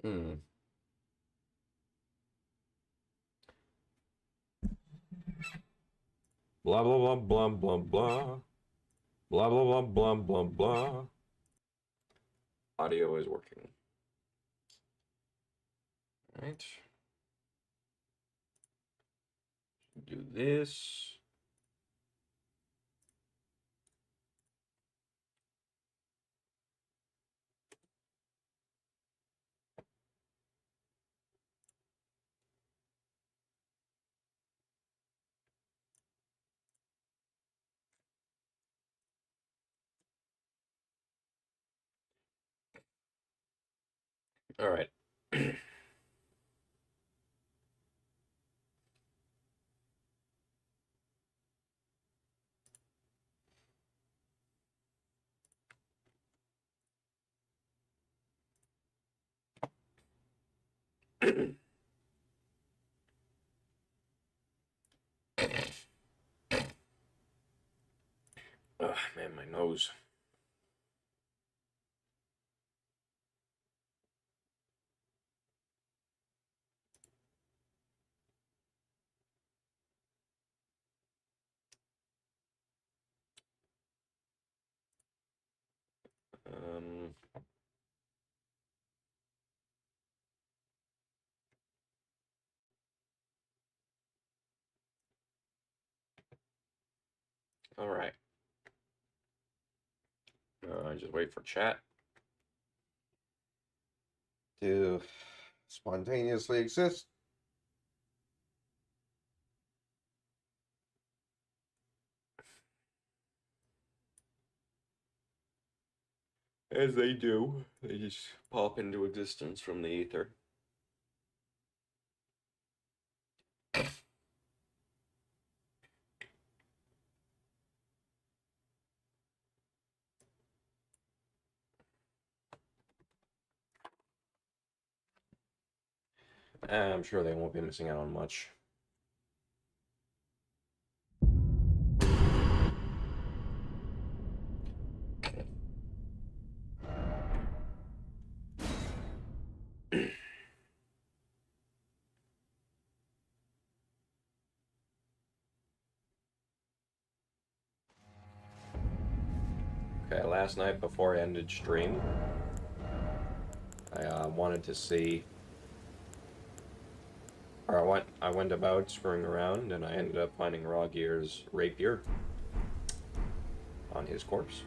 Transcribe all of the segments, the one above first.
Hmm. Blah blah blah blah blah blah. Blah blah blah blah blah blah. Audio is working. All right. Do this. All right. Oh, man, my nose. Um. All right. Just wait for chat to spontaneously exist. As they do. They just pop into existence from the ether. I'm sure they won't be missing out on much. Okay, last night before I ended stream, I wanted to see, or I went about screwing around, and I ended up finding Rawgear's rapier on his corpse.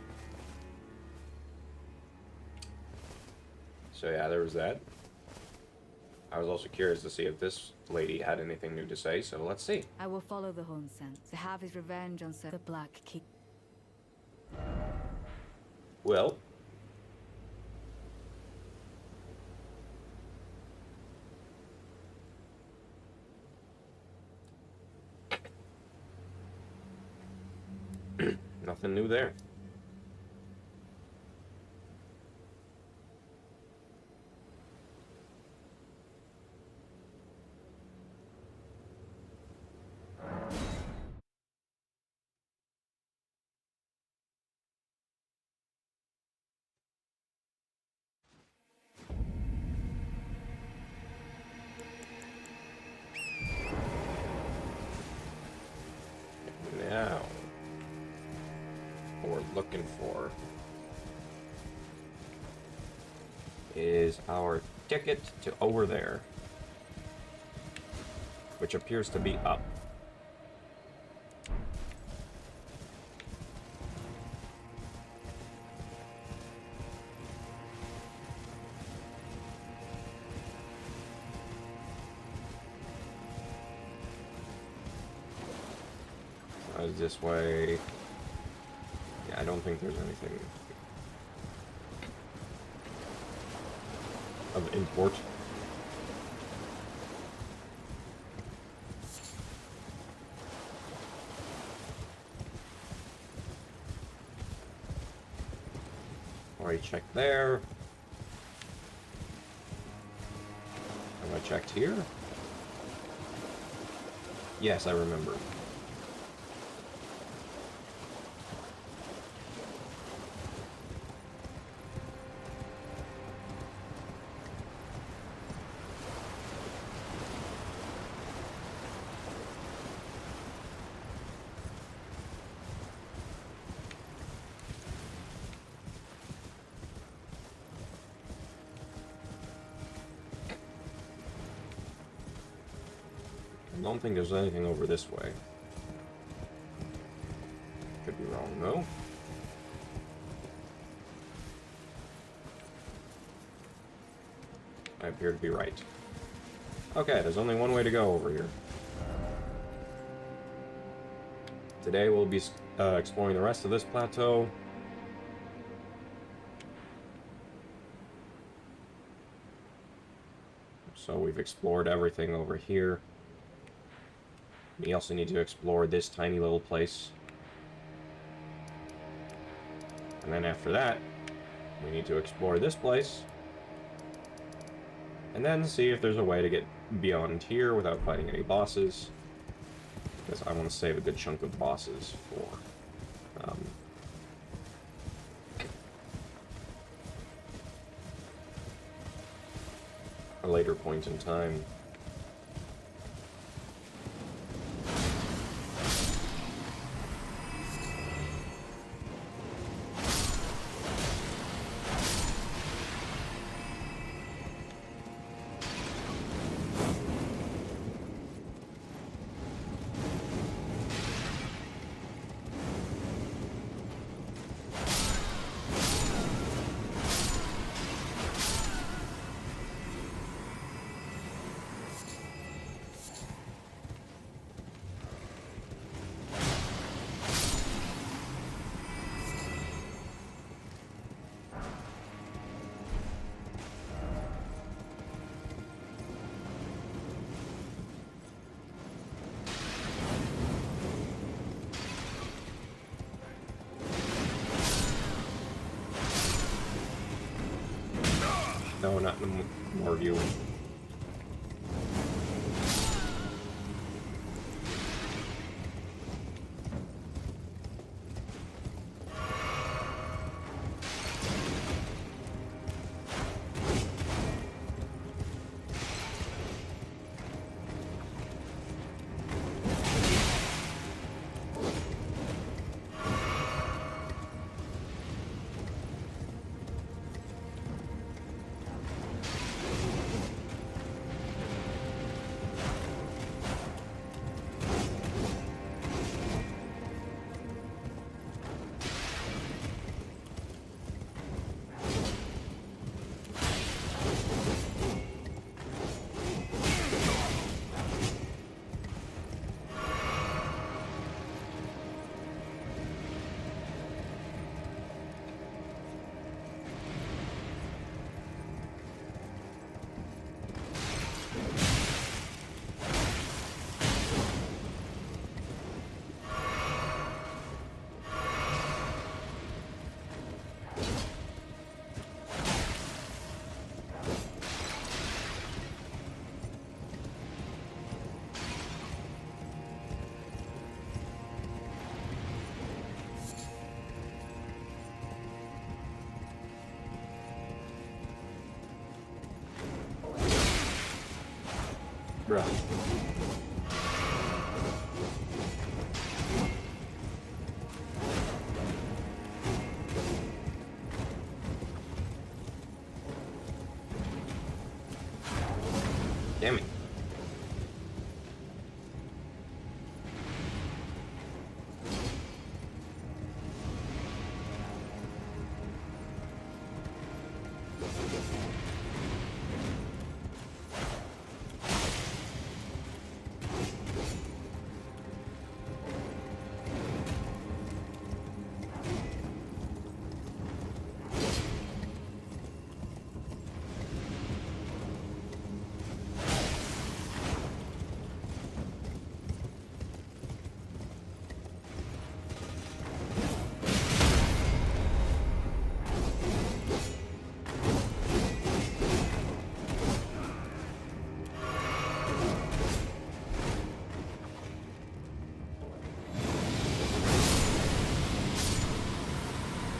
So yeah, there was that. I was also curious to see if this lady had anything new to say, so let's see. I will follow the home scent to have his revenge on Sir the Black King. Well, nothing new there. Now, what we're looking for is our ticket to over there, which appears to be up. This way. Yeah, I don't think there's anything of import. Already checked there. Have I checked here? Yes, I remember. I don't think there's anything over this way. Could be wrong, though. I appear to be right. Okay, there's only one way to go over here. Today we'll be exploring the rest of this plateau. So we've explored everything over here. We also need to explore this tiny little place. And then after that, we need to explore this place. And then see if there's a way to get beyond here without fighting any bosses. Because I want to save a good chunk of bosses for a later point in time. No, not more viewing. Bruh. Damn it.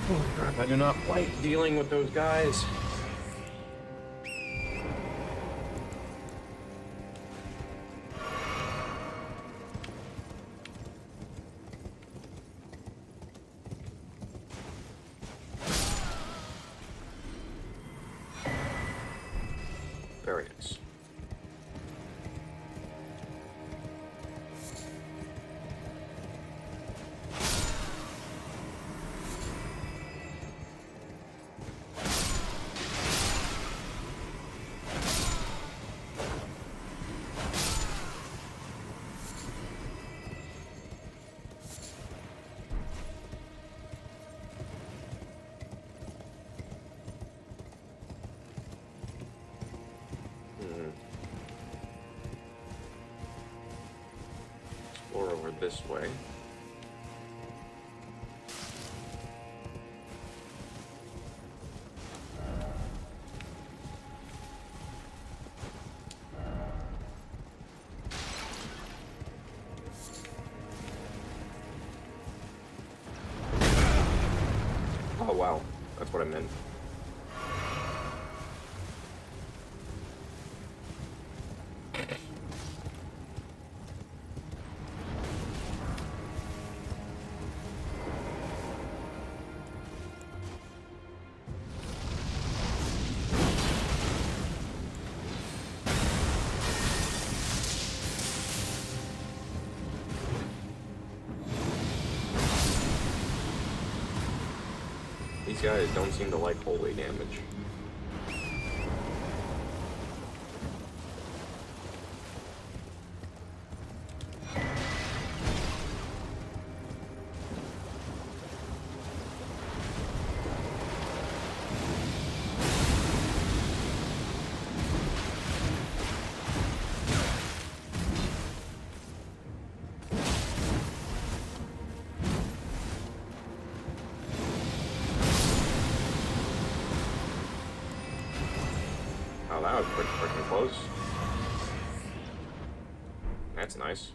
Holy crap, I do not like dealing with those guys. Very nice. this way. Oh wow, that's what I meant. These guys don't seem to like holy damage. Oh, that was pretty freaking close. That's nice.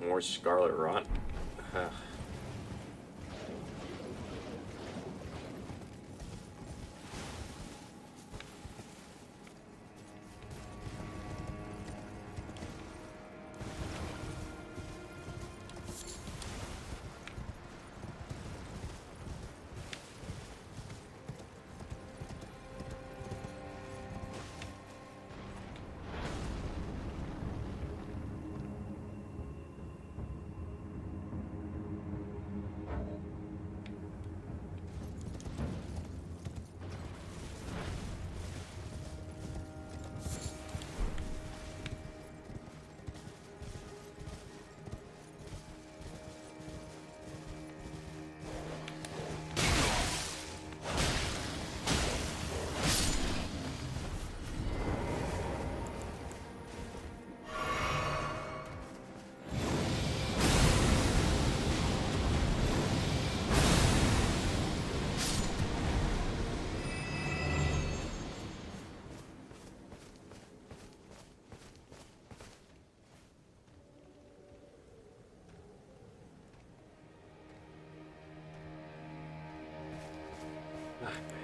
More Scarlet Rot. Ugh.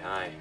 My eye.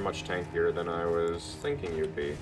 much tankier than I was thinking you'd be.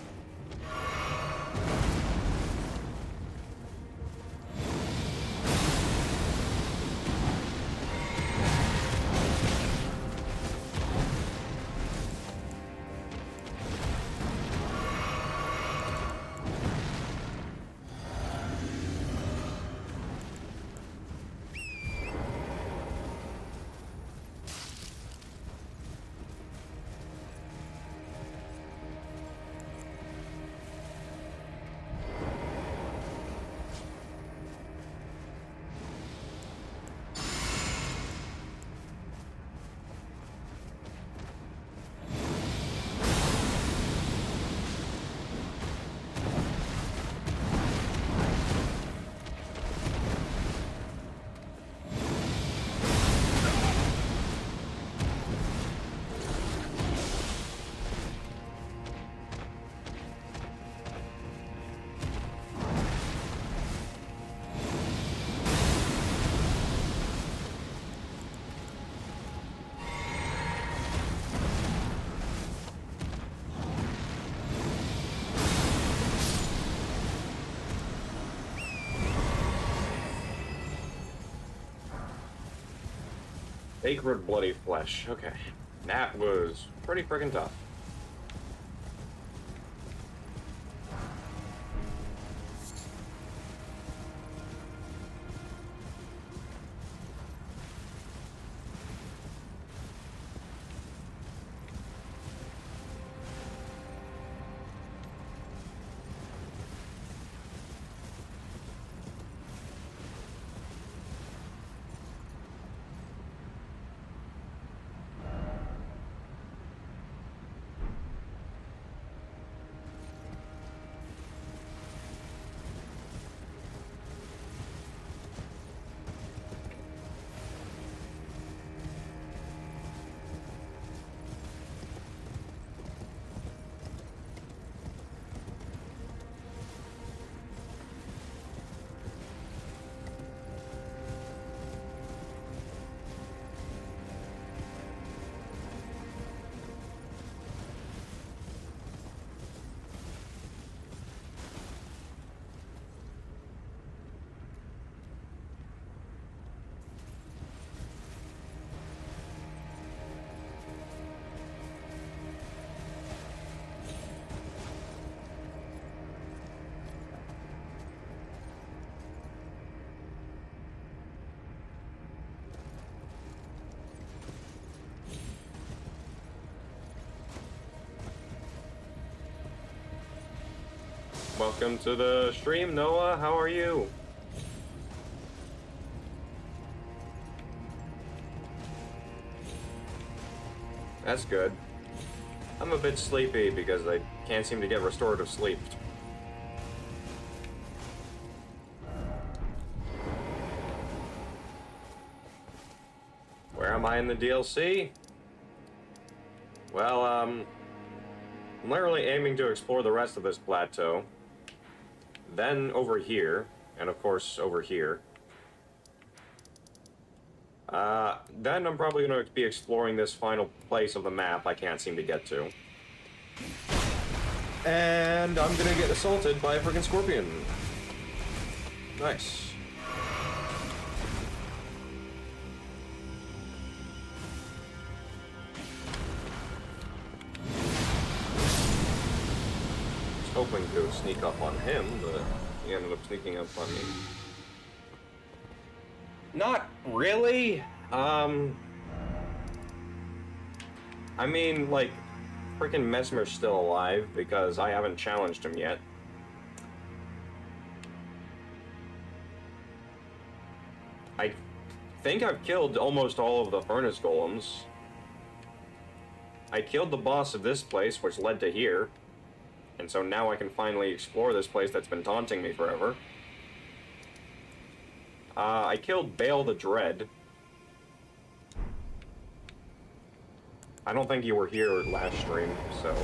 Sacred bloody flesh. Okay. That was pretty friggin' tough. Welcome to the stream, Noah. How are you? That's good. I'm a bit sleepy because I can't seem to get restorative sleep. Where am I in the DLC? Well, I'm literally aiming to explore the rest of this plateau. Then over here, and of course over here. Then I'm probably going to be exploring this final place of the map I can't seem to get to. And I'm going to get assaulted by a freaking scorpion. Nice. Hoping to sneak up on him, but he ended up sneaking up on me. Not really. I mean, like, freaking Mesmer's still alive because I haven't challenged him yet. I think I've killed almost all of the furnace golems. I killed the boss of this place, which led to here. And so now I can finally explore this place that's been taunting me forever. I killed Bale the Dread. I don't think you were here last stream, so,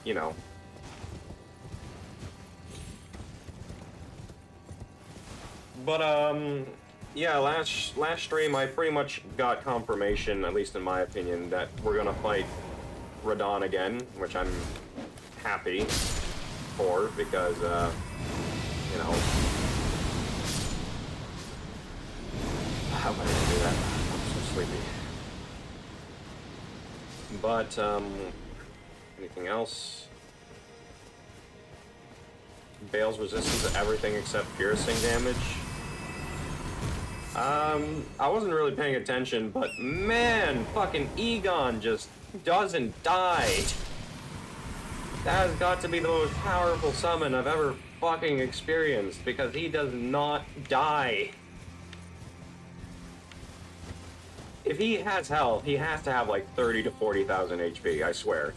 you know. But, Yeah, last stream I pretty much got confirmation, at least in my opinion, that we're gonna fight Radon again, which I'm happy for because, you know, how am I gonna do that? I'm so sleepy. But, anything else? Bale's resistant to everything except piercing damage. I wasn't really paying attention, but man, fucking Egon just doesn't die. That has got to be the most powerful summon I've ever fucking experienced, because he does not die. If he has health, he has to have like 30 to 40,000 HP, I swear.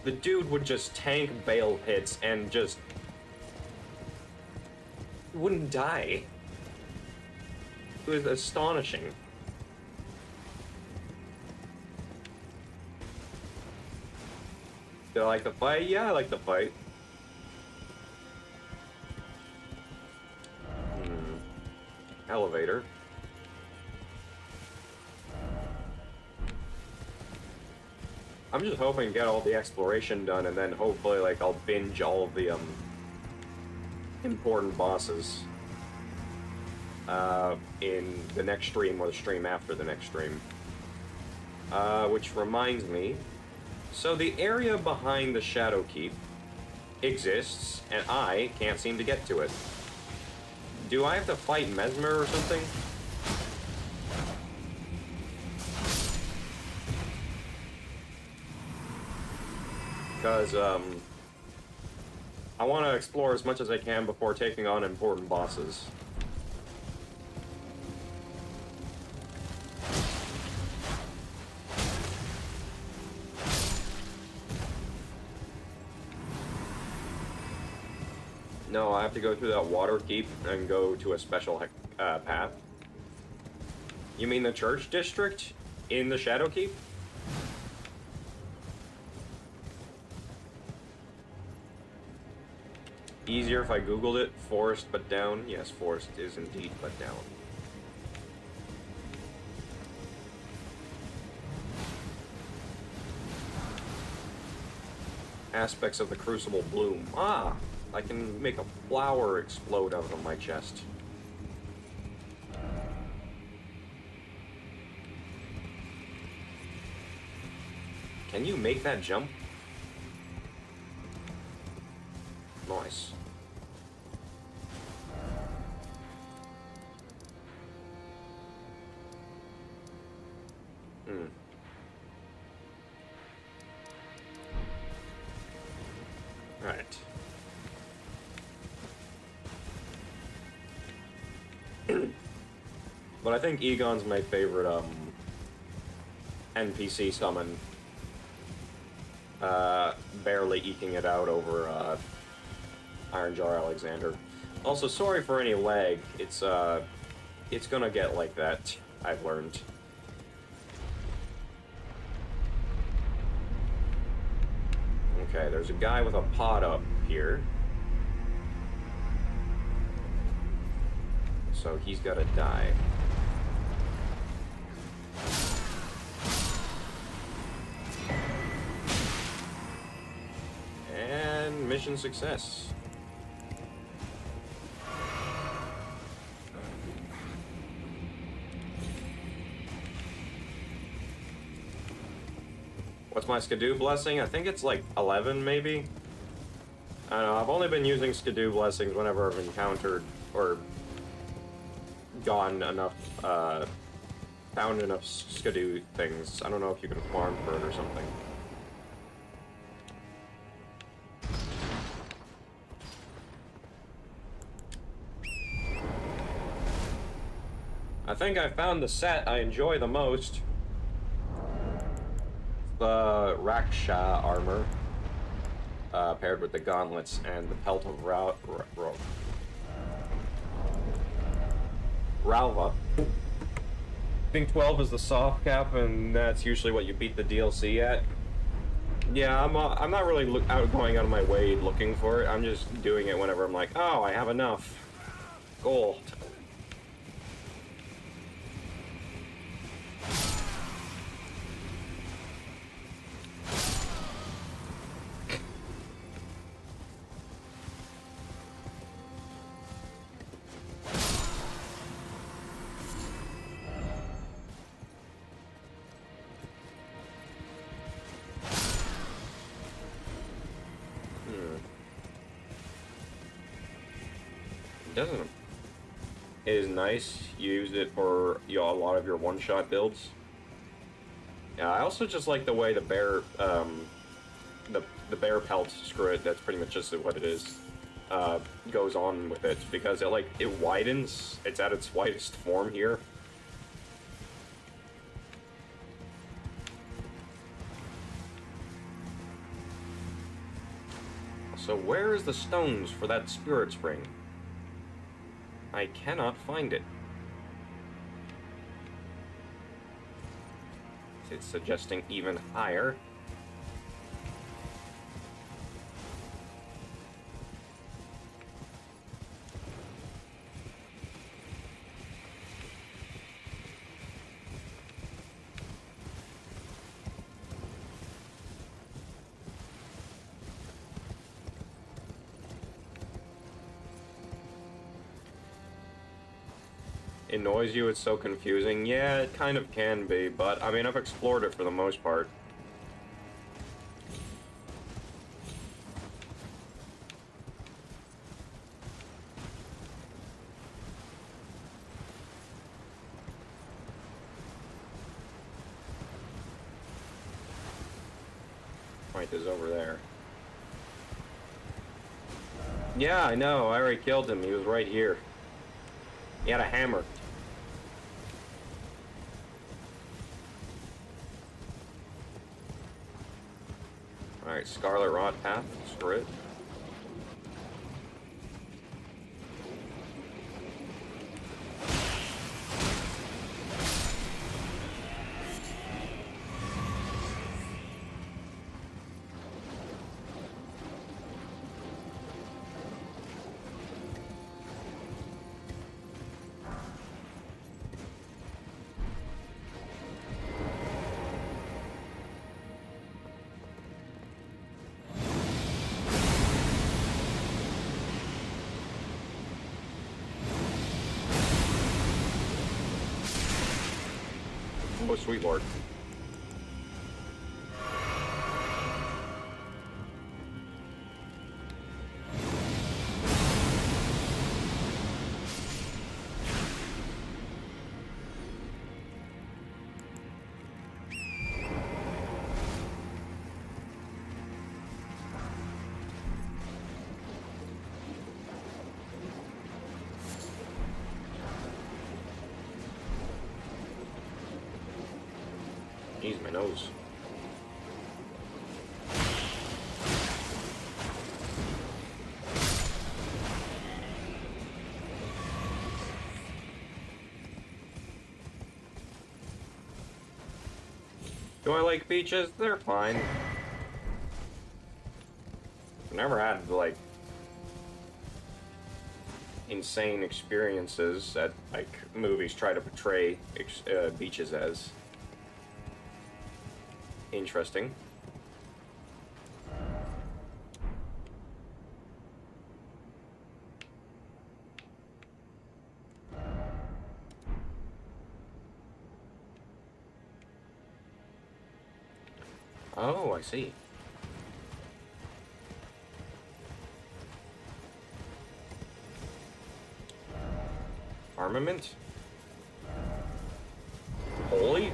The dude would just tank Bale hits and just wouldn't die. It was astonishing. Do I like the fight? Yeah, I like the fight. Elevator. I'm just hoping to get all the exploration done, and then hopefully, like, I'll binge all of the, important bosses, in the next stream or the stream after the next stream. Which reminds me, so the area behind the Shadow Keep exists, and I can't seem to get to it. Do I have to fight Mesmer or something? Because, I want to explore as much as I can before taking on important bosses. No, I have to go through that water keep and go to a special path. You mean the church district in the Shadow Keep? Easier if I googled it. Forest but down. Yes, forest is indeed but down. Aspects of the crucible bloom. Ah! I can make a flower explode out of my chest. Can you make that jump? Nice. Alright. But I think Egon's my favorite, NPC summon. Barely eking it out over, Iron Jar Alexander. Also, sorry for any lag. It's gonna get like that, I've learned. Okay, there's a guy with a pot up here. So he's gotta die. And mission success. What's my Skidoo blessing? I think it's like 11, maybe? I don't know, I've only been using Skidoo blessings whenever I've encountered, or gotten enough, found enough Skidoo things. I don't know if you can farm for it or something. I think I found the set I enjoy the most. The Raksha armor, paired with the gauntlets and the pelt of Ralva. I think 12 is the soft cap, and that's usually what you beat the DLC at. Yeah, I'm not really going out of my way looking for it. I'm just doing it whenever I'm like, oh, I have enough gold. Doesn't. It is nice. You use it for a lot of your one-shot builds. Yeah, I also just like the way the bear, the bear pelt, screw it, that's pretty much just what it is, goes on with it, because it widens. It's at its widest form here. So where is the stones for that spirit spring? I cannot find it. It's suggesting even higher. It annoys you, it's so confusing. Yeah, it kind of can be, but I mean, I've explored it for the most part. Point is over there. Yeah, I know, I already killed him. He was right here. He had a hammer. Alright, Scarlet Rot Path, screw it. Oh, sweet lord. Jeez, my nose. Do I like beaches? They're fine. I've never had, like, insane experiences that, like, movies try to portray beaches as. Interesting. Oh, I see. Armament? Holy?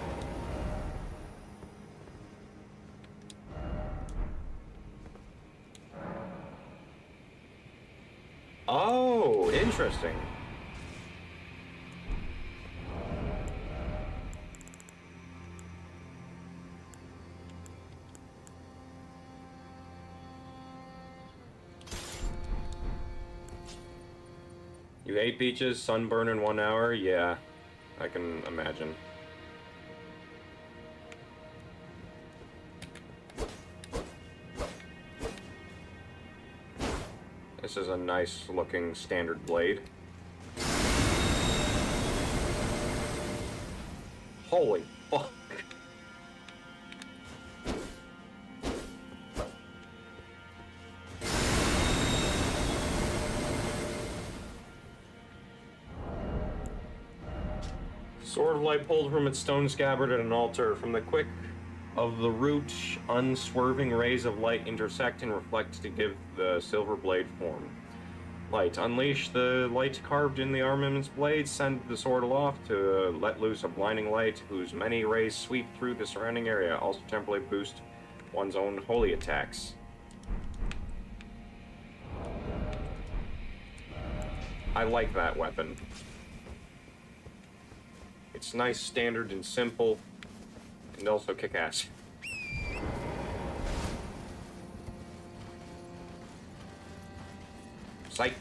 Oh, interesting. You hate beaches, sunburn in 1 hour? Yeah, I can imagine. This is a nice looking standard blade. Holy fuck. Sword of light pulled from its stone scabbard at an altar. From the quick of the root, unswerving rays of light intersect and reflect to give the silver blade form. Light. Unleash the light carved in the armament's blade. Send the sword aloft to let loose a blinding light whose many rays sweep through the surrounding area. Also temporarily boost one's own holy attacks. I like that weapon. It's nice, standard, and simple, and also kick-ass. Psych.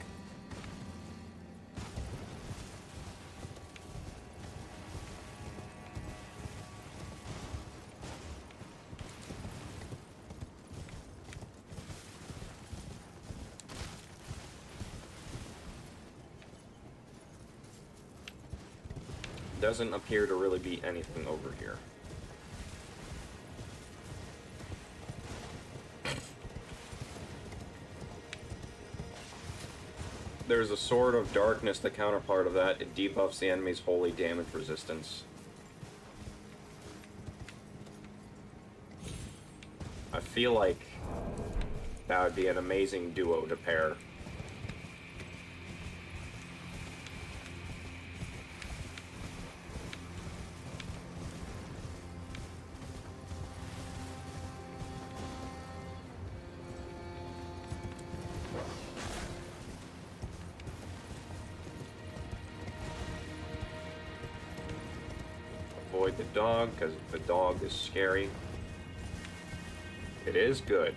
Doesn't appear to really be anything over here. There's a Sword of Darkness, the counterpart of that. It debuffs the enemy's holy damage resistance. I feel like that would be an amazing duo to pair. Avoid the dog, because the dog is scary. It is good.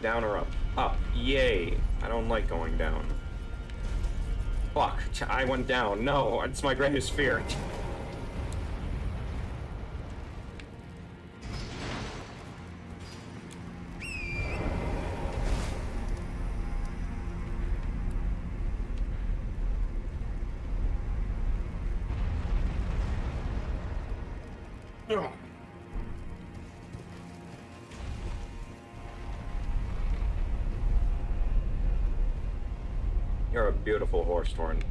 Down or up? Up. Yay. I don't like going down. Fuck. I went down. No, it's my greatest fear. You're a beautiful horse, Torn. Be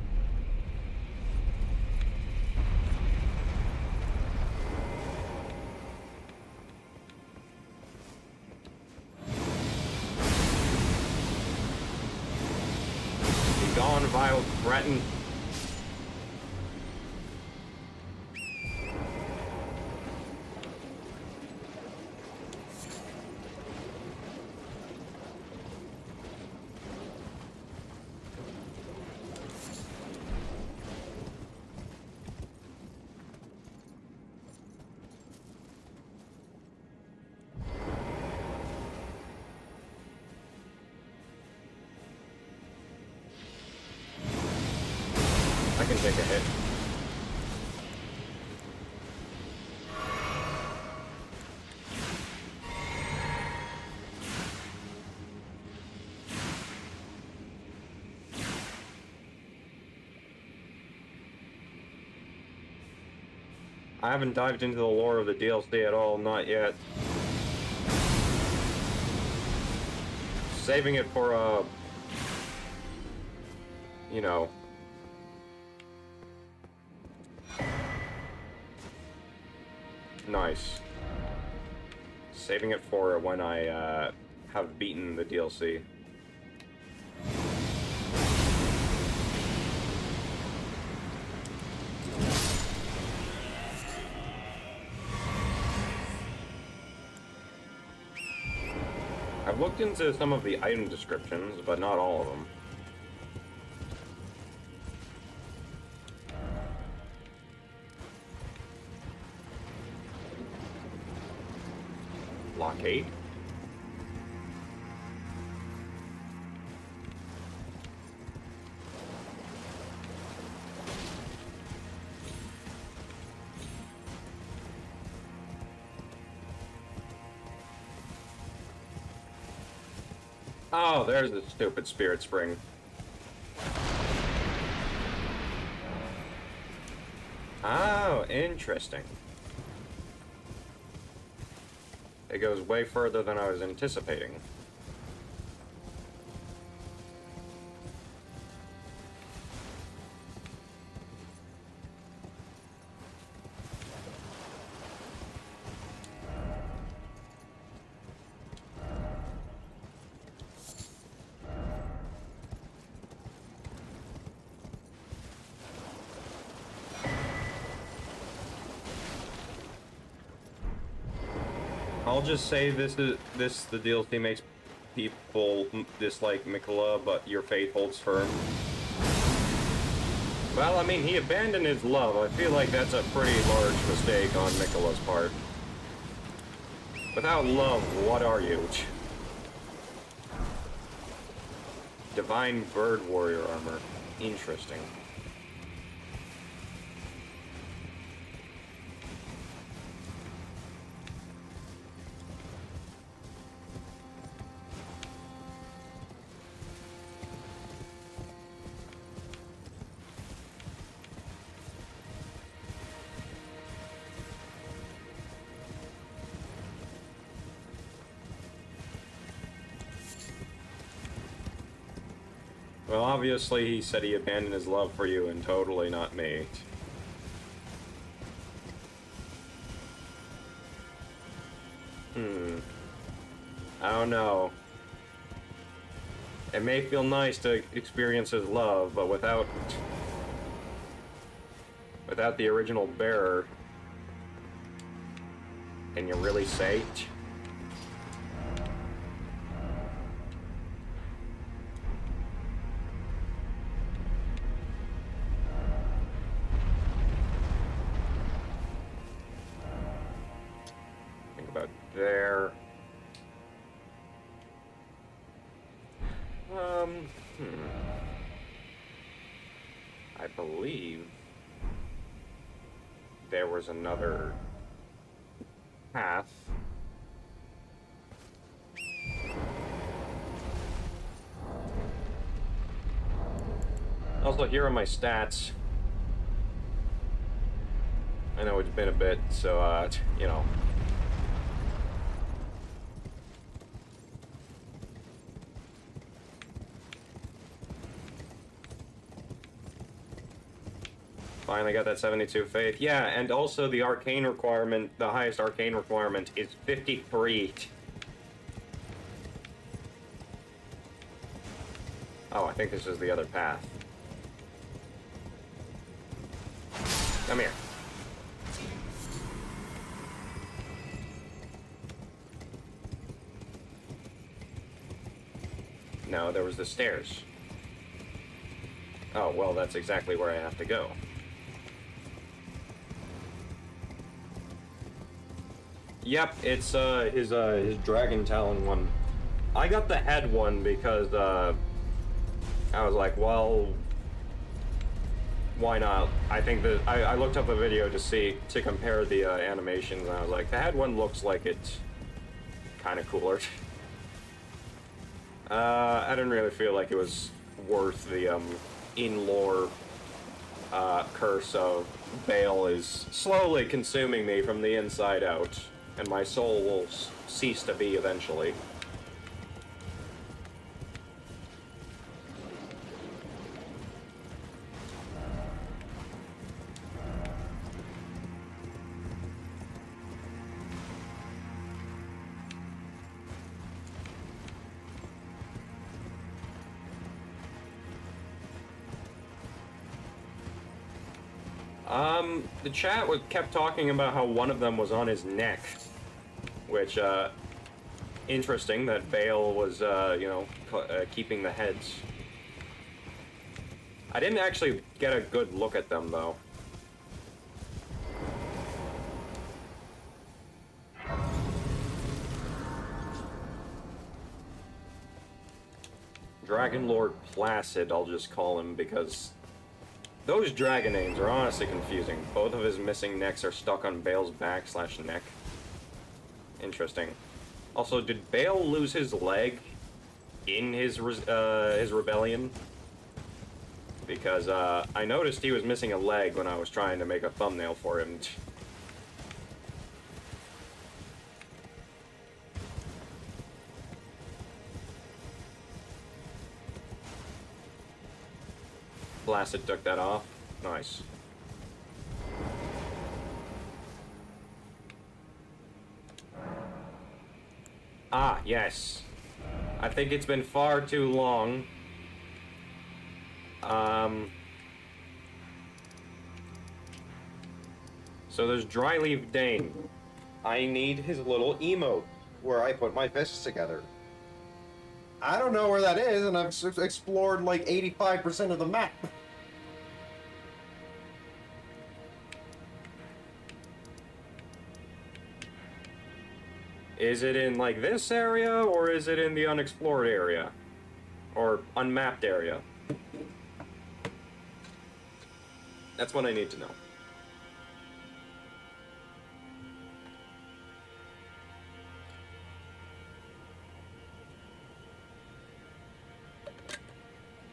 gone, vile Breton. I can take a hit. I haven't dived into the lore of the DLC at all, not yet. Saving it for, you know... Nice. Saving it for when I, have beaten the DLC. I've looked into some of the item descriptions, but not all of them. Blockade? Oh, there's the stupid spirit spring. Oh, interesting. It goes way further than I was anticipating. I'll just say the DLC makes people dislike Mikola, but your faith holds firm. Well, I mean, he abandoned his love. I feel like that's a pretty large mistake on Mikola's part. Without love, what are you? Divine Bird Warrior armor. Interesting. Well, obviously he said he abandoned his love for you and totally not me. I don't know. It may feel nice to experience his love, but without the original bearer, can you really say? Think about there. I believe there was another path. Also, here are my stats. I know it's been a bit, so, you know. Finally got that 72 faith. Yeah, and also the arcane requirement, the highest arcane requirement is 53. Oh, I think this is the other path. Come here. No, there was the stairs. Oh, well, that's exactly where I have to go. Yep, it's his Dragon Talon one. I got the head one because I was like, well, why not? I think that I looked up a video to compare the animations, and I was like, the head one looks like it's kind of cooler. I didn't really feel like it was worth the in-lore curse of Bale is slowly consuming me from the inside out, and my soul will cease to be eventually. The chat kept talking about how one of them was on his neck, which, interesting that Bale was, you know, keeping the heads. I didn't actually get a good look at them, though. Dragon Lord Placid, I'll just call him, because those dragon names are honestly confusing. Both of his missing necks are stuck on Bale's back/neck. Interesting. Also, did Bale lose his leg? in his rebellion. Because I noticed he was missing a leg when I was trying to make a thumbnail for him. Blasted took that off. Nice. Ah, yes. I think it's been far too long. So there's Dryleaf Dane. I need his little emote where I put my fists together. I don't know where that is, and I've explored like 85% of the map. Is it in like this area, or is it in the unexplored area? Or unmapped area? That's what I need to know.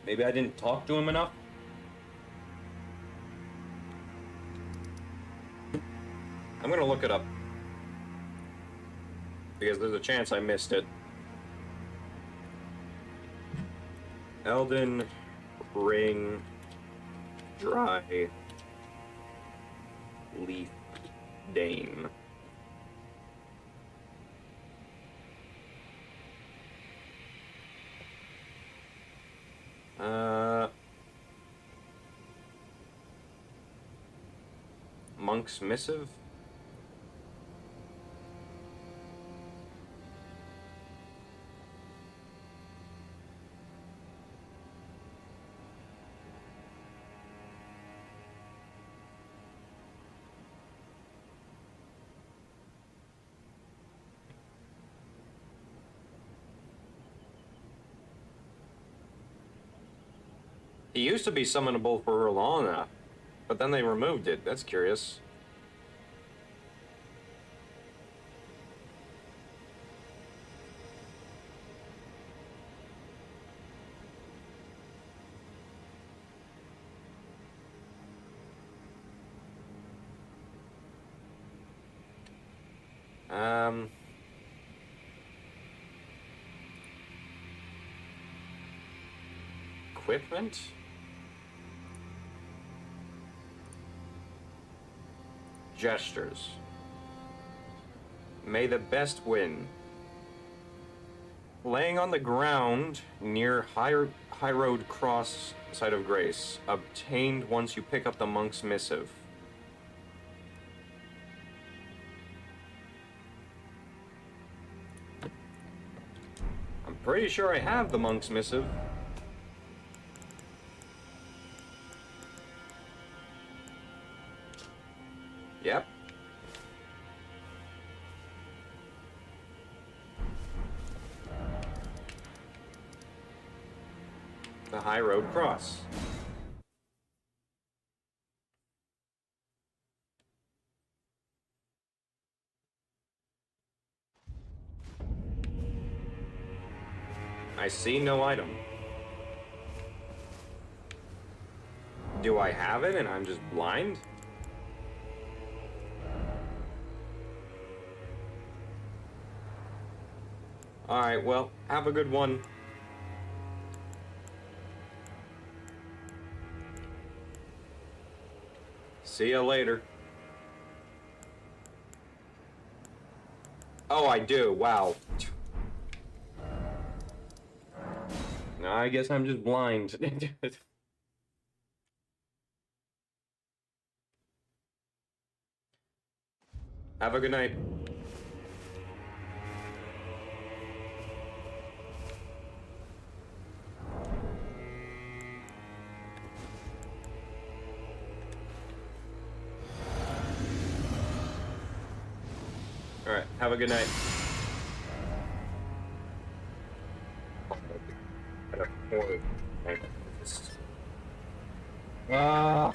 Maybe I didn't talk to him enough? I'm gonna look it up. Because there's a chance I missed it. Elden Ring Dry Leaf Dane. Monk's Missive? He used to be summonable for Erlana, but then they removed it. That's curious. Equipment? Gestures. May the best win. Laying on the ground near High Road Cross, Site of Grace. Obtained once you pick up the Monk's Missive. I'm pretty sure I have the Monk's Missive. Yep. The High Road Cross. I see no item. Do I have it and I'm just blind? Alright, well, have a good one. See ya later. Oh, I do. Wow. No, I guess I'm just blind. Have a good night. Alright, have a good night. Ah.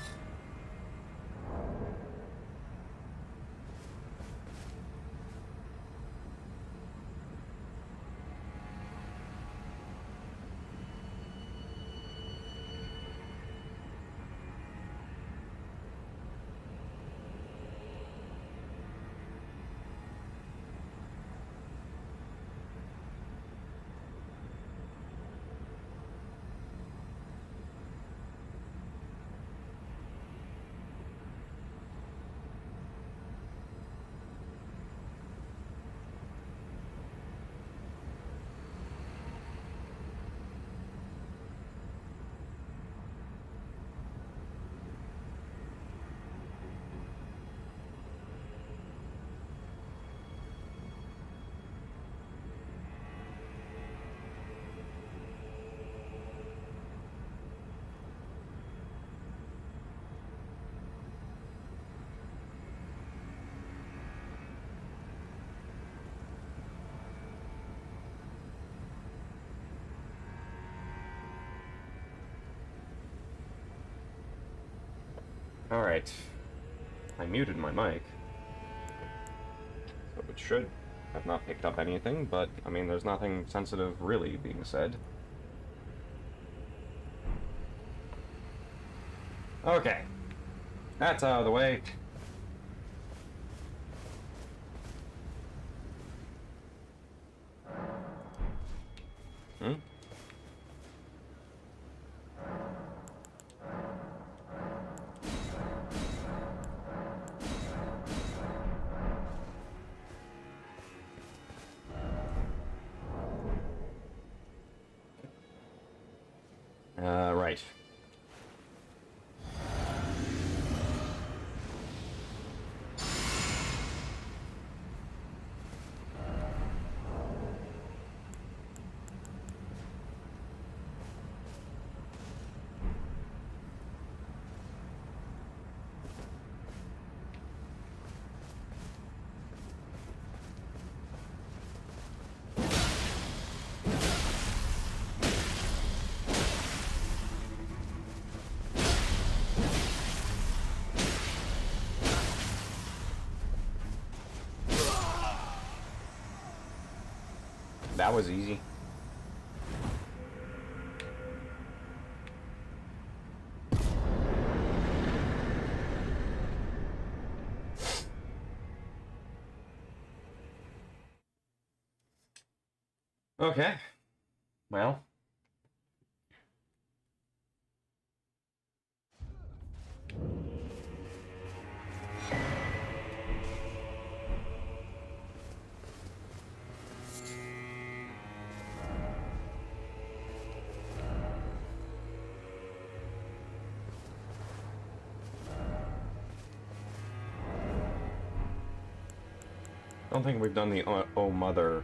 Alright. I muted my mic. So it should have not picked up anything, but, I mean, there's nothing sensitive really being said. Okay. That's out of the way. Hmm? Right. That was easy. Okay. Well. I don't think we've done the Oh Mother,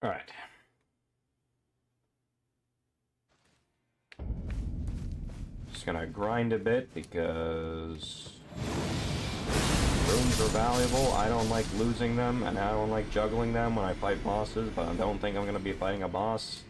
Alright. Just gonna grind a bit because runes are valuable. I don't like losing them, and I don't like juggling them when I fight bosses, but I don't think I'm gonna be fighting a boss.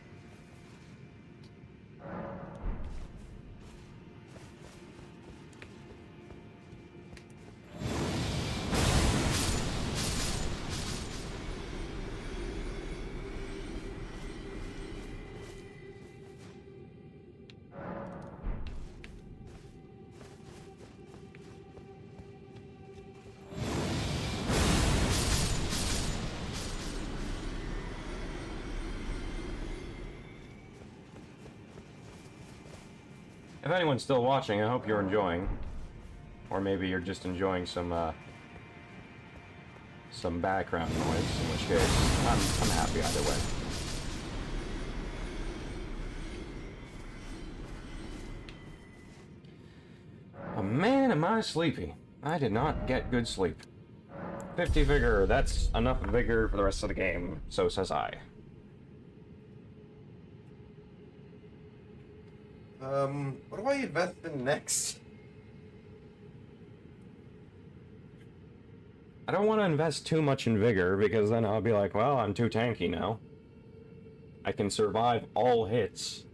If anyone's still watching, I hope you're enjoying. Or maybe you're just enjoying some background noise, in which case, I'm happy either way. Oh man, am I sleepy. I did not get good sleep. 50 vigor, that's enough vigor for the rest of the game, so says I. What do I invest in next? I don't want to invest too much in vigor, because then I'll be like, well, I'm too tanky now. I can survive all hits.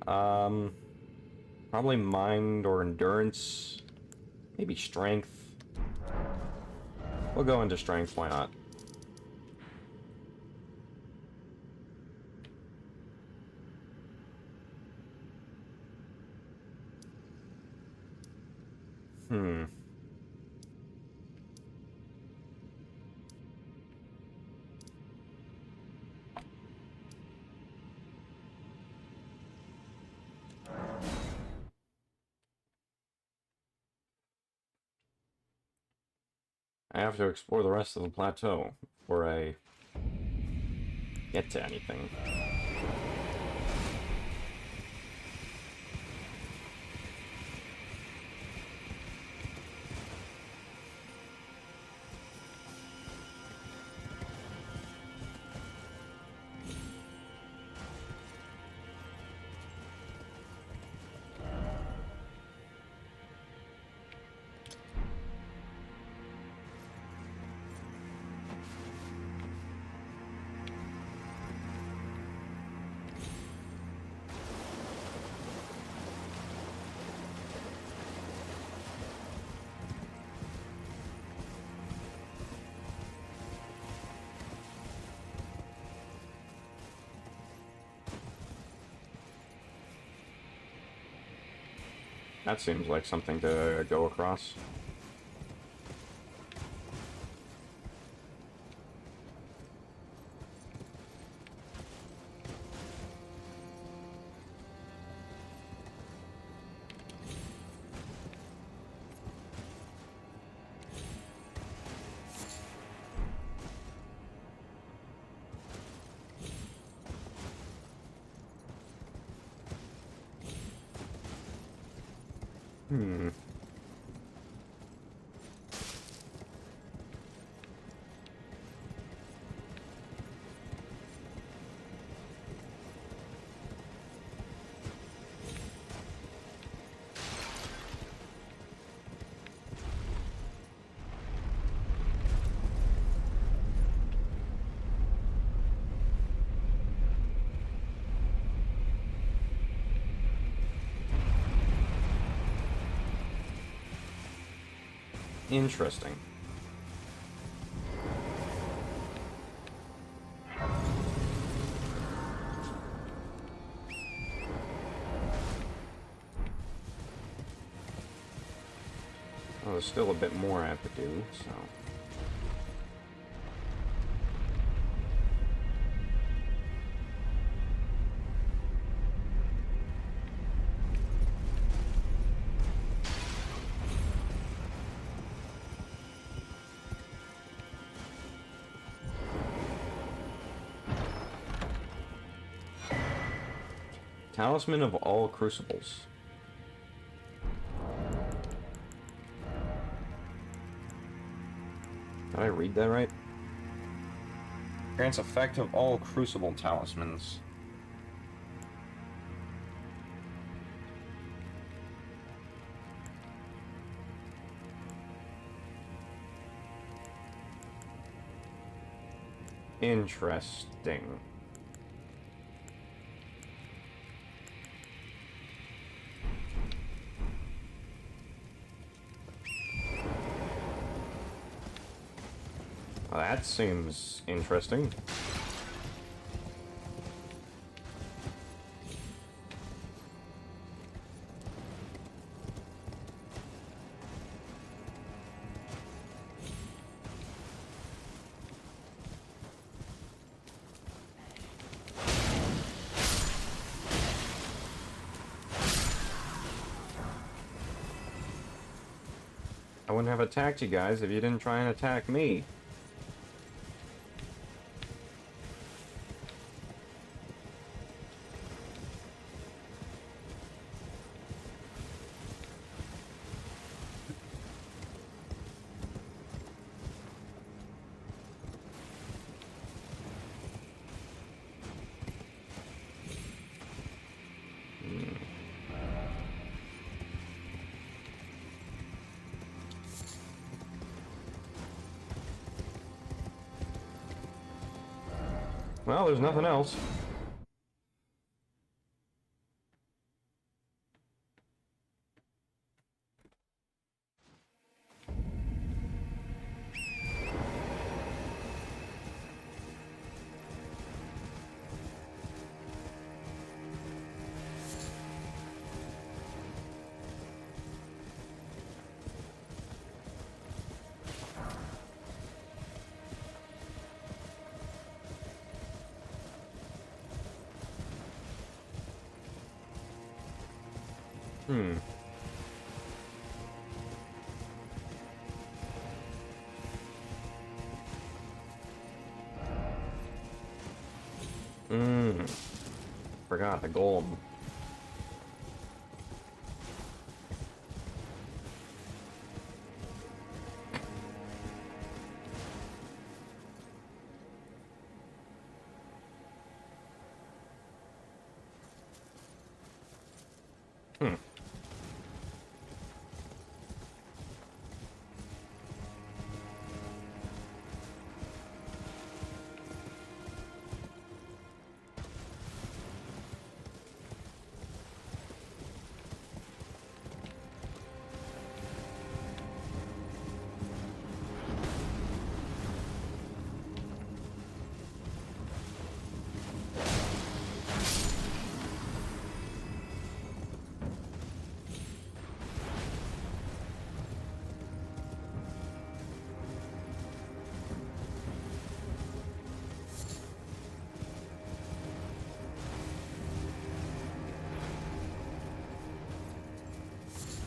Probably mind or endurance. Maybe strength. We'll go into strength, why not? I have to explore the rest of the plateau before I get to anything. That seems like something to go across. Hmm. Interesting. Well, there's still a bit more I have to do, so... Talisman of all crucibles. Did I read that right? Grants effect of all crucible talismans. Interesting. Well, that seems interesting. I wouldn't have attacked you guys if you didn't try and attack me. Well, there's nothing else. Hmm. Forgot the golem. Hmm.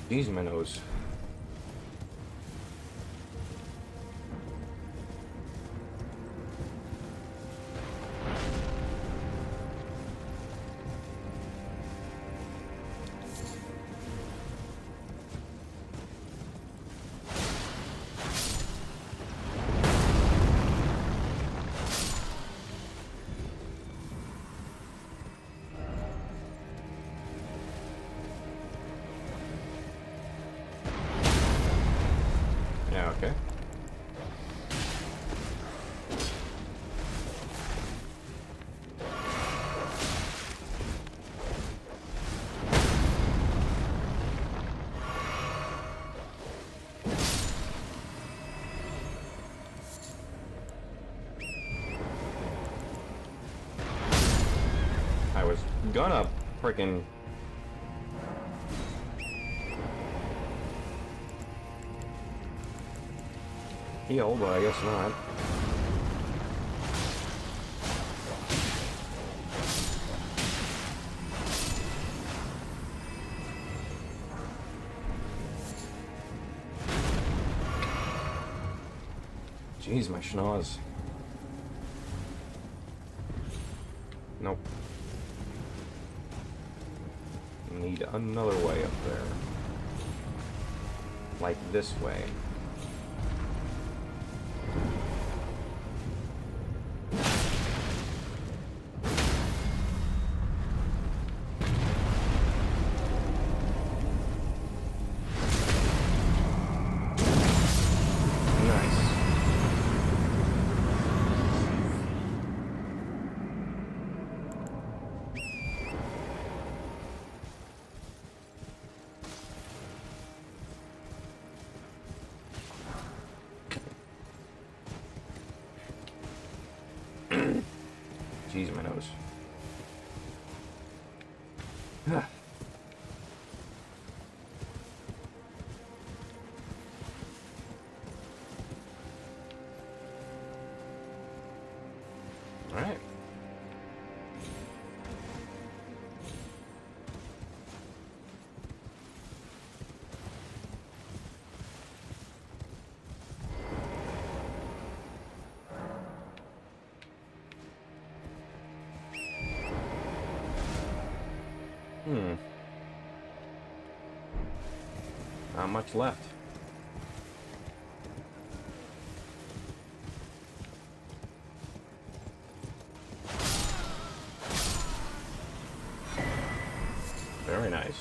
Jeez, my nose. Yeah, okay. I was gonna frickin' heal, but I guess not. Jeez, my schnoz. Nope. Need another way up there. Like this way. Jeez, my nose. All right. Not much left. Very nice.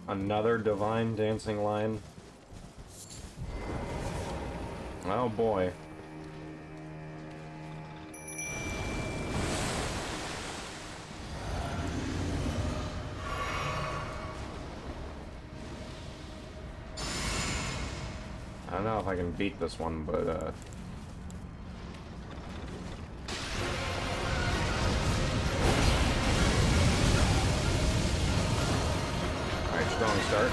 Another divine dancing line. Oh boy. I don't know if I can beat this one, but alright, strong start.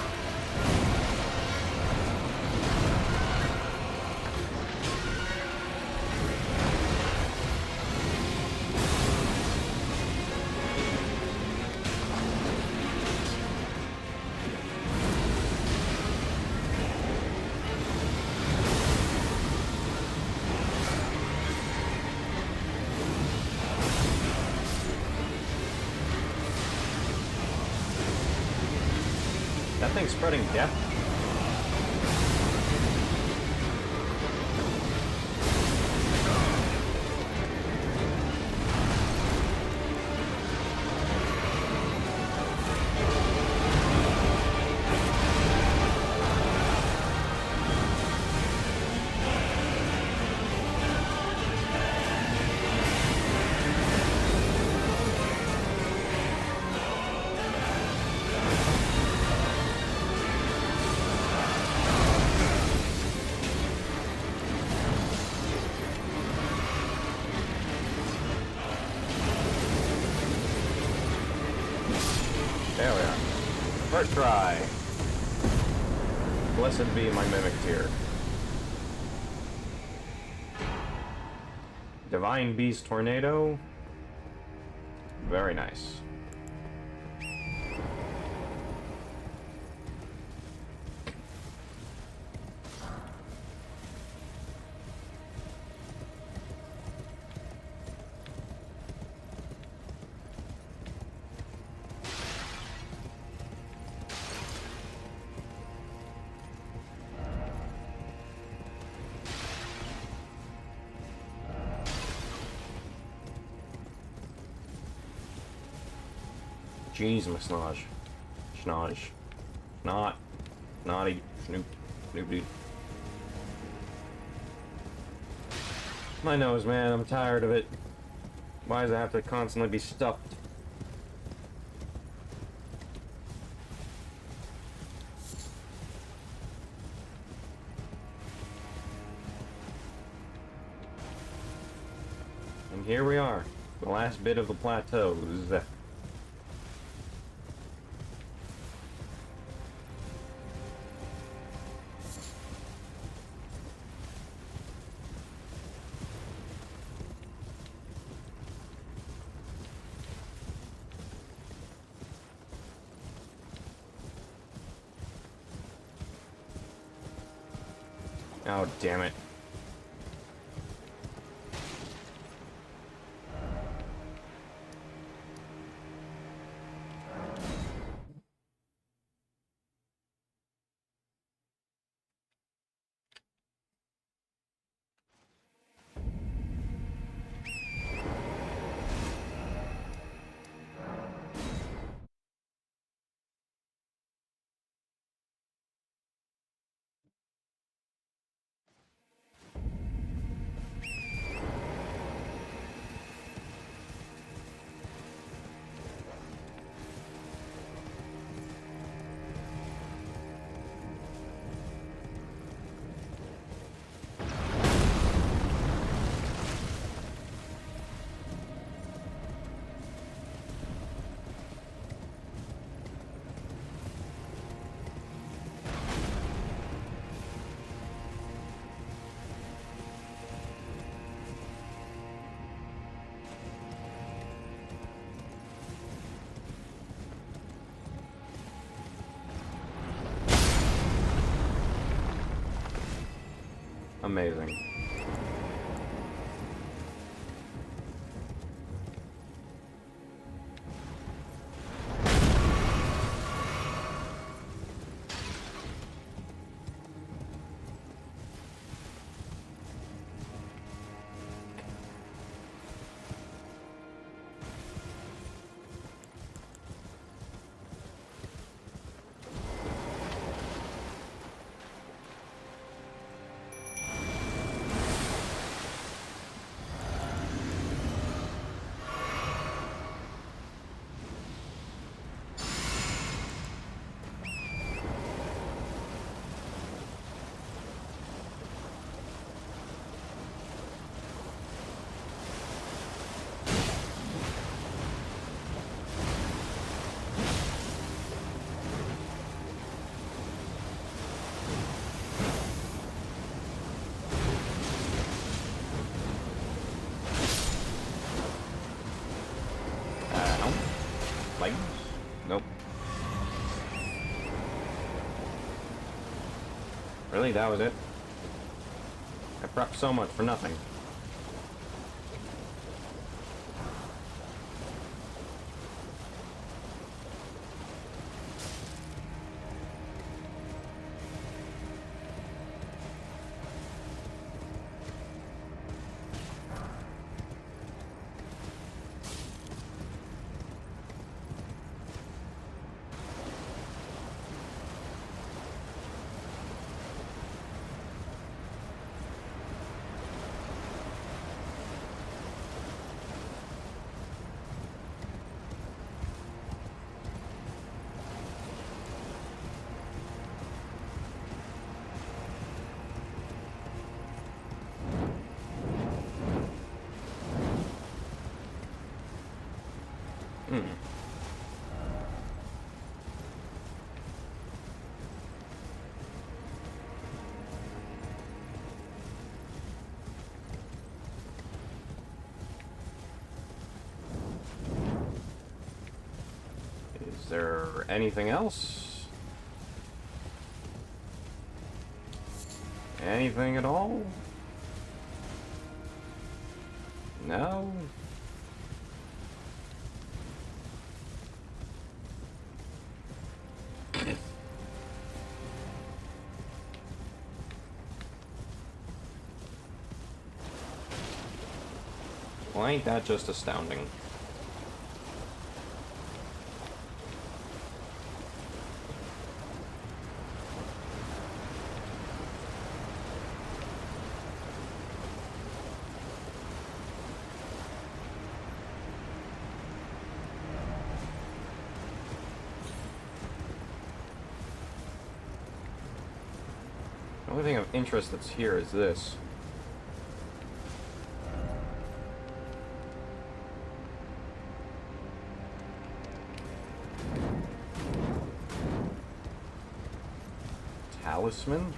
That thing's spreading death. First try. Blessed be my mimic tier. Divine Beast Tornado. Very nice. Jeez, my snodge. Snodge. Not. Naughty. Snoop. Snoop dude. My nose, man. I'm tired of it. Why does it have to constantly be stuffed? And here we are. The last bit of the plateaus. Oh, damn it. Amazing. Legs? Nope. Really? That was it? I prepped so much for nothing. there anything else? Anything at all? No? Well, ain't that just astounding? The only thing of interest that's here is this. Talisman?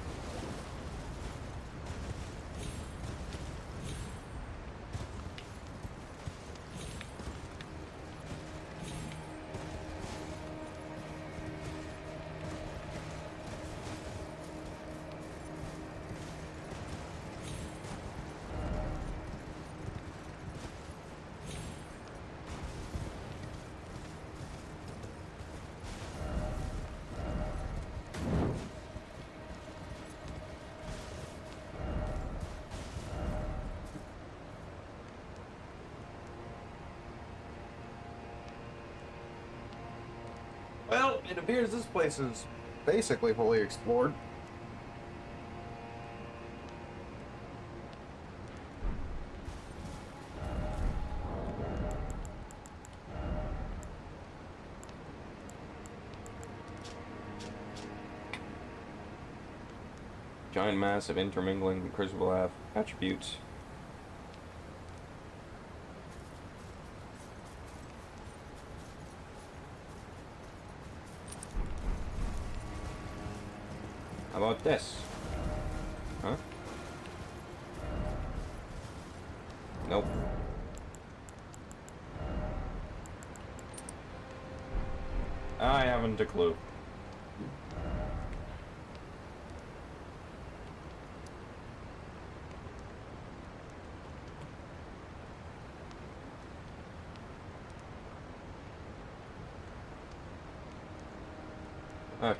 Well, it appears this place is basically fully explored. Giant mass of intermingling crucible attributes. How about this? Huh? Nope. I haven't a clue. Okay.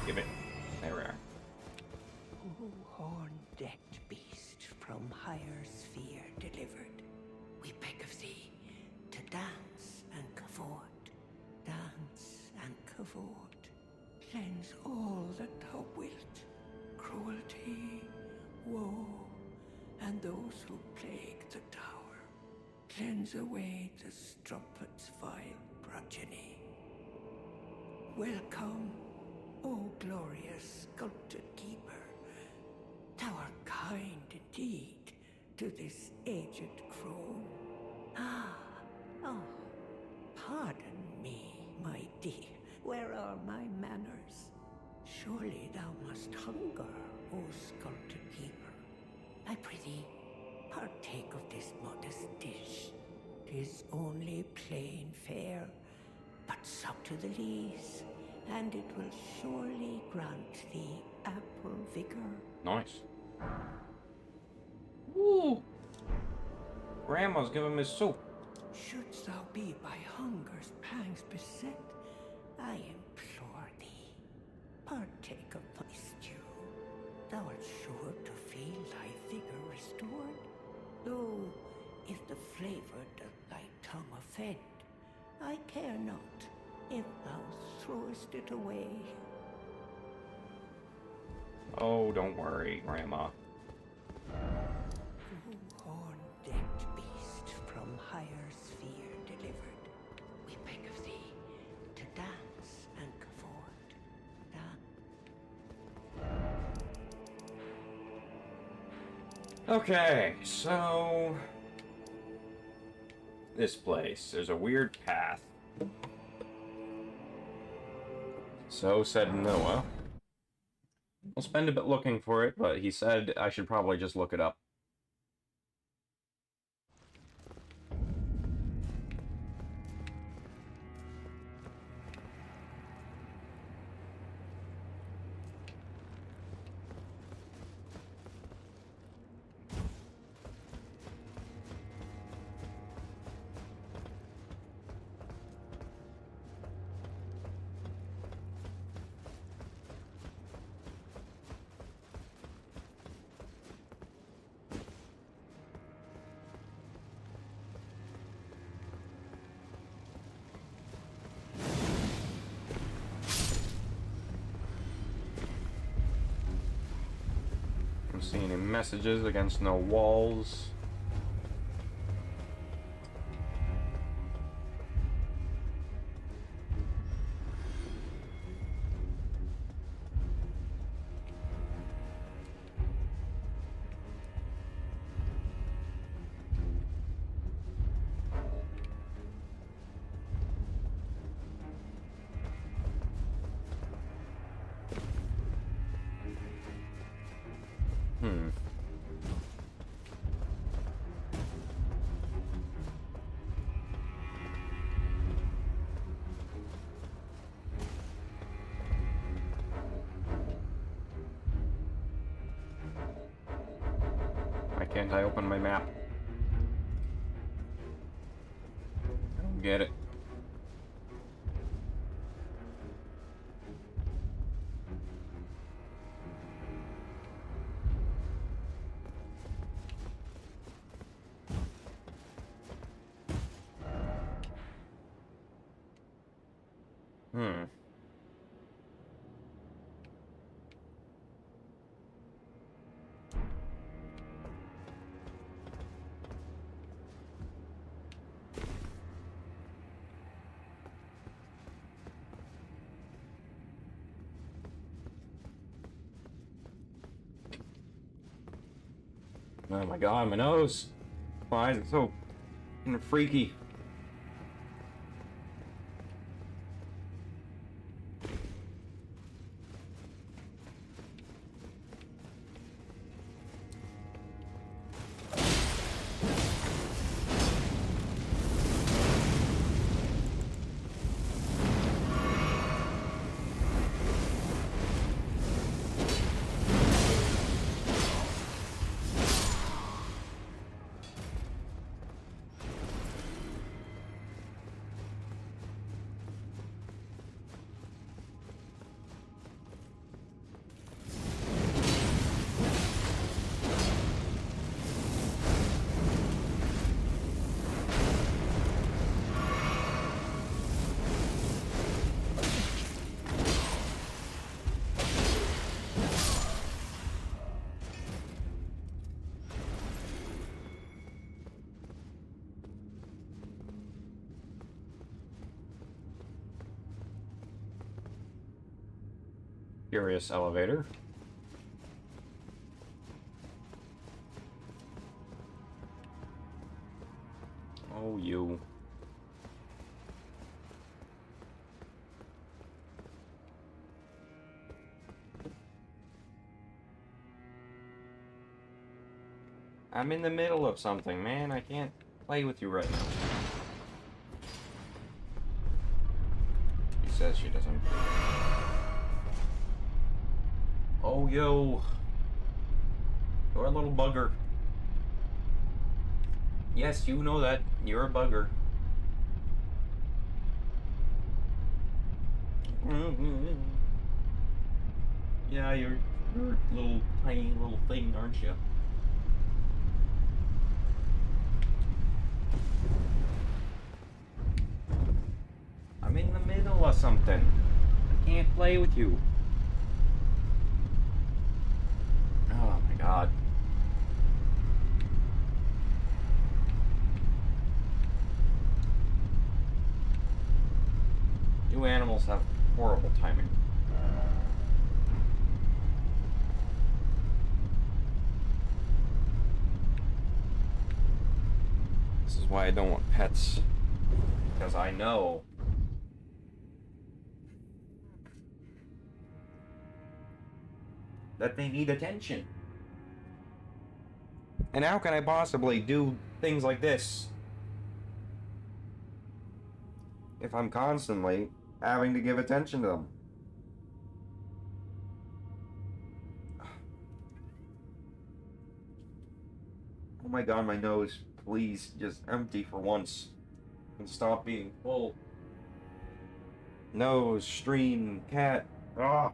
Give it. There we are. O horn-decked beast from higher sphere delivered, we beg of thee to dance and cavort, dance and cavort. Cleanse all that thou wilt, cruelty, woe, and those who plague the tower. Cleanse away the strumpet's vile progeny. Welcome, O glorious sculpted keeper. Thou art kind indeed to this aged crone. Oh, pardon me, my dear. Where are my manners? Surely thou must hunger, O sculpted keeper. I prithee, partake of this modest dish. 'Tis only plain fare, but sup to the lees, and it will surely grant thee ample vigor. Nice. Woo! Grandma's giving me soup. Shouldst thou be by hunger's pangs beset, I implore thee, partake of my stew. Thou art sure to feel thy vigor restored. Though, if the flavor doth thy tongue offend, I care not if thou throwest it away. Oh, don't worry, Grandma. Horn-decked beast from higher sphere delivered, we beg of thee to dance and cafford. Dance. Okay, so... this place. There's a weird path. So said Noah. We'll spend a bit looking for it, but he said I should probably just look it up. Don't see any messages against no walls. Why can't I open my map? I don't get it. Oh my god, my nose! Why is it so freaky? Curious elevator. Oh, you. I'm in the middle of something, man. I can't play with you right now. She says she doesn't. Oh, yo. You're a little bugger. Yes, you know that. You're a bugger. Yeah, you're a little tiny little thing, aren't you? or something. I can't play with you. Oh my god. You animals have horrible timing. This is why I don't want pets. Because I know that they need attention. And how can I possibly do things like this if I'm constantly having to give attention to them? Oh my god, my nose. Please, just empty for once. And stop being full. Nose, stream, cat. Ah.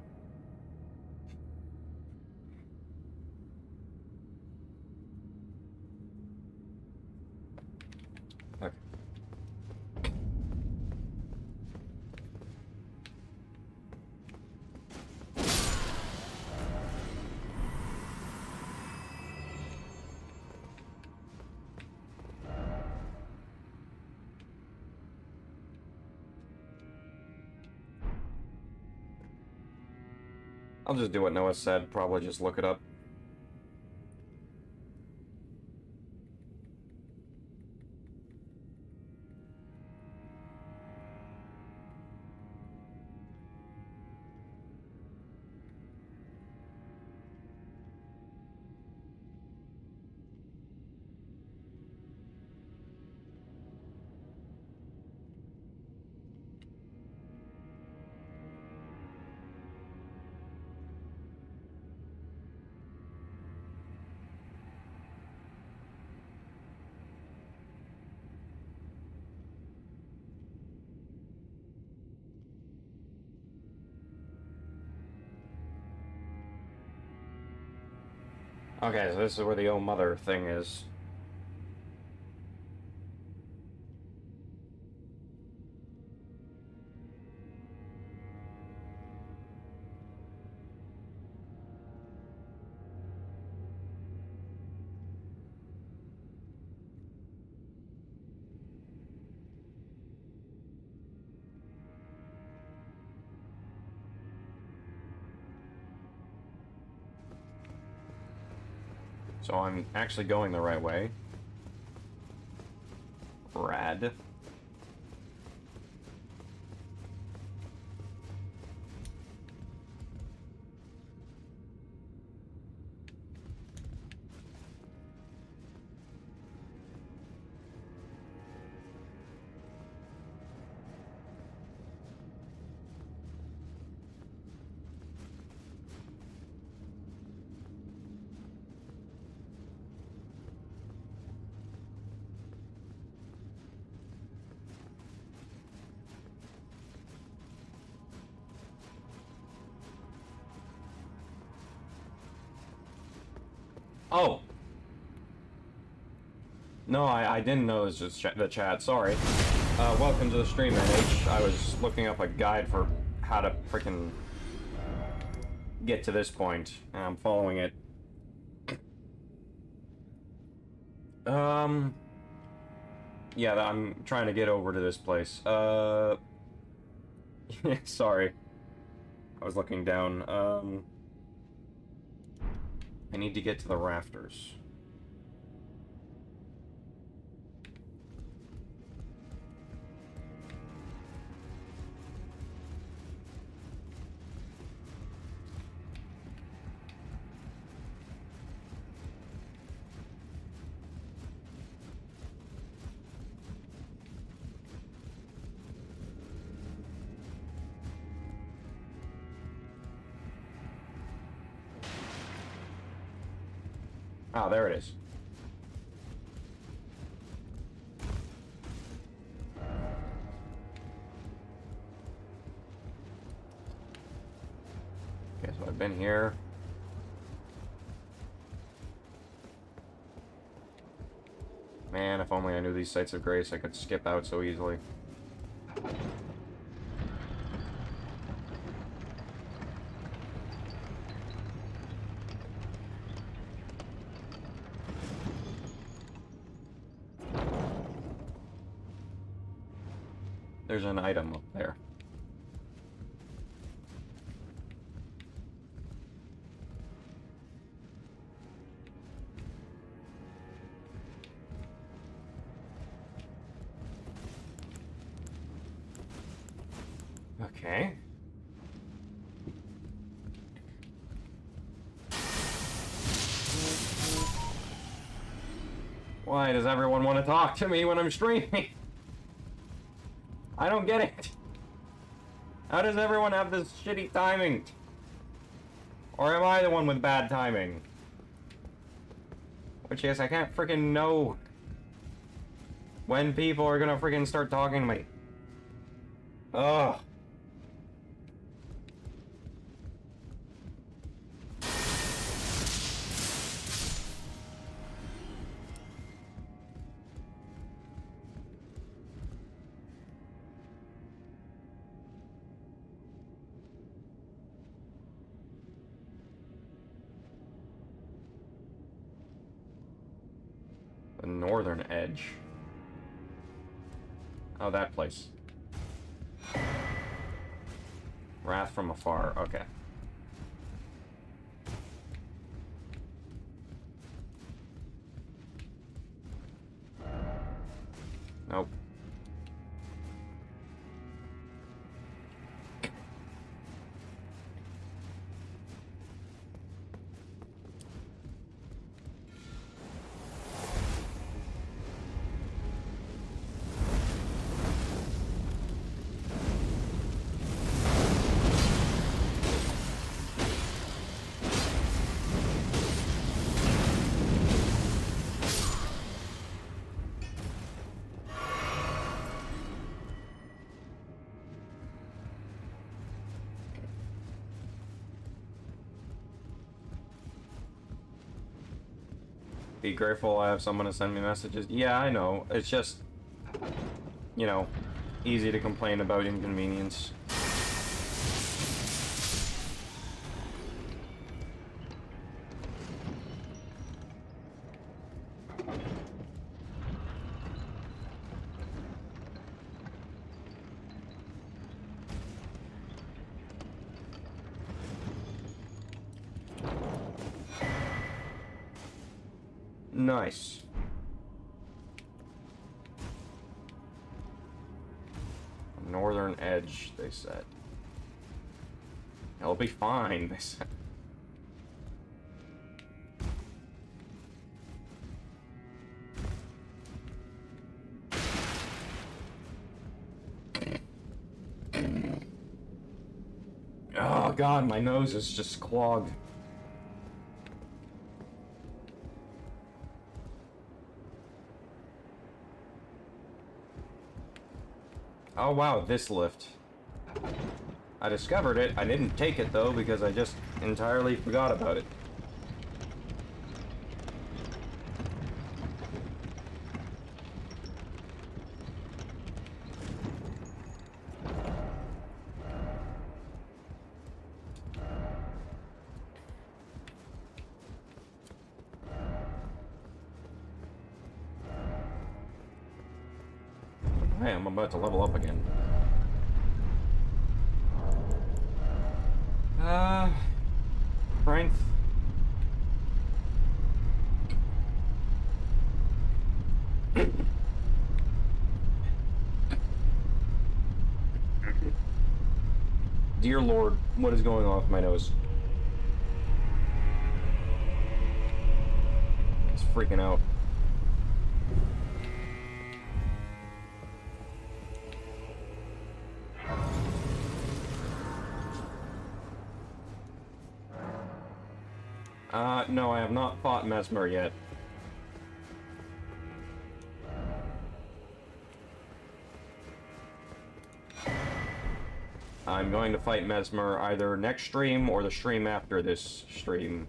Okay. I'll just do what Noah said, probably just look it up. Okay, so this is where the oh mother thing is. So I'm actually going the right way. Rad. Oh! No, I didn't know it was just the chat, sorry. Welcome to the stream, NH. I was looking up a guide for how to frickin' get to this point, and I'm following it. Yeah, I'm trying to get over to this place. Sorry. I was looking down, I need to get to the rafters. Ah, there it is. Okay, so I've been here. Man, if only I knew these sites of grace, I could skip out so easily. There's an item up there. Okay. Why does everyone want to talk to me when I'm streaming? I don't get it. How does everyone have this shitty timing? Or am I the one with bad timing? Which is, I can't freaking know when people are gonna freaking start talking to me. Ugh. The northern edge. Oh, that place. Wrath from afar. Okay. Nope. Be grateful I have someone to send me messages. Yeah, I know. It's just, you know, easy to complain about inconvenience. Nice. Northern edge, they said. It'll be fine, they said. Oh god, my nose is just clogged. Oh wow, this lift. I discovered it. I didn't take it though because I just entirely forgot about it. Hey, I'm about to level up again. Strength. Dear Lord, what is going on with my nose? It's freaking out. No, I have not fought Mesmer yet. I'm going to fight Mesmer either next stream or the stream after this stream.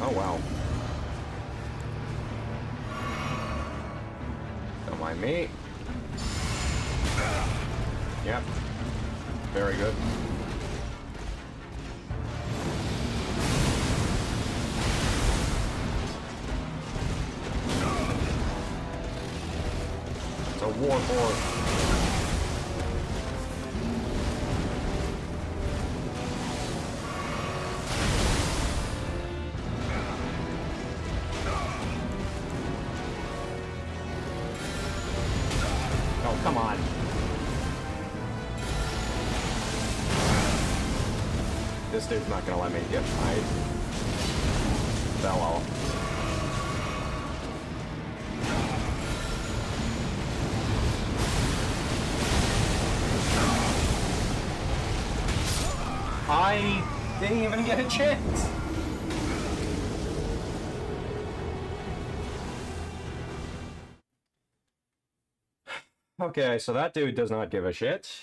Oh, wow. Don't mind me. Yep. Very good. It's a war board. Oh, come on. This dude's not gonna let me get my bell off. I didn't even get a chance. Okay, so that dude does not give a shit.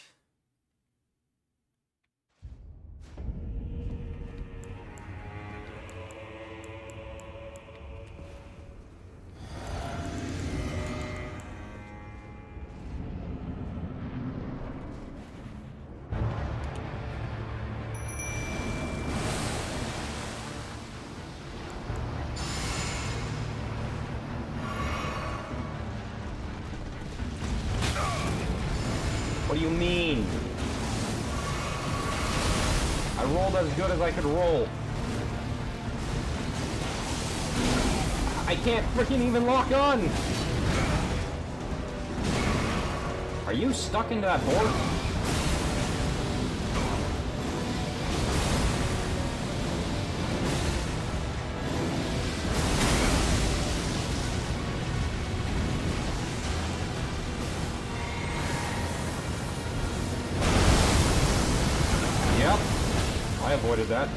What do you mean? I rolled as good as I could roll. I can't freaking even lock on! Are you stuck into that board? Yep. I avoided that.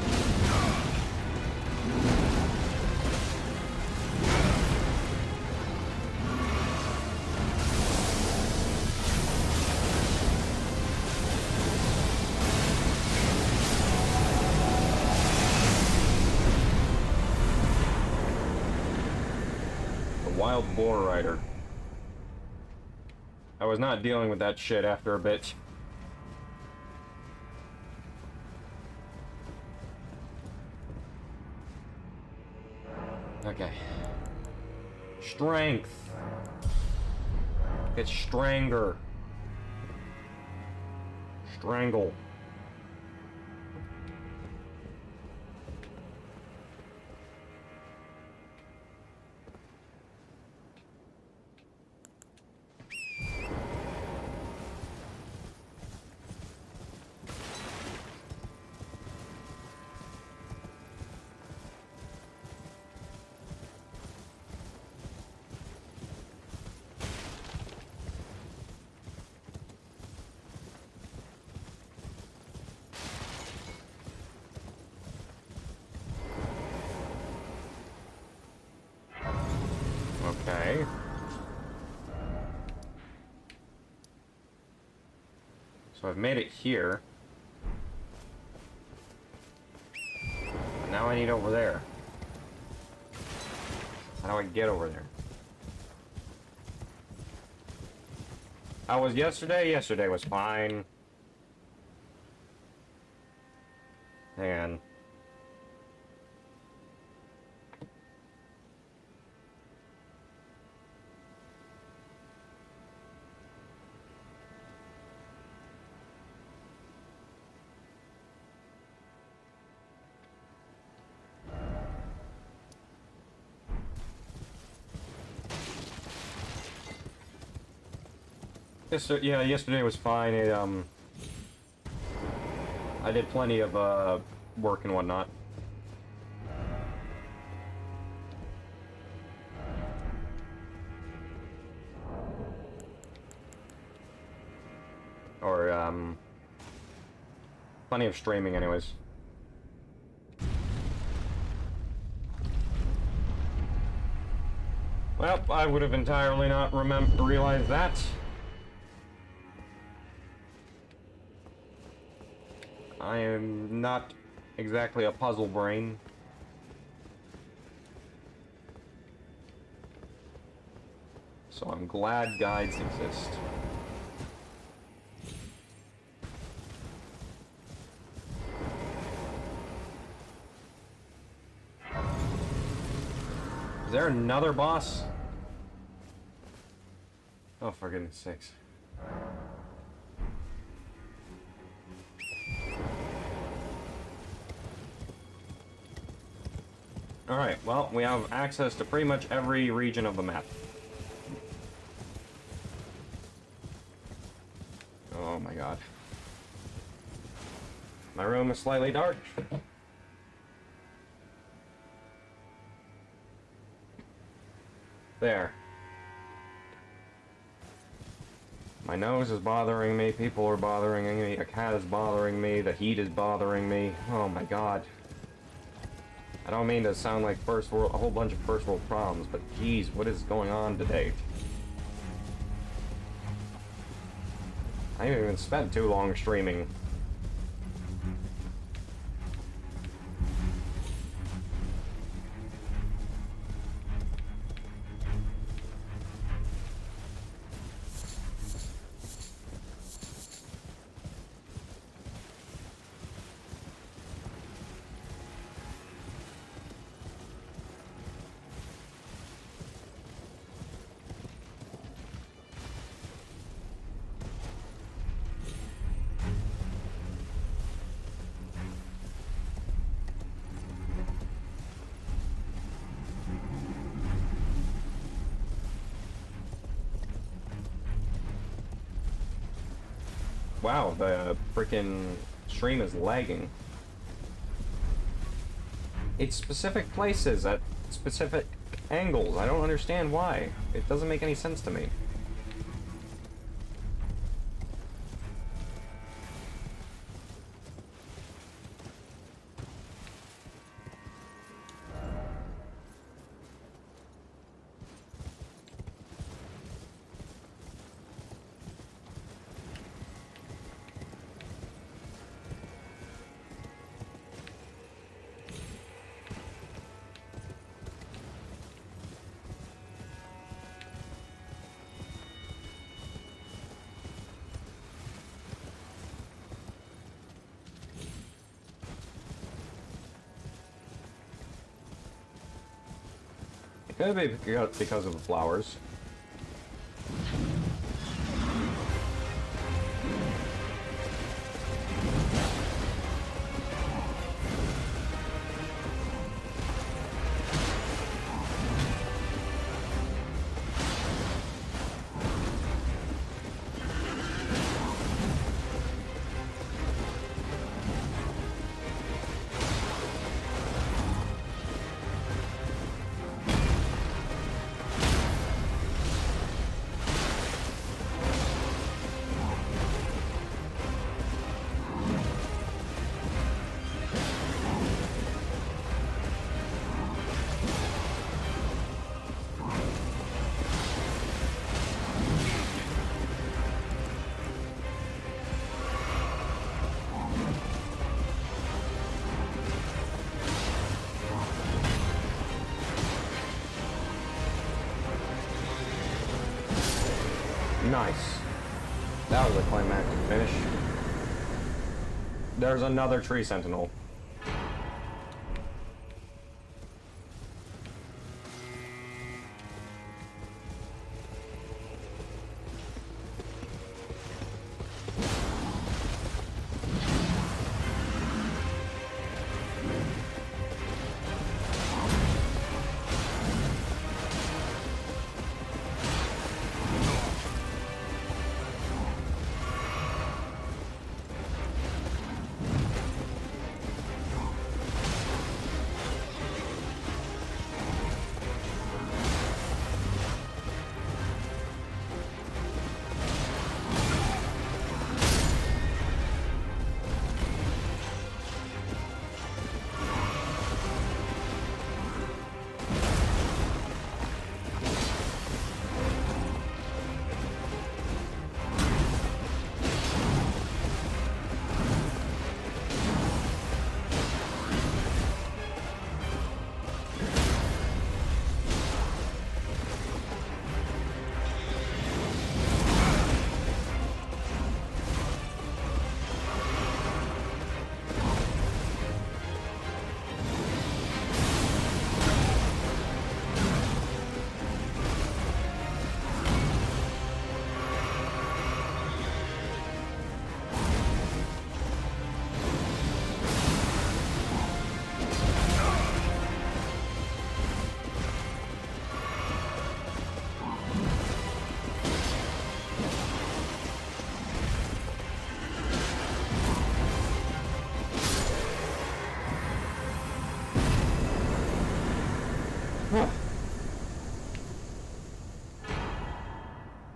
Wild Boar Rider. I was not dealing with that shit after a bit. Okay. Strength. It's Stranger. Strangle. Okay. So I've made it here. But now I need over there. How do I get over there? How was yesterday? Yesterday was fine. And yeah, yesterday was fine. I did plenty of work and whatnot. Or plenty of streaming anyways. Well, I would have entirely not realized that. I am not exactly a puzzle brain. so I'm glad guides exist. Is there another boss? Oh, for goodness sakes. Alright, well, we have access to pretty much every region of the map. Oh my god. My room is slightly dark. There. My nose is bothering me, people are bothering me, a cat is bothering me, the heat is bothering me. Oh my god. I don't mean to sound like a whole bunch of first world problems, but geez, what is going on today? I haven't even spent too long streaming. Wow, the freaking stream is lagging. It's specific places at specific angles. I don't understand why. It doesn't make any sense to me. Could be because of the flowers. Nice. That was a climactic finish. There's another tree sentinel.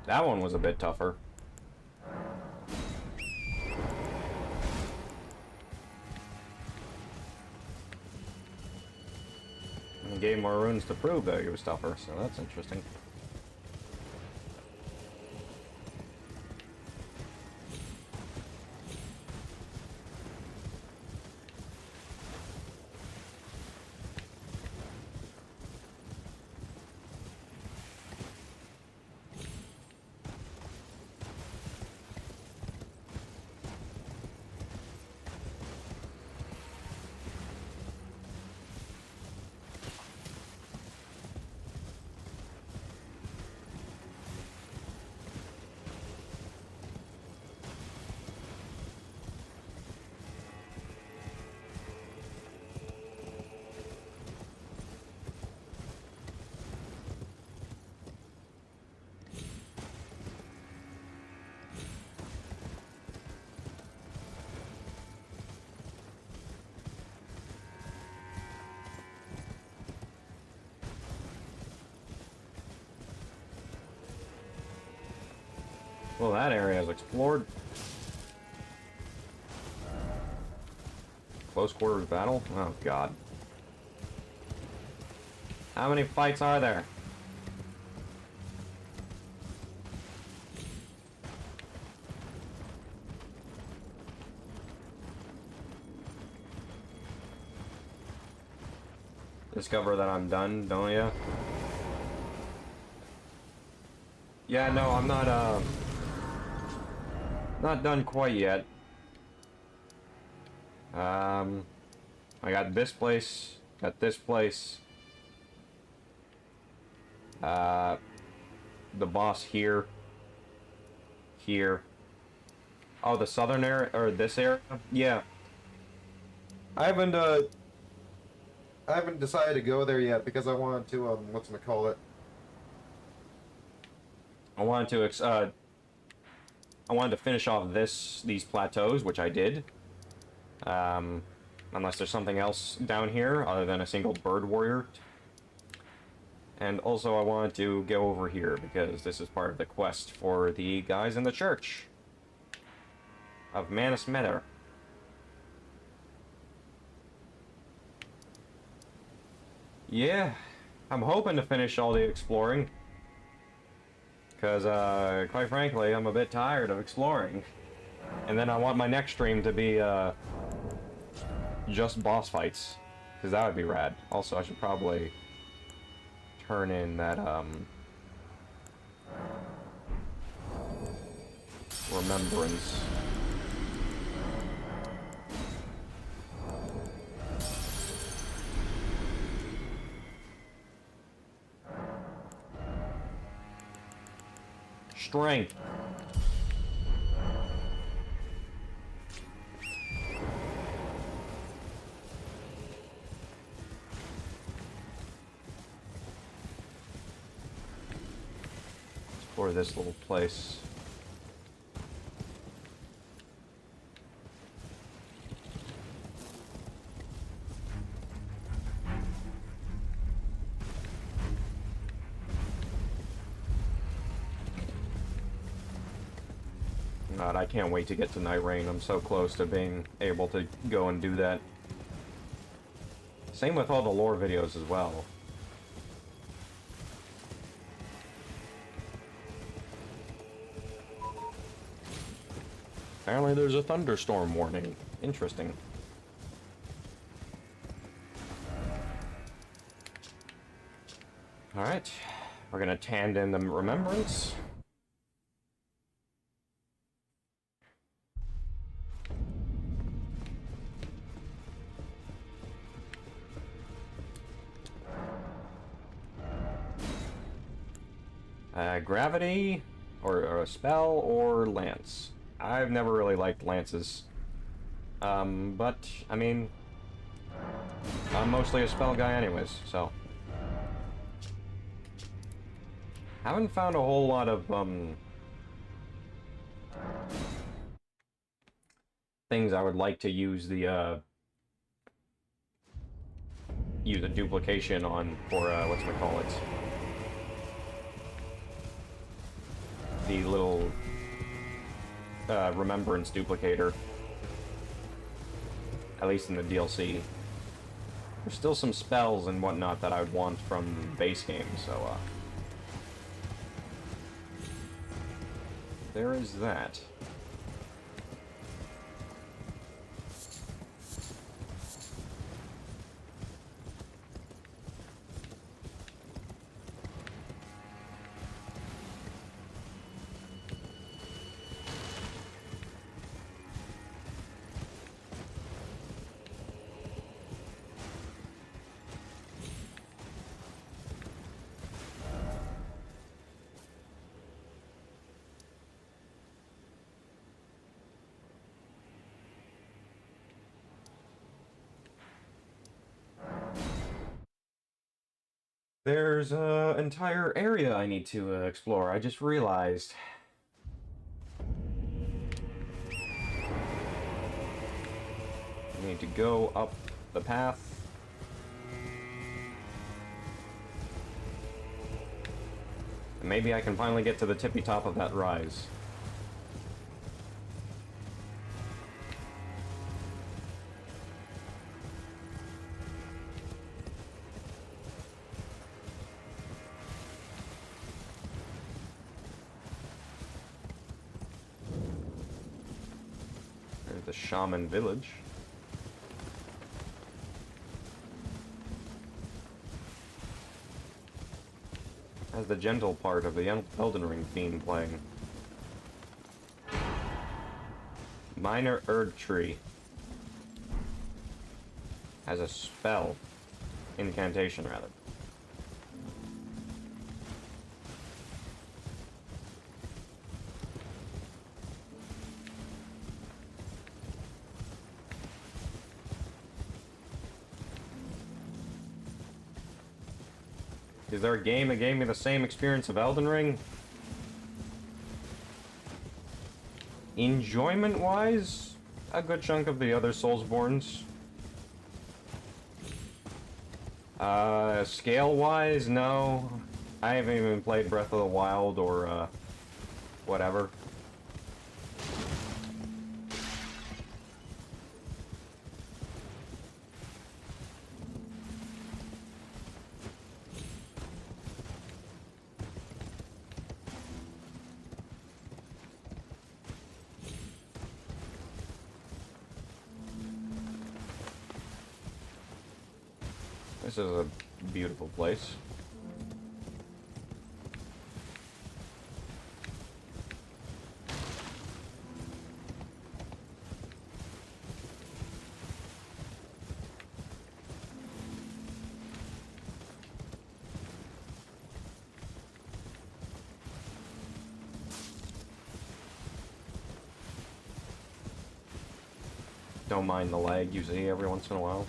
That one was a bit tougher. And gave more runes to prove that he was tougher, so that's interesting. Well, that area is explored. Close quarters battle? Oh, God. How many fights are there? Discover that I'm done, don't ya? Yeah, no, I'm not done quite yet. I got this place, got this place. The boss here. Here. Oh, the southern area, or this area? Yeah. I haven't decided to go there yet because I wanted to, whatchamacallit. I wanted to finish off these plateaus, which I did. Unless there's something else down here other than a single bird warrior. And also I wanted to go over here because this is part of the quest for the guys in the church of Manus Mether. Yeah, I'm hoping to finish all the exploring. Because, quite frankly, I'm a bit tired of exploring. And then I want my next stream to be, just boss fights. Because that would be rad. Also, I should probably turn in that, remembrance. Strength. Explore this little place. God, I can't wait to get to Night Rain. I'm so close to being able to go and do that. Same with all the lore videos as well. Apparently there's a thunderstorm warning. Interesting. Alright, we're gonna tand in the remembrance. Gravity, or a spell, or lance. I've never really liked lances. But, I mean, I'm mostly a spell guy anyways, so. Haven't found a whole lot of, things I would like to use the, use a duplication on for whatchamacallit. The little remembrance duplicator. At least in the DLC. There's still some spells and whatnot that I would want from the base game, so there is that. There's an entire area I need to explore. I just realized. I need to go up the path. And maybe I can finally get to the tippy top of that rise. The Shaman Village. Has the gentle part of the Elden Ring theme playing. Minor Erd Tree. Has a spell. Incantation, rather. Is there a game that gave me the same experience of Elden Ring? Enjoyment-wise, a good chunk of the other Soulsborns. Scale-wise, no. I haven't even played Breath of the Wild or, whatever. This is a beautiful place. Don't mind the lag you see every once in a while.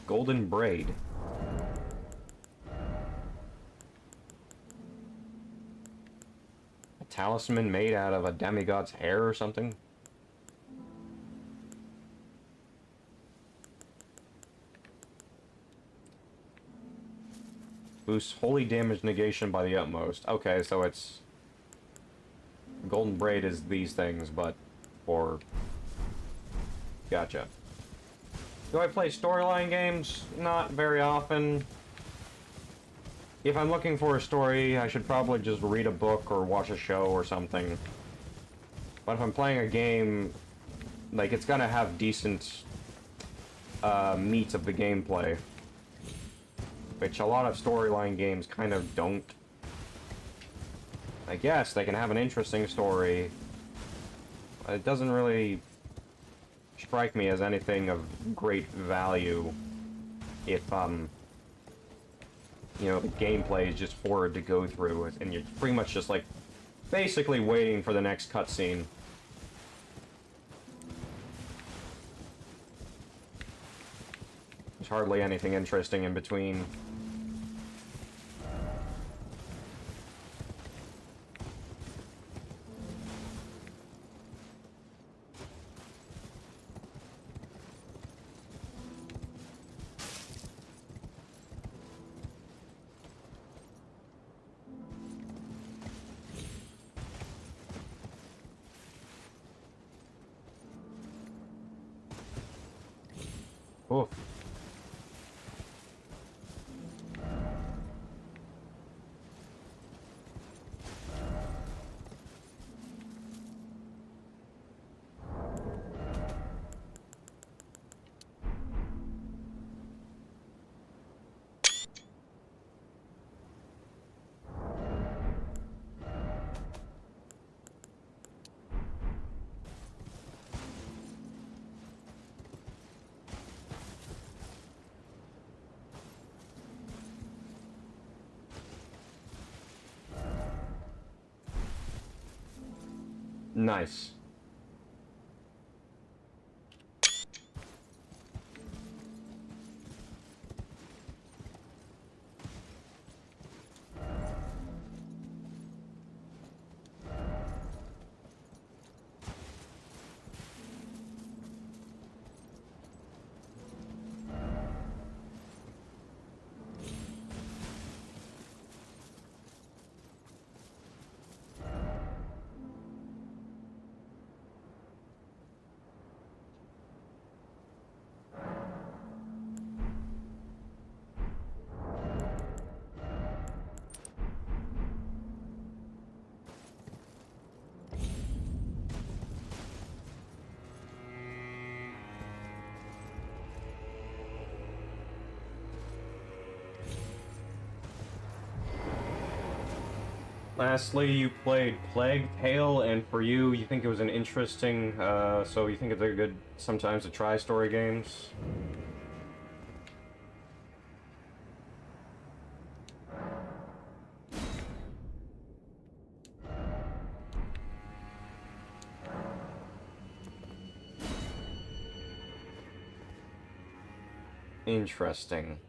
Golden Braid. A talisman made out of a demigod's hair or something? Boosts holy damage negation by the utmost. Okay, so it's... Golden Braid is these things, but for... Gotcha. Do I play storyline games? Not very often. If I'm looking for a story, I should probably just read a book or watch a show or something. But if I'm playing a game, like, it's gonna have decent meat of the gameplay. Which a lot of storyline games kind of don't. I guess they can have an interesting story. But it doesn't really strike me as anything of great value if, you know, the gameplay is just forward to go through, and you're pretty much just, like, basically waiting for the next cutscene. There's hardly anything interesting in between. Oof. Nice. Lastly, you played Plague Tale, and for you, you think it was an interesting, so you think it's a good, sometimes to try story games? Interesting.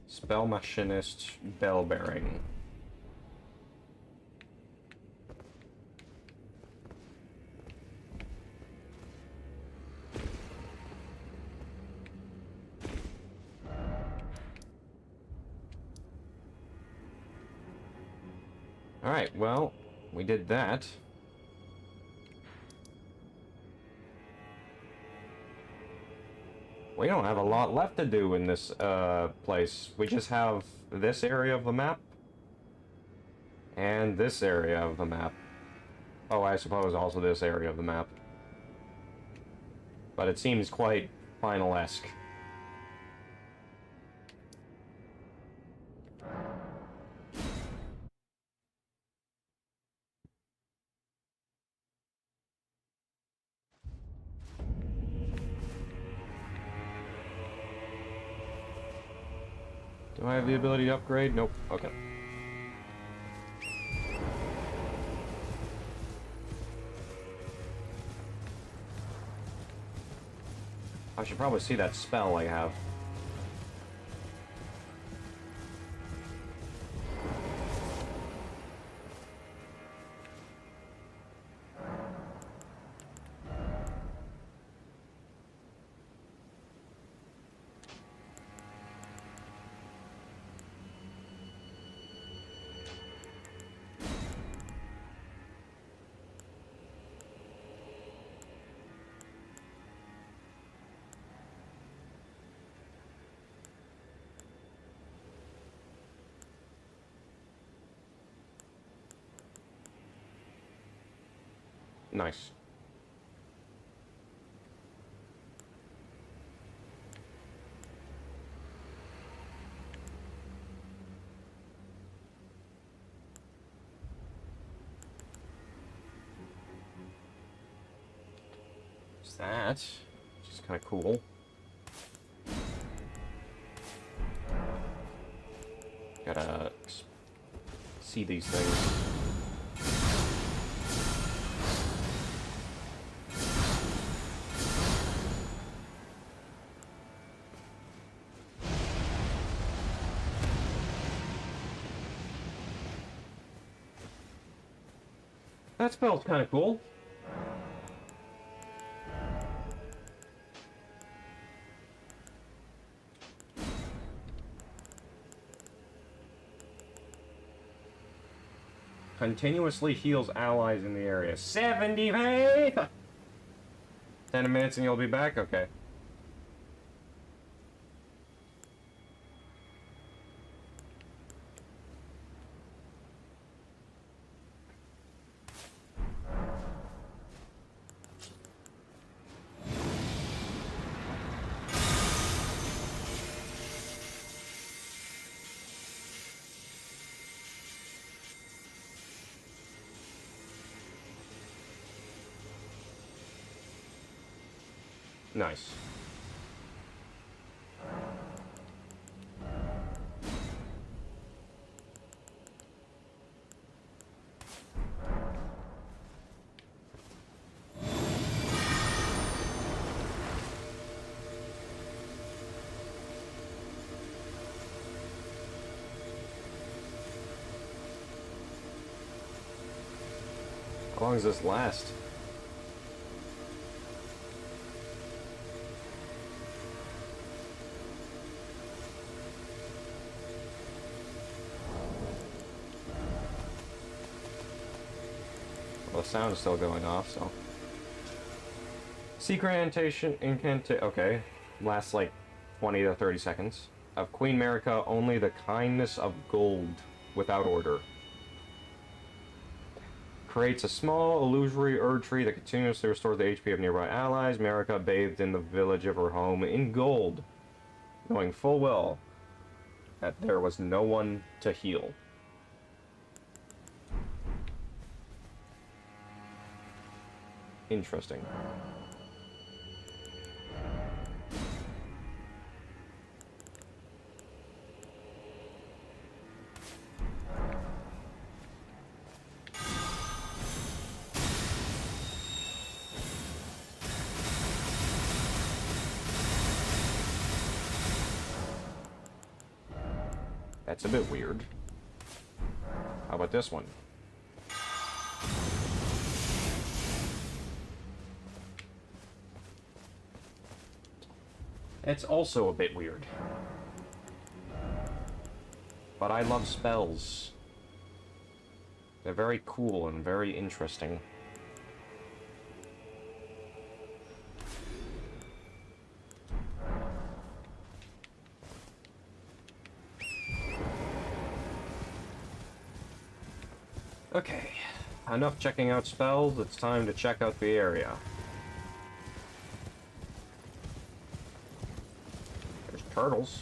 Spell Machinist Bell Bearing. Alright, well, we did that. We don't have a lot left to do in this, place. We just have this area of the map. And this area of the map. Oh, I suppose also this area of the map. But it seems quite final-esque. Do I have the ability to upgrade? Nope. Okay. I should probably see that spell I have. Nice. What's that? Which is kind of cool. Gotta see these things. That spell's kind of cool. continuously heals allies in the area. 70 faith! 10 minutes and you'll be back? Okay. Nice. How long does this last? Well, the sound is still going off, so. Secret incantation, okay. Lasts like 20 to 30 seconds. Of Queen Marika, only the kindness of gold, without order. Creates a small illusory Erd tree that continuously restores the HP of nearby allies. Marika bathed in the village of her home in gold, knowing full well that there was no one to heal. Interesting. That's a bit weird. How about this one? It's also a bit weird. But I love spells. They're very cool and very interesting. Okay, enough checking out spells, it's time to check out the area. There's turtles.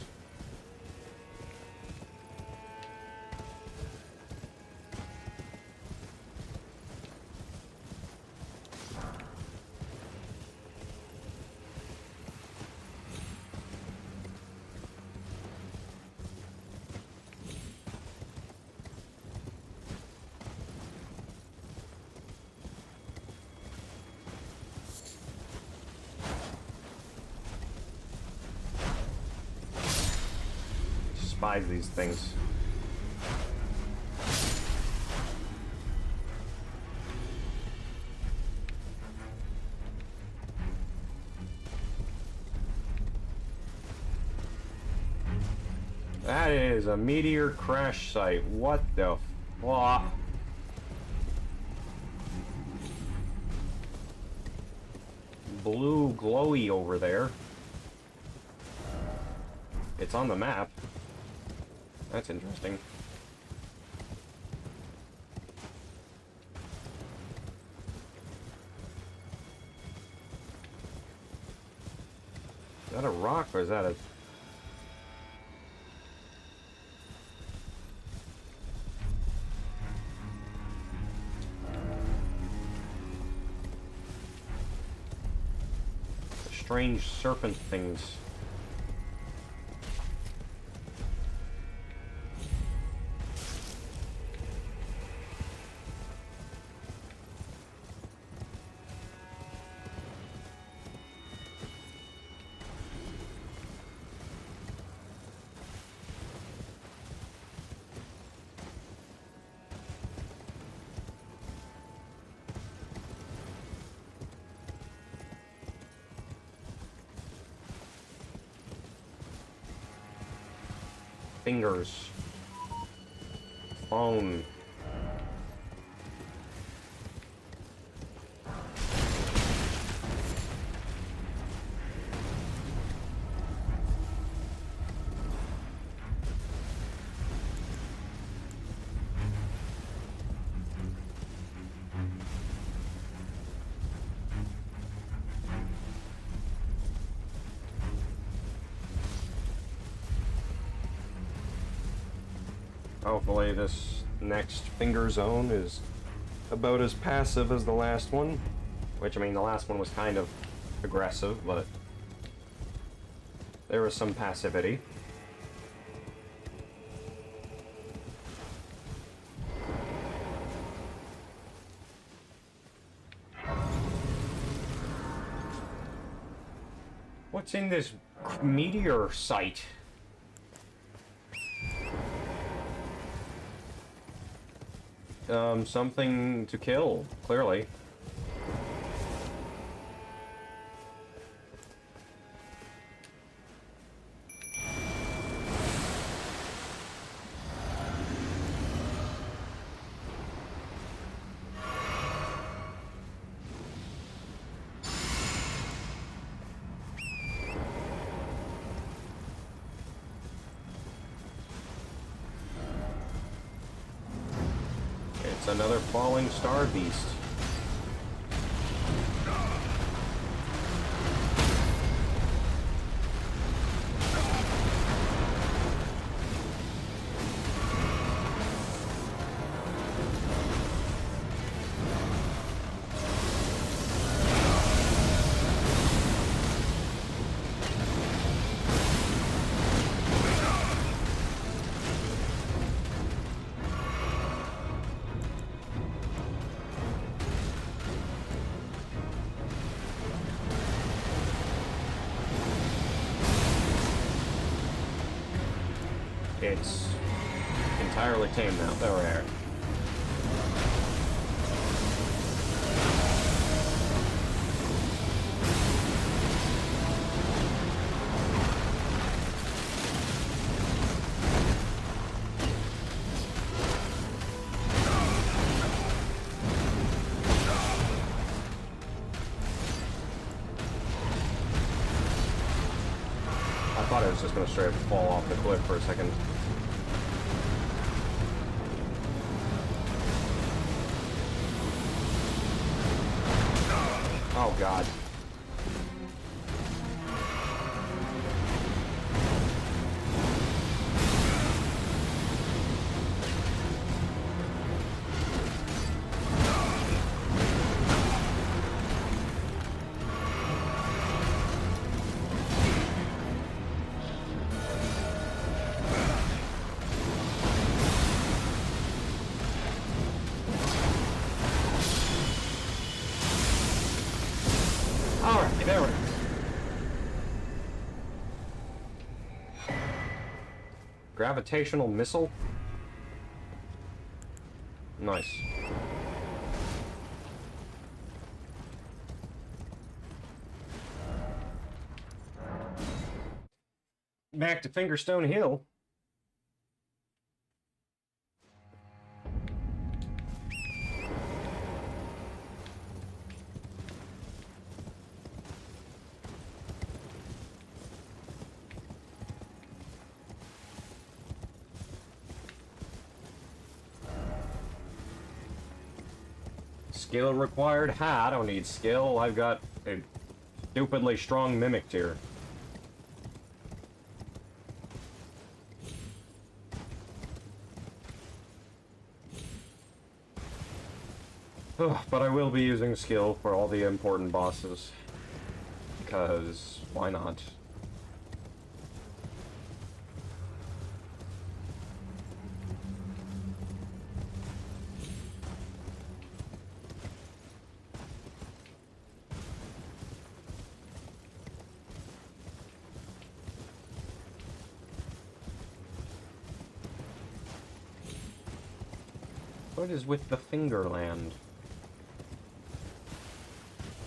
Despise these things. That is a meteor crash site. What the fuck? Blue glowy over there. It's on the map. That's interesting. Is that a rock or is that a... strange serpent things? Fingers. Phone. Hopefully this next finger zone is about as passive as the last one. Which, I mean, the last one was kind of aggressive, but there was some passivity. What's in this meteor site? Something to kill, clearly. It's another falling star beast. It's entirely tame now. There we are. I thought it was just going to straight up fall off the cliff for a second. Oh god. Alright, there we go. Gravitational missile? Nice. Back to Fingerstone Hill. Skill required? Ha, I don't need skill. I've got a stupidly strong mimic tier. Ugh, but I will be using skill for all the important bosses. Because, why not? What is with the Fingerland?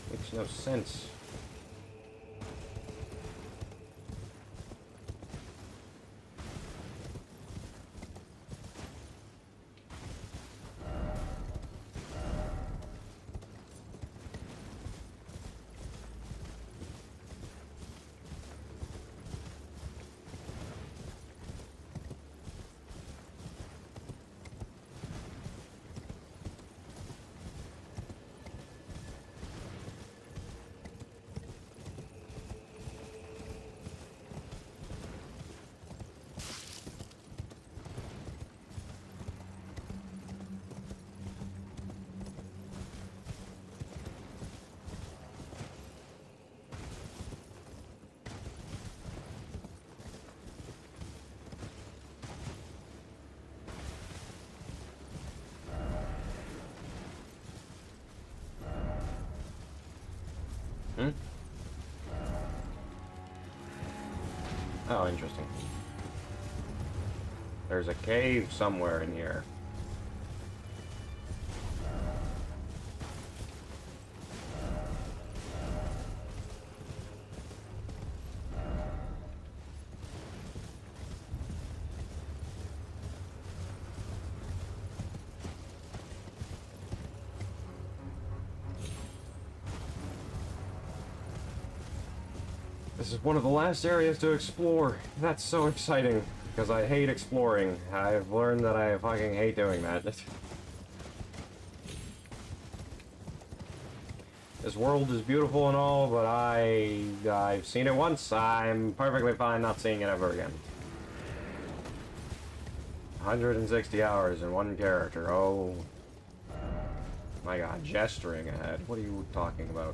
Makes no sense. Oh, interesting. There's a cave somewhere in here. This is one of the last areas to explore. That's so exciting, because I hate exploring. I've learned that I fucking hate doing that. This world is beautiful and all, but I've seen it once. I'm perfectly fine not seeing it ever again. 160 hours in one character. Oh my god, gesturing ahead. What are you talking about?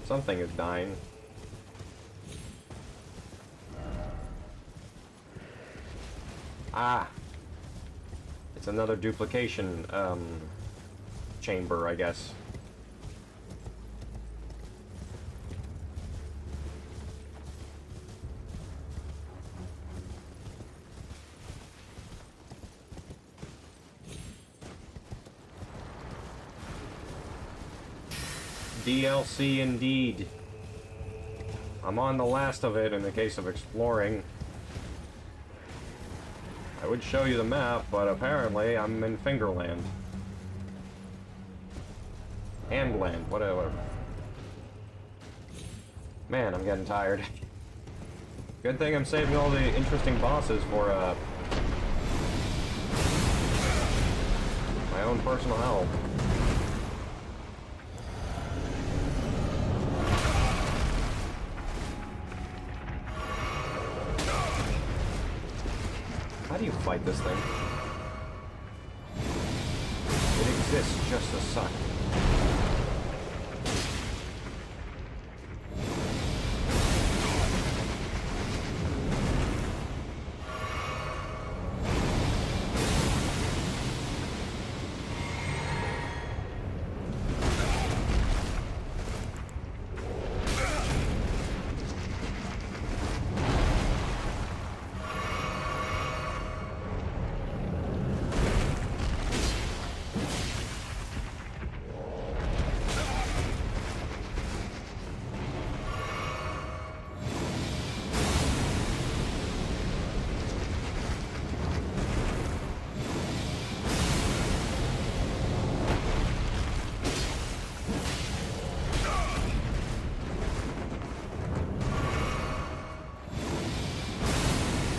Something is dying. Ah! It's another duplication, chamber, I guess. DLC indeed. I'm on the last of it in the case of exploring. I would show you the map, but apparently I'm in Fingerland. Handland, whatever. Man, I'm getting tired. Good thing I'm saving all the interesting bosses for, my own personal help. How do you fight this thing? It exists just to suck.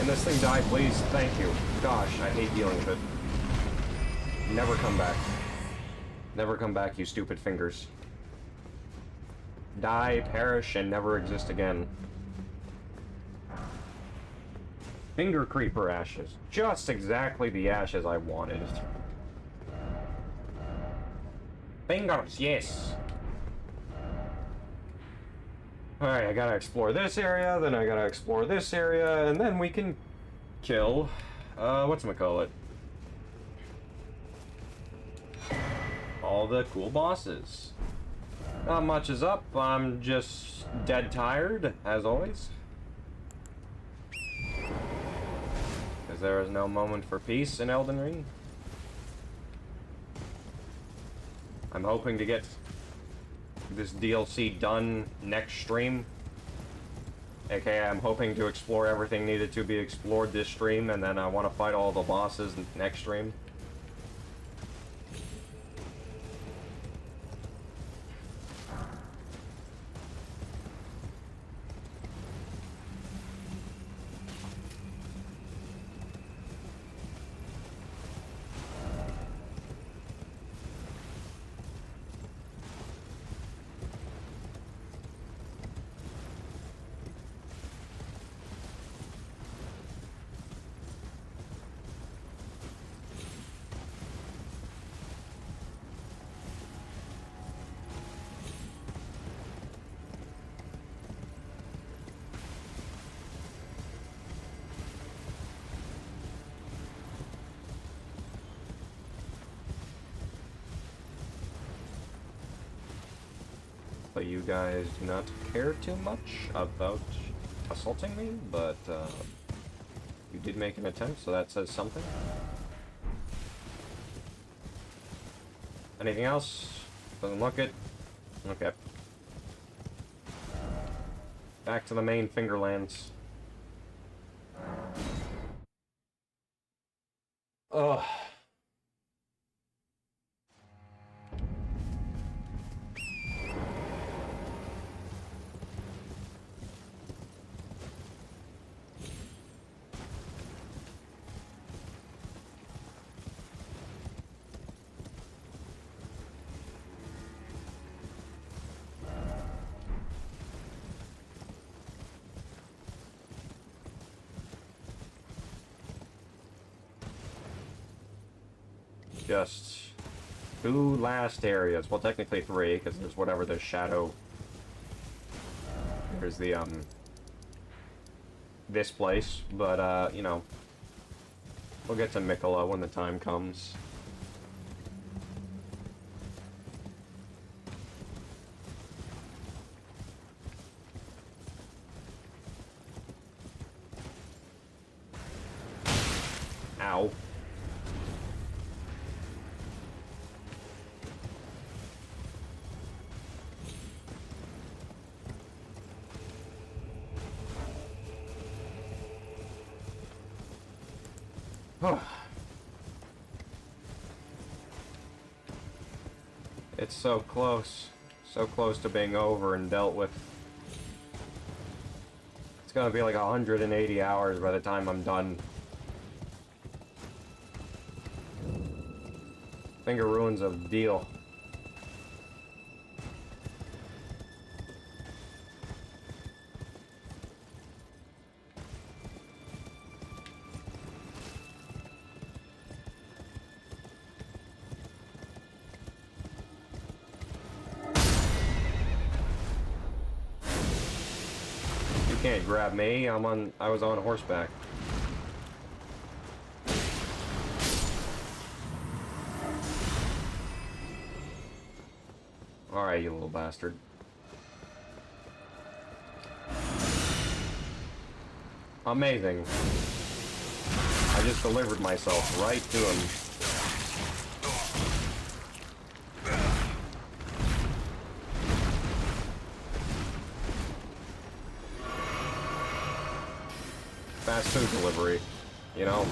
Can this thing die, please? Thank you. Gosh, I hate dealing with it. Never come back. Never come back, you stupid fingers. Die, perish, and never exist again. Finger creeper ashes. Just exactly the ashes I wanted. Fingers, yes! Alright, I gotta explore this area, then I gotta explore this area, and then we can kill, whatchamacallit? All the cool bosses. Not much is up, I'm just dead tired, as always. Because there is no moment for peace in Elden Ring. I'm hoping to get this DLC done next stream. Okay, I'm hoping to explore everything needed to be explored this stream, and then I want to fight all the bosses next stream. you guys do not care too much about assaulting me, but you did make an attempt, so that says something. Anything else? Doesn't look it. Okay. Back to the main Fingerlands. Ugh. Just 2 last areas. Well, technically 3, because there's whatever the shadow. There's the, this place, but, you know, we'll get to Mikola when the time comes. Ow. It's so close to being over and dealt with. It's gonna be like 180 hours by the time I'm done. Finger ruins a deal. Can't grab me. I was on horseback. Alright, you little bastard. Amazing. I just delivered myself right to him. Fast food delivery, you know?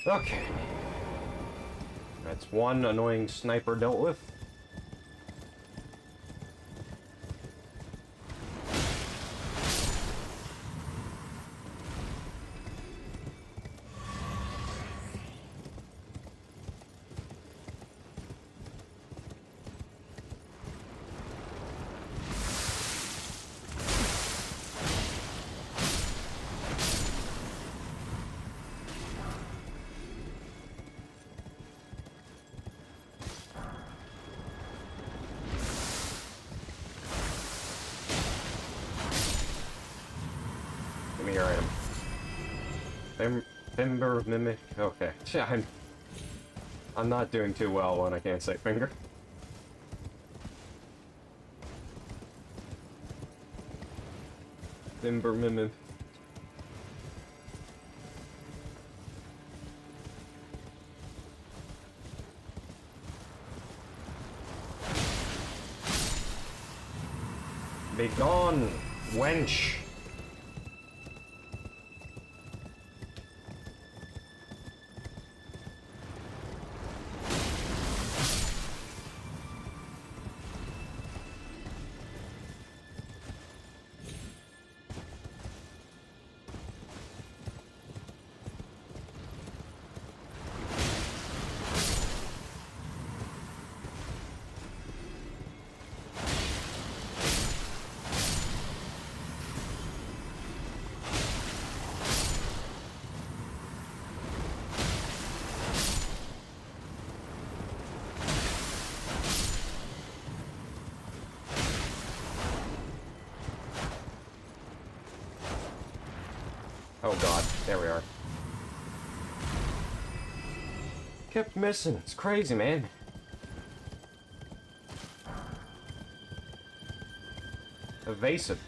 Okay. That's one annoying sniper dealt with. Here I am. Finger mimic. Okay. I'm not doing too well when I can't say finger. Finger mimic. Be gone, wench. Oh god, there we are. Kept missing. It's crazy, man. Evasive.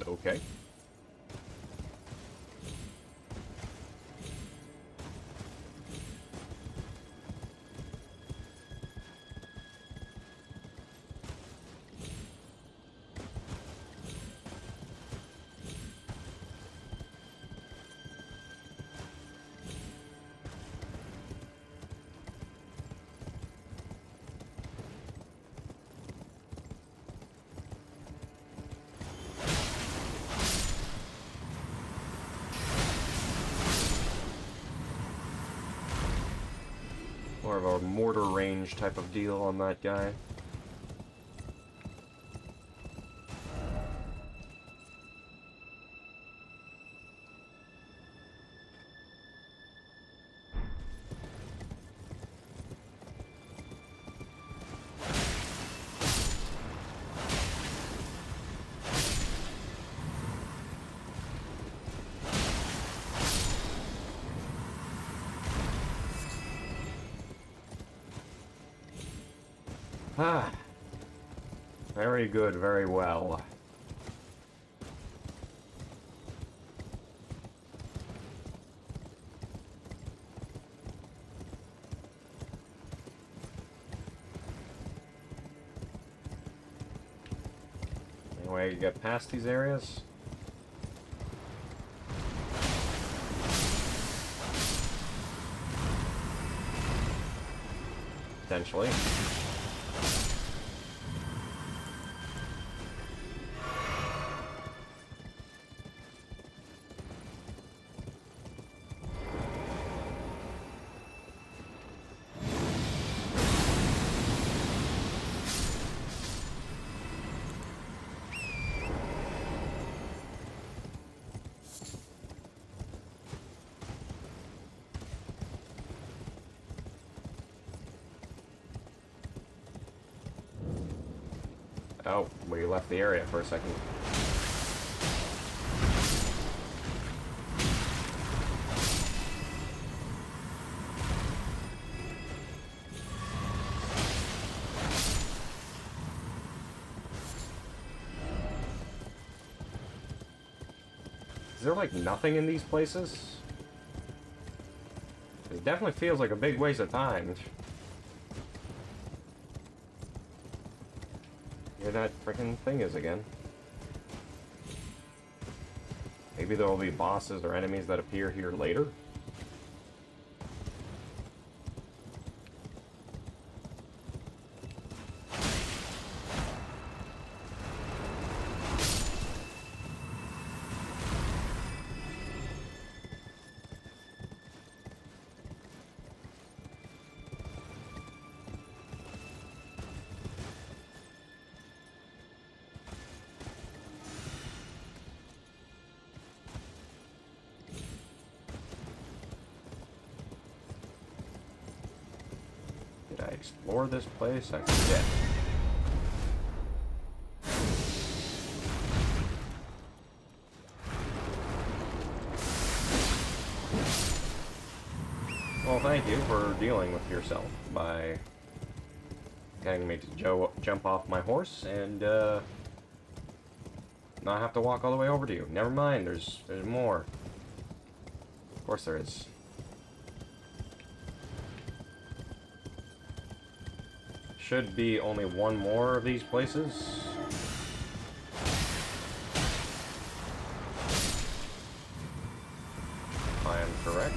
Okay. More of a mortar range type of deal on that guy. Ah. Very good, very well. Any way to get past these areas? Potentially. Oh, we left the area for a second. Is there like nothing in these places? It definitely feels like a big waste of time. Here that freaking thing is again. Maybe there will be bosses or enemies that appear here later? Did I explore this place? I forget. Well, thank you for dealing with yourself by getting me to jump off my horse and not have to walk all the way over to you. Never mind, there's more. Of course there is. Should be only one more of these places. I am correct.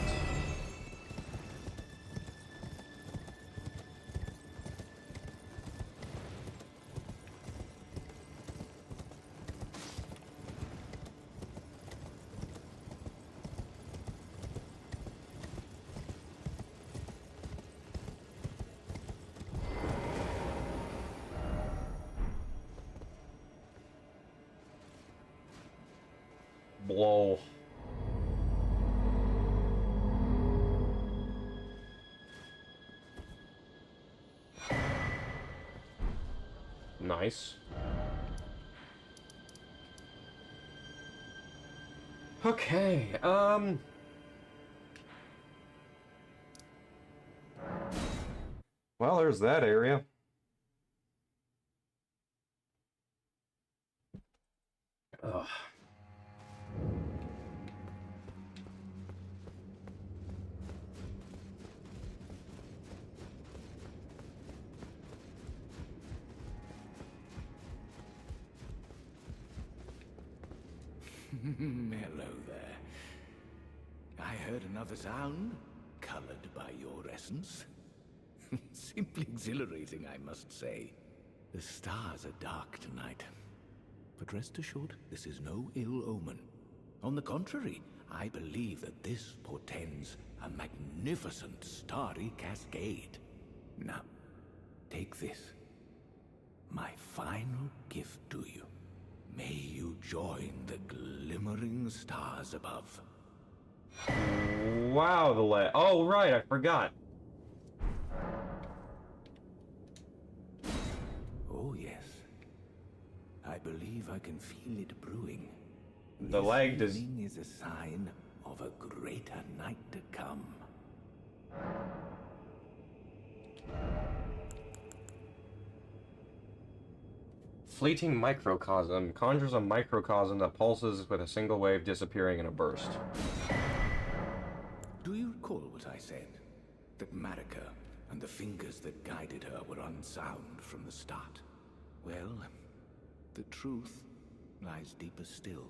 Lol. Nice. Okay, Well, there's that area. Ugh. Hello there. I heard another sound, colored by your essence. Simply exhilarating, I must say. The stars are dark tonight. But rest assured, this is no ill omen. On the contrary, I believe that this portends a magnificent starry cascade. Now, take this. My final gift to you. May you join the glimmering stars above. Wow, oh, right, I forgot. Oh, yes. I believe I can feel it brewing. The leg does... This evening is a sign of a greater night to come. Fleeting microcosm conjures a microcosm that pulses with a single wave disappearing in a burst. Do you recall what I said? That Marika and the fingers that guided her were unsound from the start? Well, the truth lies deeper still.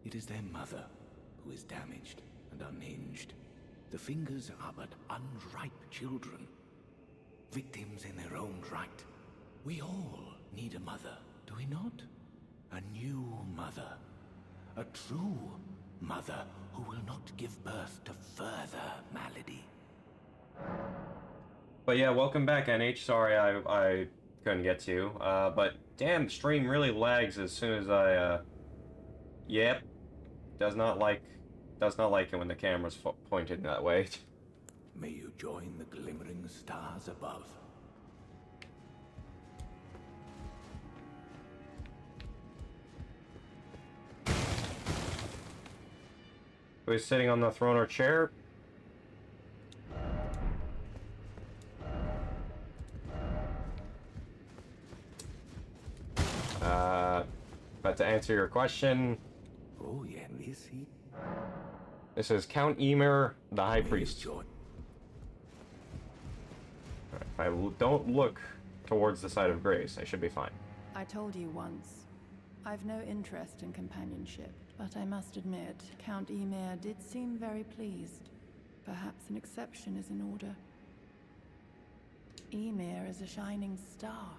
It is their mother who is damaged and unhinged. The fingers are but unripe children, victims in their own right. We all need a mother, do we not? A new mother. A true mother who will not give birth to further malady. But yeah, welcome back, NH. Sorry I couldn't get to you. But damn, the stream really lags as soon as I, Yep. Does not like it when the camera's pointed that way. May you join the glimmering stars above. Who's sitting on the throne or chair? But to answer your question, Oh yeah, is he? this is Count Emer, the High Priest. Join. If I don't look towards the side of grace, I should be fine. I told you once, I've no interest in companionship, but I must admit, Count Emir did seem very pleased. Perhaps an exception is in order. Emir is a shining star,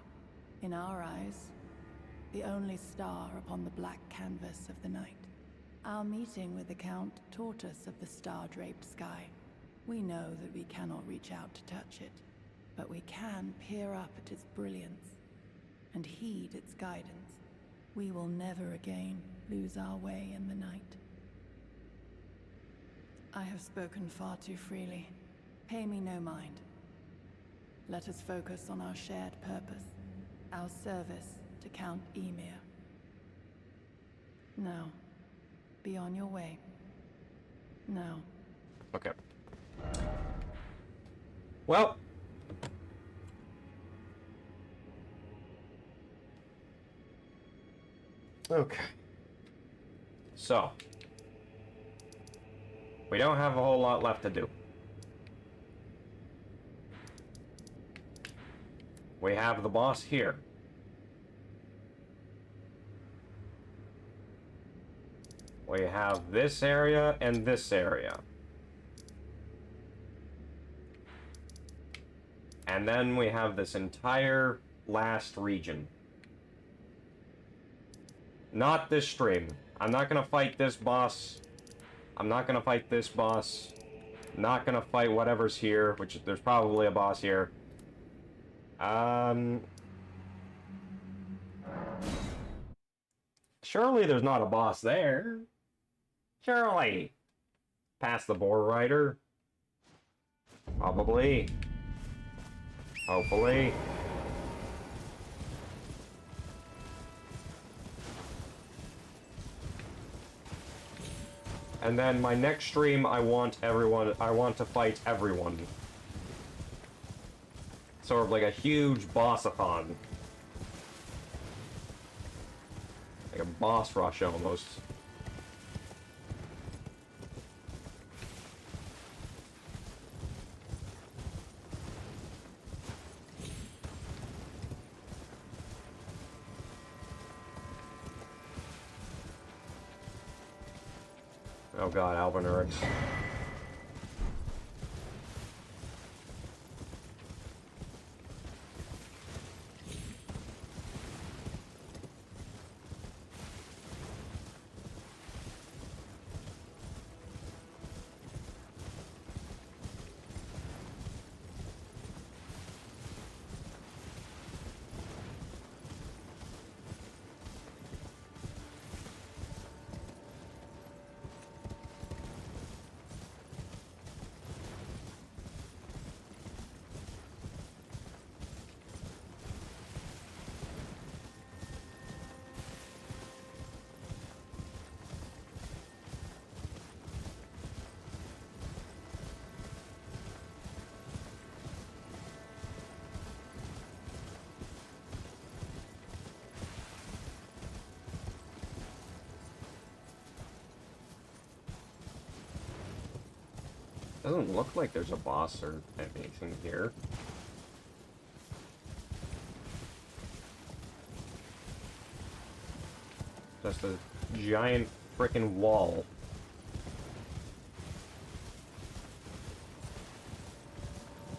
in our eyes. The only star upon the black canvas of the night. Our meeting with the Count taught us of the star-draped sky. We know that we cannot reach out to touch it, but we can peer up at its brilliance and heed its guidance. We will never again lose our way in the night. I have spoken far too freely. Pay me no mind. Let us focus on our shared purpose, our service to Count Emir. Now, be on your way. Now. Okay. Well. Okay. So. We don't have a whole lot left to do. We have the boss here. We have this area and this area. And then we have this entire last region. Not this stream. I'm not gonna fight this boss. I'm not gonna fight this boss. Not gonna fight whatever's here, which there's probably a boss here. Surely there's not a boss there. Surely. Past the boar rider. Probably. Hopefully. And then my next stream, I want to fight everyone. Sort of like a huge boss-a-thon. Like a boss rush, almost. Oh god, Alvinurix. Doesn't look like there's a boss or anything here. Just a giant frickin' wall.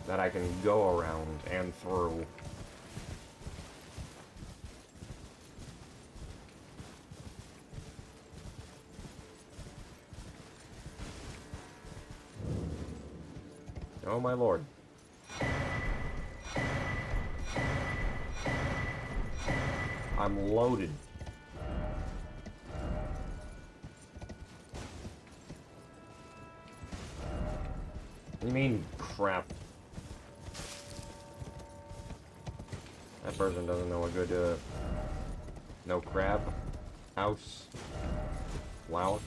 That I can go around and through. Oh my lord. I'm loaded. What do you mean, crap? That person doesn't know a good, no crab. House. Flower.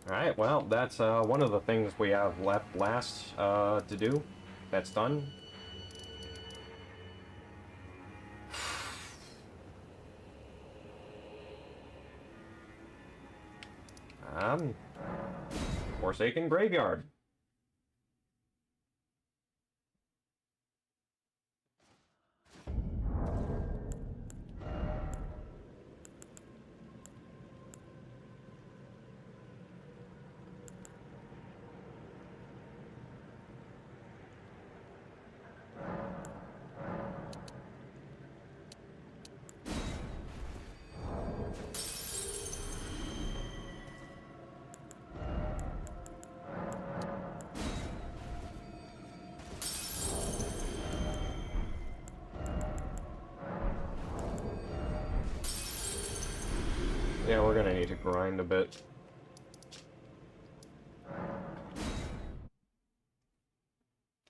Alright, well, that's one of the things we have last to do. That's done. Forsaken Graveyard. Yeah, we're gonna need to grind a bit.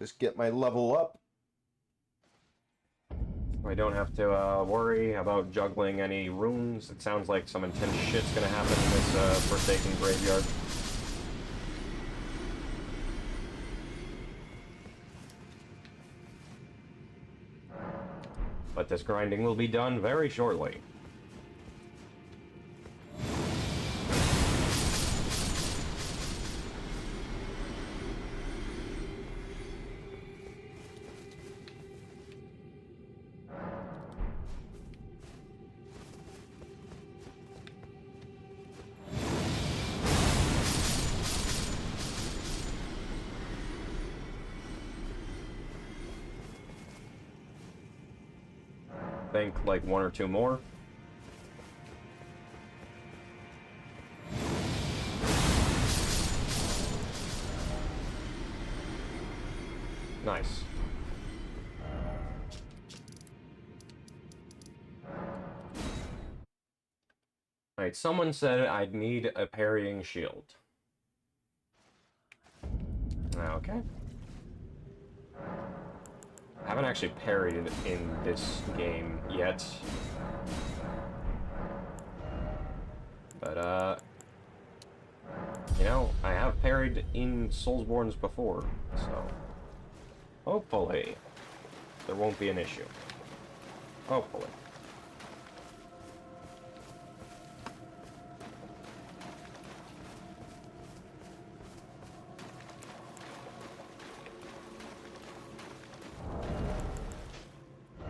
Just get my level up. We don't have to worry about juggling any runes. It sounds like some intense shit's gonna happen in this Forsaken Graveyard. But this grinding will be done very shortly. Think like one or two more. Alright, someone said I'd need a parrying shield. Okay. I haven't actually parried in this game yet. But, you know, I have parried in Soulsborne's before, so hopefully there won't be an issue. Hopefully.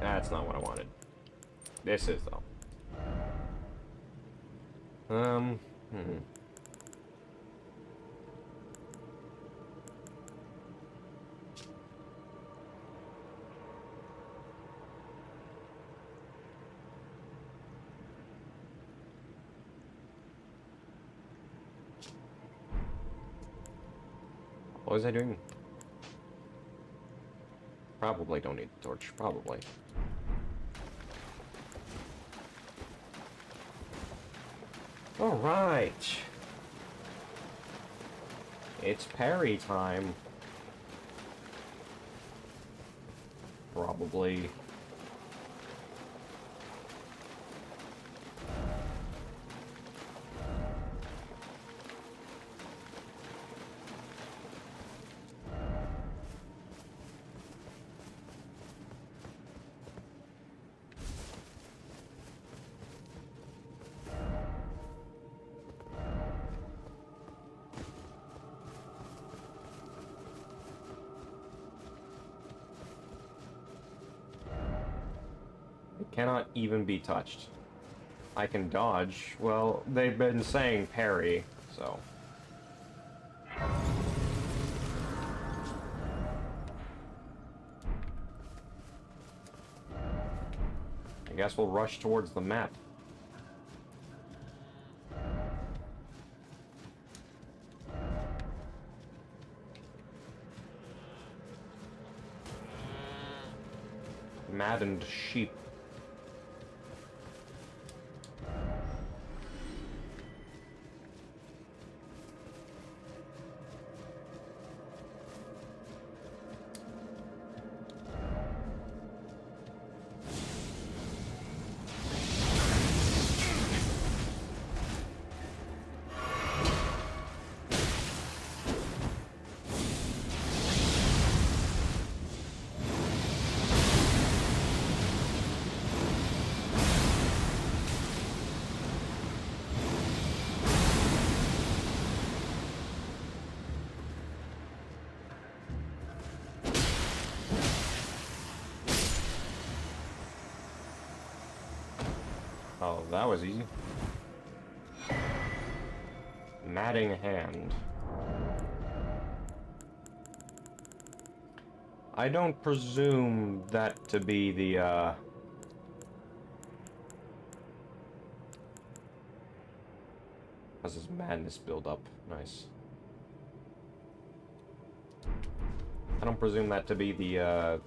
That's not what I wanted. This is, though. What was I doing? Probably don't need the torch. Probably. All right. It's parry time. Probably. Cannot even be touched. I can dodge. Well, they've been saying parry, so. I guess we'll rush towards the map. Maddened sheep. Oh, that was easy. Matting hand. I don't presume that to be the, How's this madness build up? Nice. I don't presume that to be the,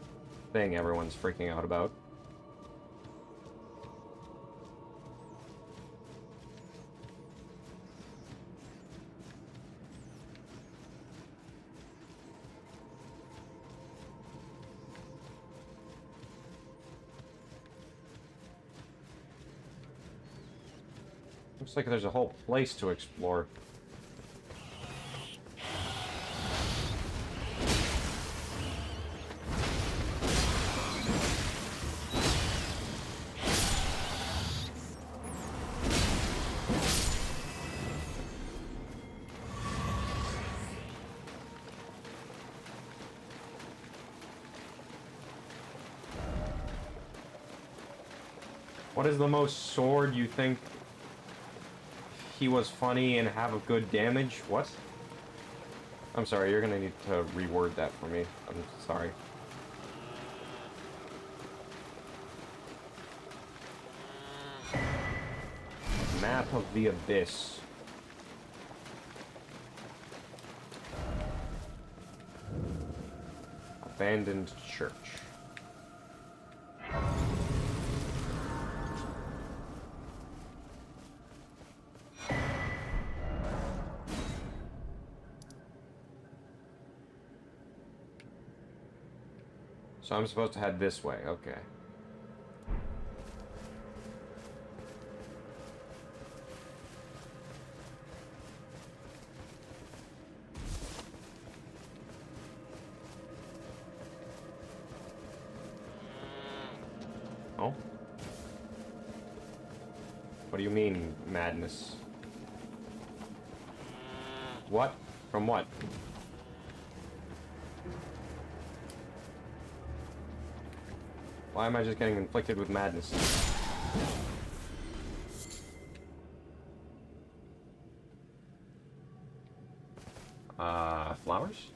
thing everyone's freaking out about. Looks like there's a whole place to explore. What is the most sword you think he was funny and have a good damage? What? I'm sorry, you're gonna need to reword that for me. I'm sorry. Map of the Abyss. Abandoned church. So I'm supposed to head this way, okay. Oh? What do you mean, madness? What? From what? Why am I just getting inflicted with madness? Flowers?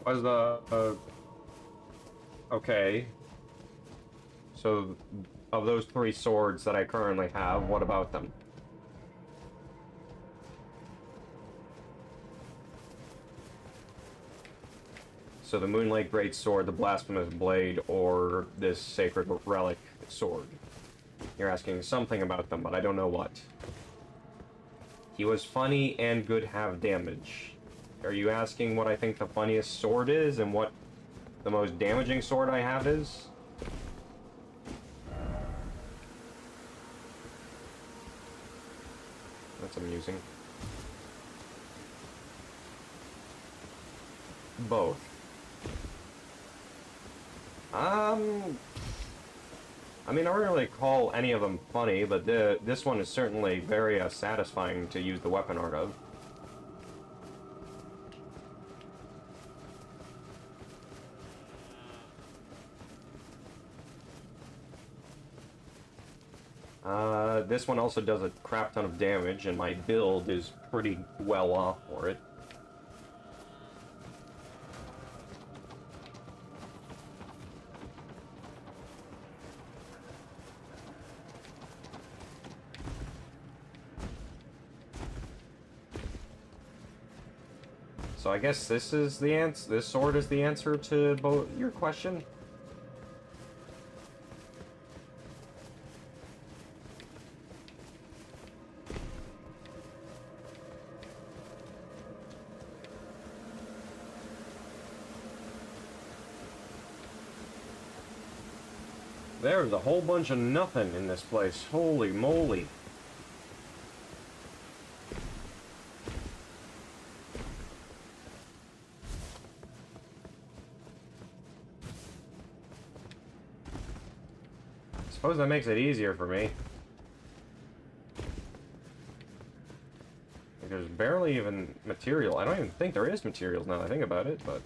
Was the, okay. So, of those 3 swords that I currently have, what about them? So the Moonlight Greatsword, the Blasphemous Blade, or this Sacred Relic Sword. You're asking something about them, but I don't know what. He was funny and good have damage. Are you asking what I think the funniest sword is, and what the most damaging sword I have is? That's amusing. Both. I mean, I don't really call any of them funny, but this one is certainly very satisfying to use the weapon art of. This one also does a crap ton of damage, and my build is pretty well off for it. So I guess this is the answer. This sword is the answer to both your question. There's a whole bunch of nothing in this place. Holy moly. Suppose that makes it easier for me. Like, there's barely even material. I don't even think there is materials now that I think about it, but...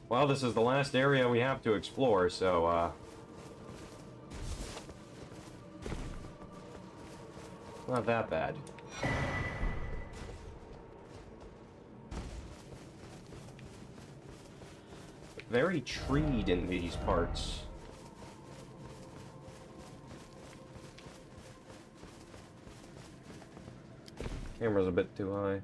Well, this is the last area we have to explore, so, not that bad. Very treed in these parts. Camera's a bit too high.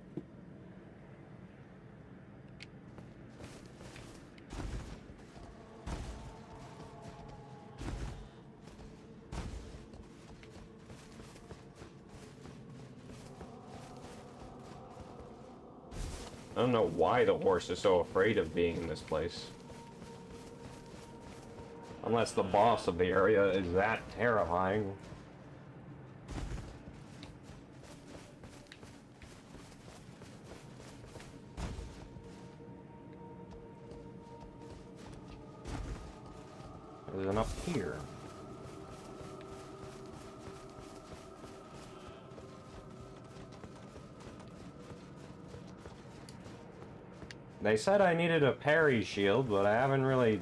I don't know why the horse is so afraid of being in this place. Unless the boss of the area is that terrifying. There's an up here. They said I needed a parry shield, but I haven't really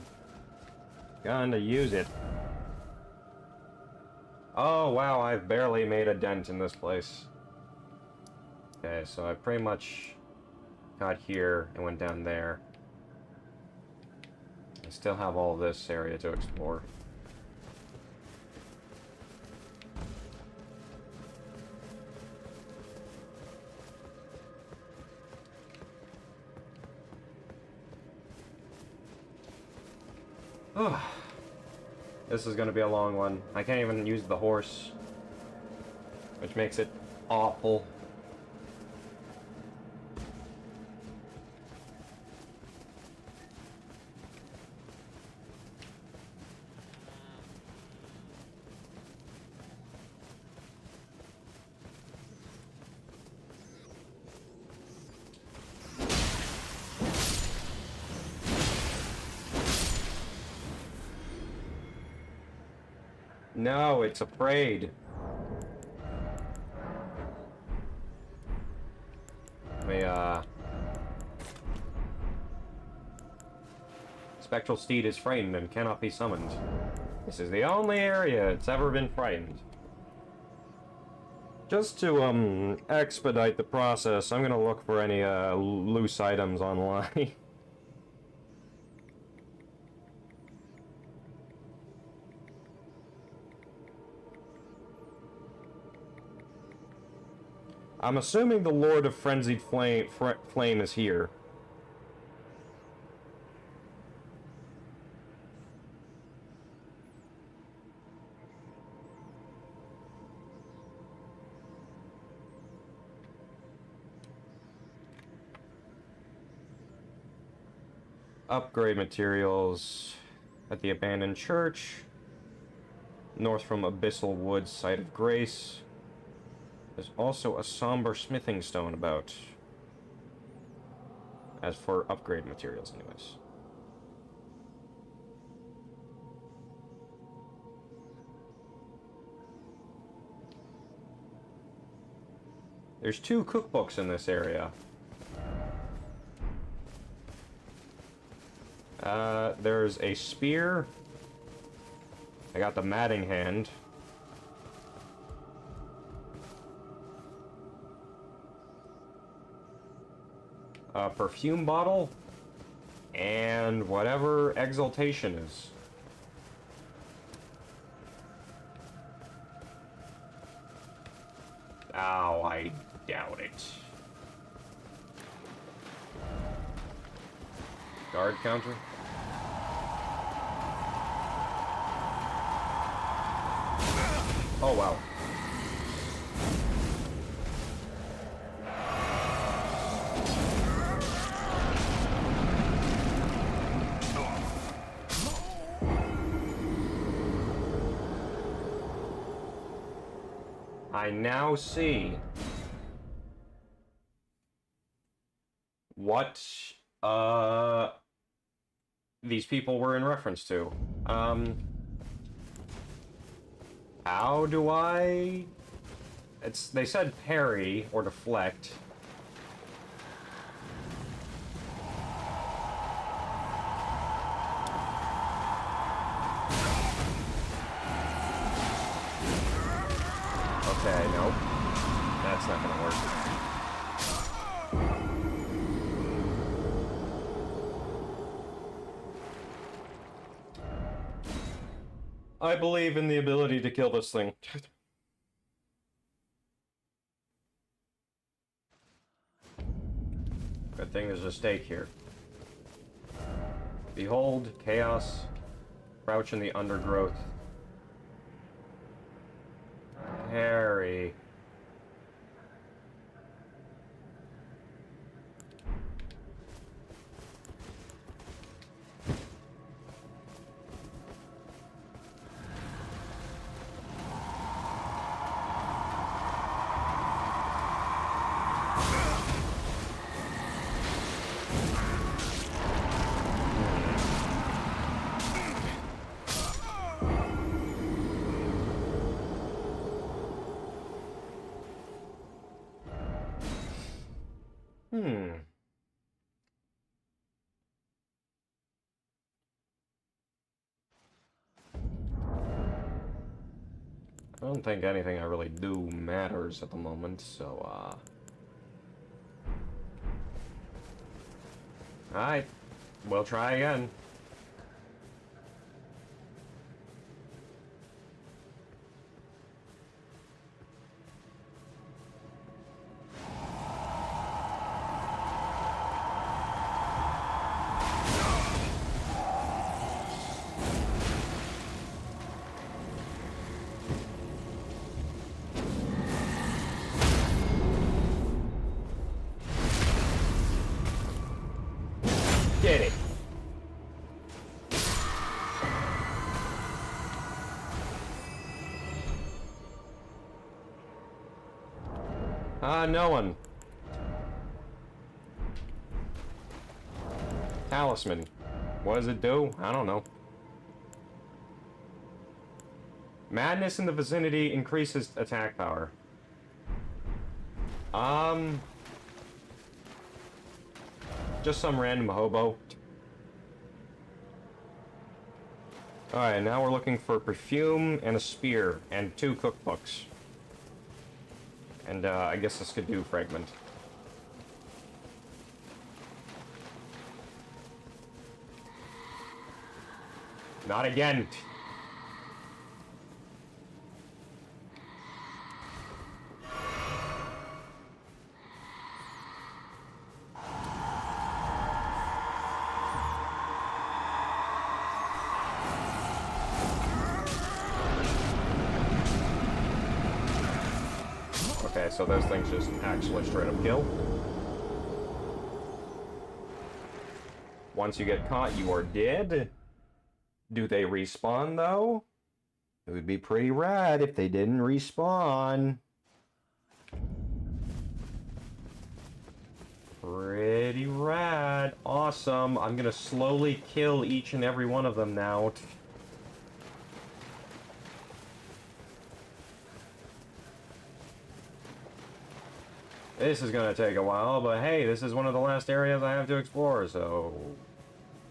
gone to use it. Oh wow, I've barely made a dent in this place. Okay, so I pretty much got here and went down there. I still have all this area to explore. Oh, this is gonna be a long one. I can't even use the horse, which makes it awful. No, it's afraid. Spectral steed is frightened and cannot be summoned. This is the only area it's ever been frightened. Just to, expedite the process, I'm gonna look for any, loose items online. I'm assuming the Lord of Frenzied Flame is here. Upgrade materials at the abandoned church. North from Abyssal Woods, Site of Grace. There's also a somber smithing stone about. As for upgrade materials, anyways. There's 2 cookbooks in this area. There's a spear. I got the matting hand. A perfume bottle. And whatever exaltation is. Ow, I doubt it. Guard counter? Oh, wow. I now see what these people were in reference to. How do I... They said parry or deflect. Okay, nope. That's not gonna work. I believe in the ability to kill this thing. Good thing there's a stake here. Behold, chaos, crouch in the undergrowth. Harry. Hmm. I don't think anything I really do matters at the moment, so, Alright. We'll try again. Get it. No one. Talisman. What does it do? I don't know. Madness in the vicinity increases attack power. Just some random hobo. Alright, now we're looking for perfume and a spear and 2 cookbooks. And, I guess this could do fragment. Not again! Okay, so those things just actually straight up kill. Once you get caught, you are dead. Do they respawn, though? It would be pretty rad if they didn't respawn. Pretty rad. Awesome. I'm gonna slowly kill each and every one of them now. This is gonna take a while, but hey, this is one of the last areas I have to explore, so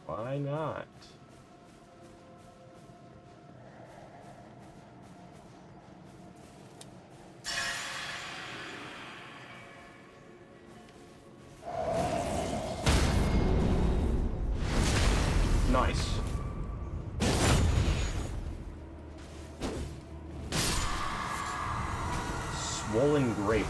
why not? Nice. Swollen grape.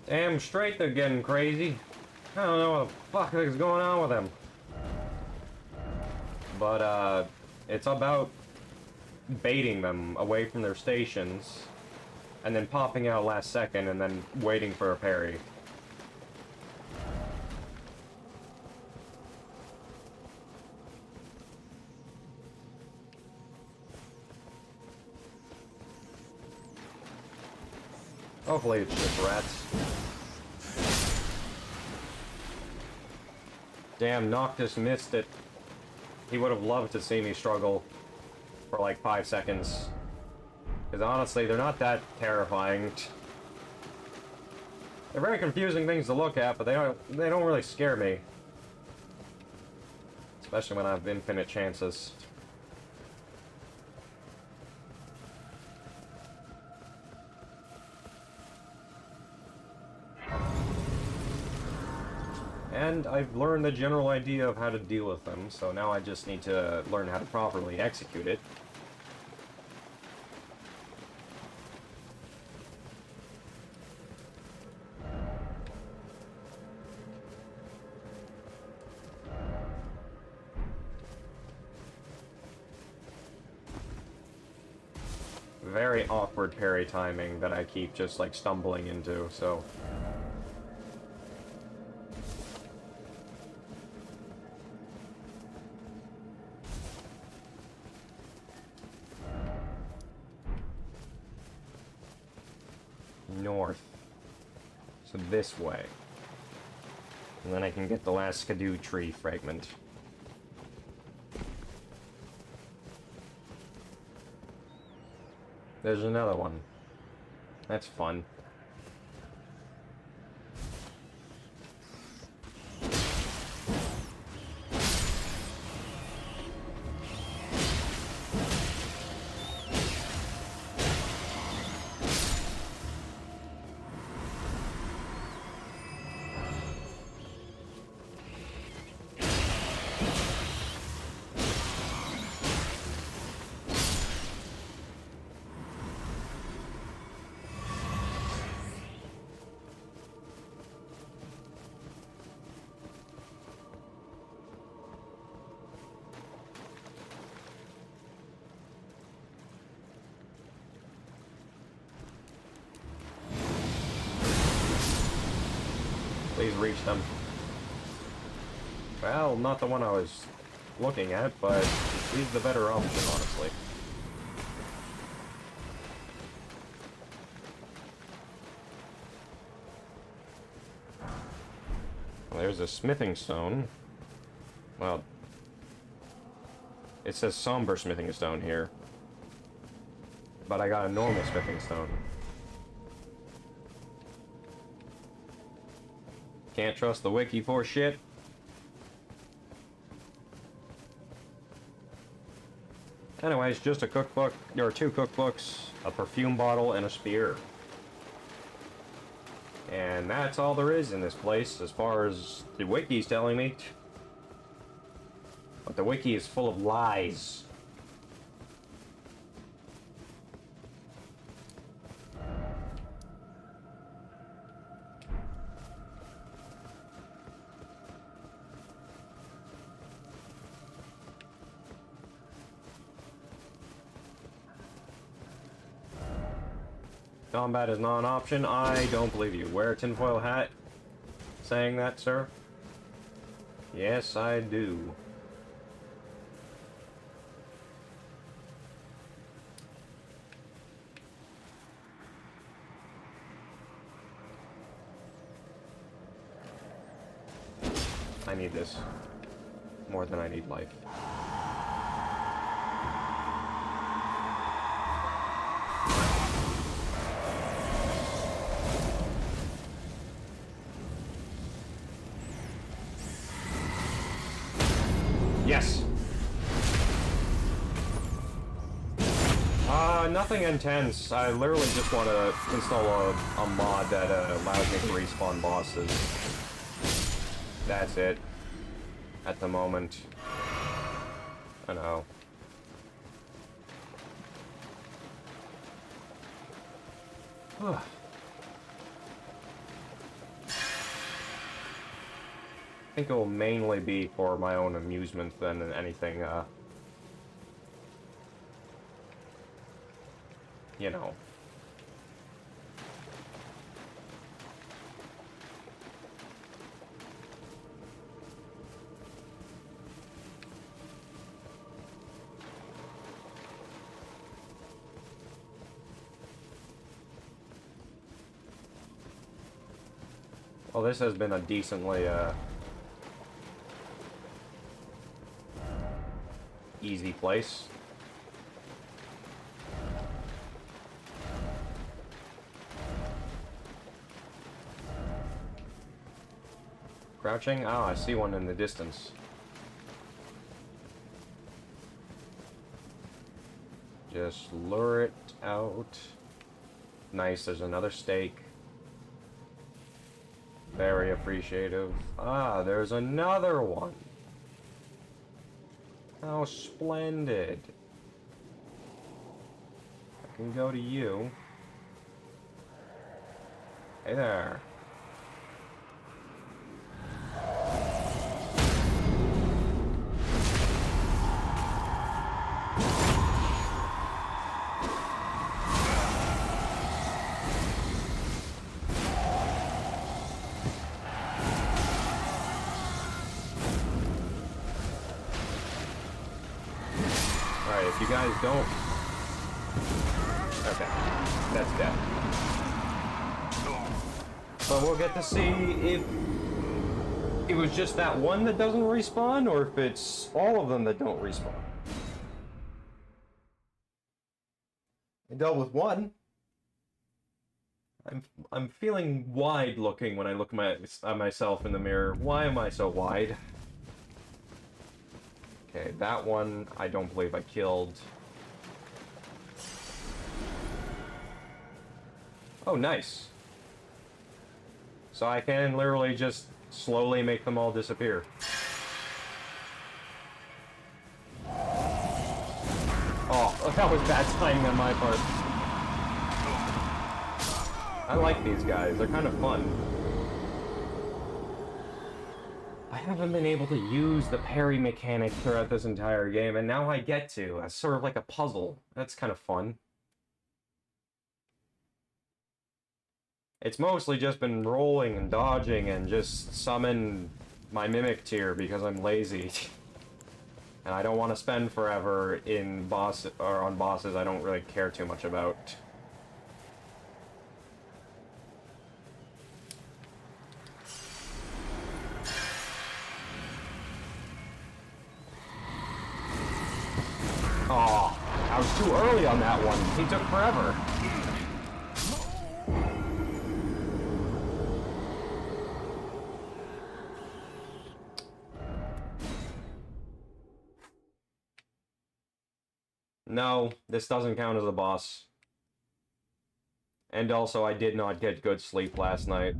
Damn straight they're getting crazy. I don't know what the fuck is going on with them. But, it's about baiting them away from their stations, and then popping out last second, and then waiting for a parry. Hopefully it's just rats. Damn, Noctis missed it. He would have loved to see me struggle for like 5 seconds. Because honestly, they're not that terrifying. They're very confusing things to look at, but they don't really scare me. Especially when I have infinite chances. And I've learned the general idea of how to deal with them, so now I just need to learn how to properly execute it. Very awkward parry timing that I keep just like stumbling into, so... North. So this way. And then I can get the last Skidoo tree fragment. There's another one. That's fun. Please reach them. Well, not the one I was looking at, but he's the better option, honestly. Well, there's a smithing stone. Well, it says somber smithing stone here. But I got a normal smithing stone. Can't trust the wiki for shit. Anyways, just a cookbook, or 2 cookbooks, a perfume bottle, and a spear. And that's all there is in this place, as far as the wiki's telling me. But the wiki is full of lies. Combat is not an option. I don't believe you. Wear a tinfoil hat. Saying that, sir? Yes, I do. I need this. More than I need life. Yes! Nothing intense. I literally just want to install a mod that allows me to respawn bosses. That's it. At the moment. I know. I think it will mainly be for my own amusement than anything, you know. Well, this has been a decently, easy place. Crouching? Oh, I see one in the distance. Just lure it out. Nice, there's another steak. Very appreciative. Ah, there's another one. How splendid. I can go to you. Hey there. If you guys don't... Okay. That's dead. But we'll get to see if it was just that one that doesn't respawn, or if it's all of them that don't respawn. I dealt with one. I'm feeling wide looking when I look at myself in the mirror. Why am I so wide? Okay, that one I don't believe I killed. Oh, nice. So I can literally just slowly make them all disappear. Oh, that was bad timing on my part. I like these guys, they're kind of fun. I haven't been able to use the parry mechanic throughout this entire game, and now I get to. It's sort of like a puzzle. That's kind of fun. It's mostly just been rolling and dodging and just summon my mimic tier because I'm lazy. And I don't want to spend forever in on bosses I don't really care too much about. Oh, I was too early on that one. He took forever. No, this doesn't count as a boss. And also, I did not get good sleep last night.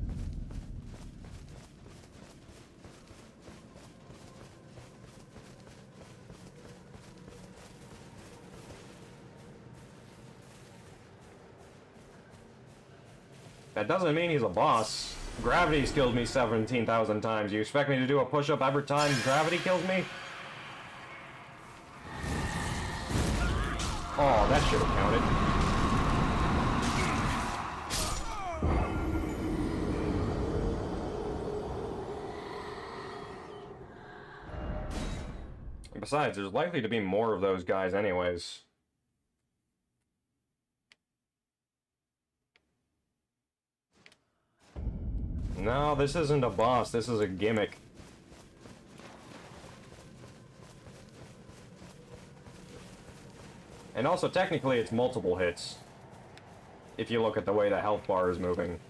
That doesn't mean he's a boss. Gravity's killed me 17,000 times. You expect me to do a push-up every time gravity kills me? Oh, that should have counted. Besides, there's likely to be more of those guys anyways. No, this isn't a boss, this is a gimmick. And also, technically, it's multiple hits. If you look at the way the health bar is moving.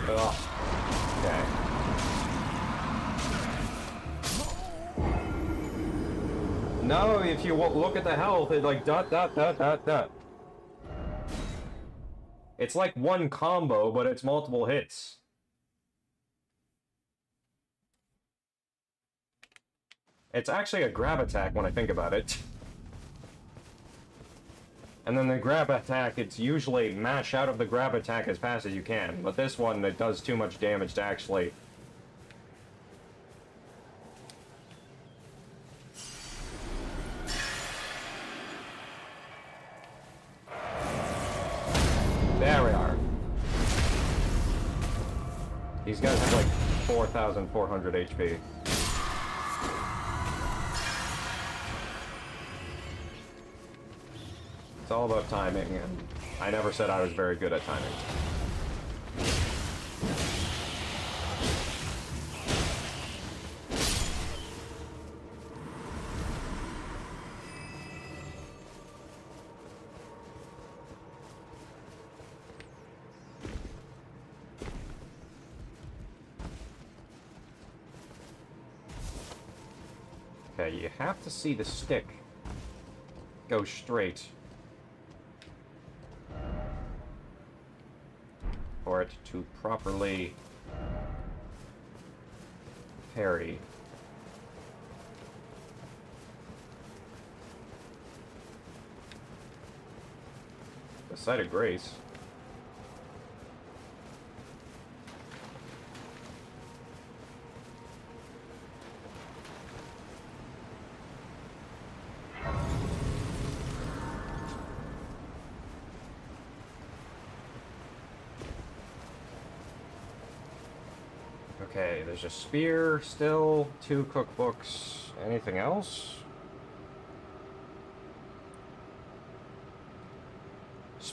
Ugh. Okay. No, if you look at the health, it's like dot, dot, dot, dot, dot. It's like one combo, but it's multiple hits. It's actually a grab attack when I think about it. And then the grab attack, it's usually mash out of the grab attack as fast as you can. But this one, it does too much damage to actually... There we are. These guys have like 4,400 HP. It's all about timing, and I never said I was very good at timing. Okay, you have to see the stick go straight for it to properly parry. The Sight of Grace. Okay, there's a spear still, 2 cookbooks. Anything else?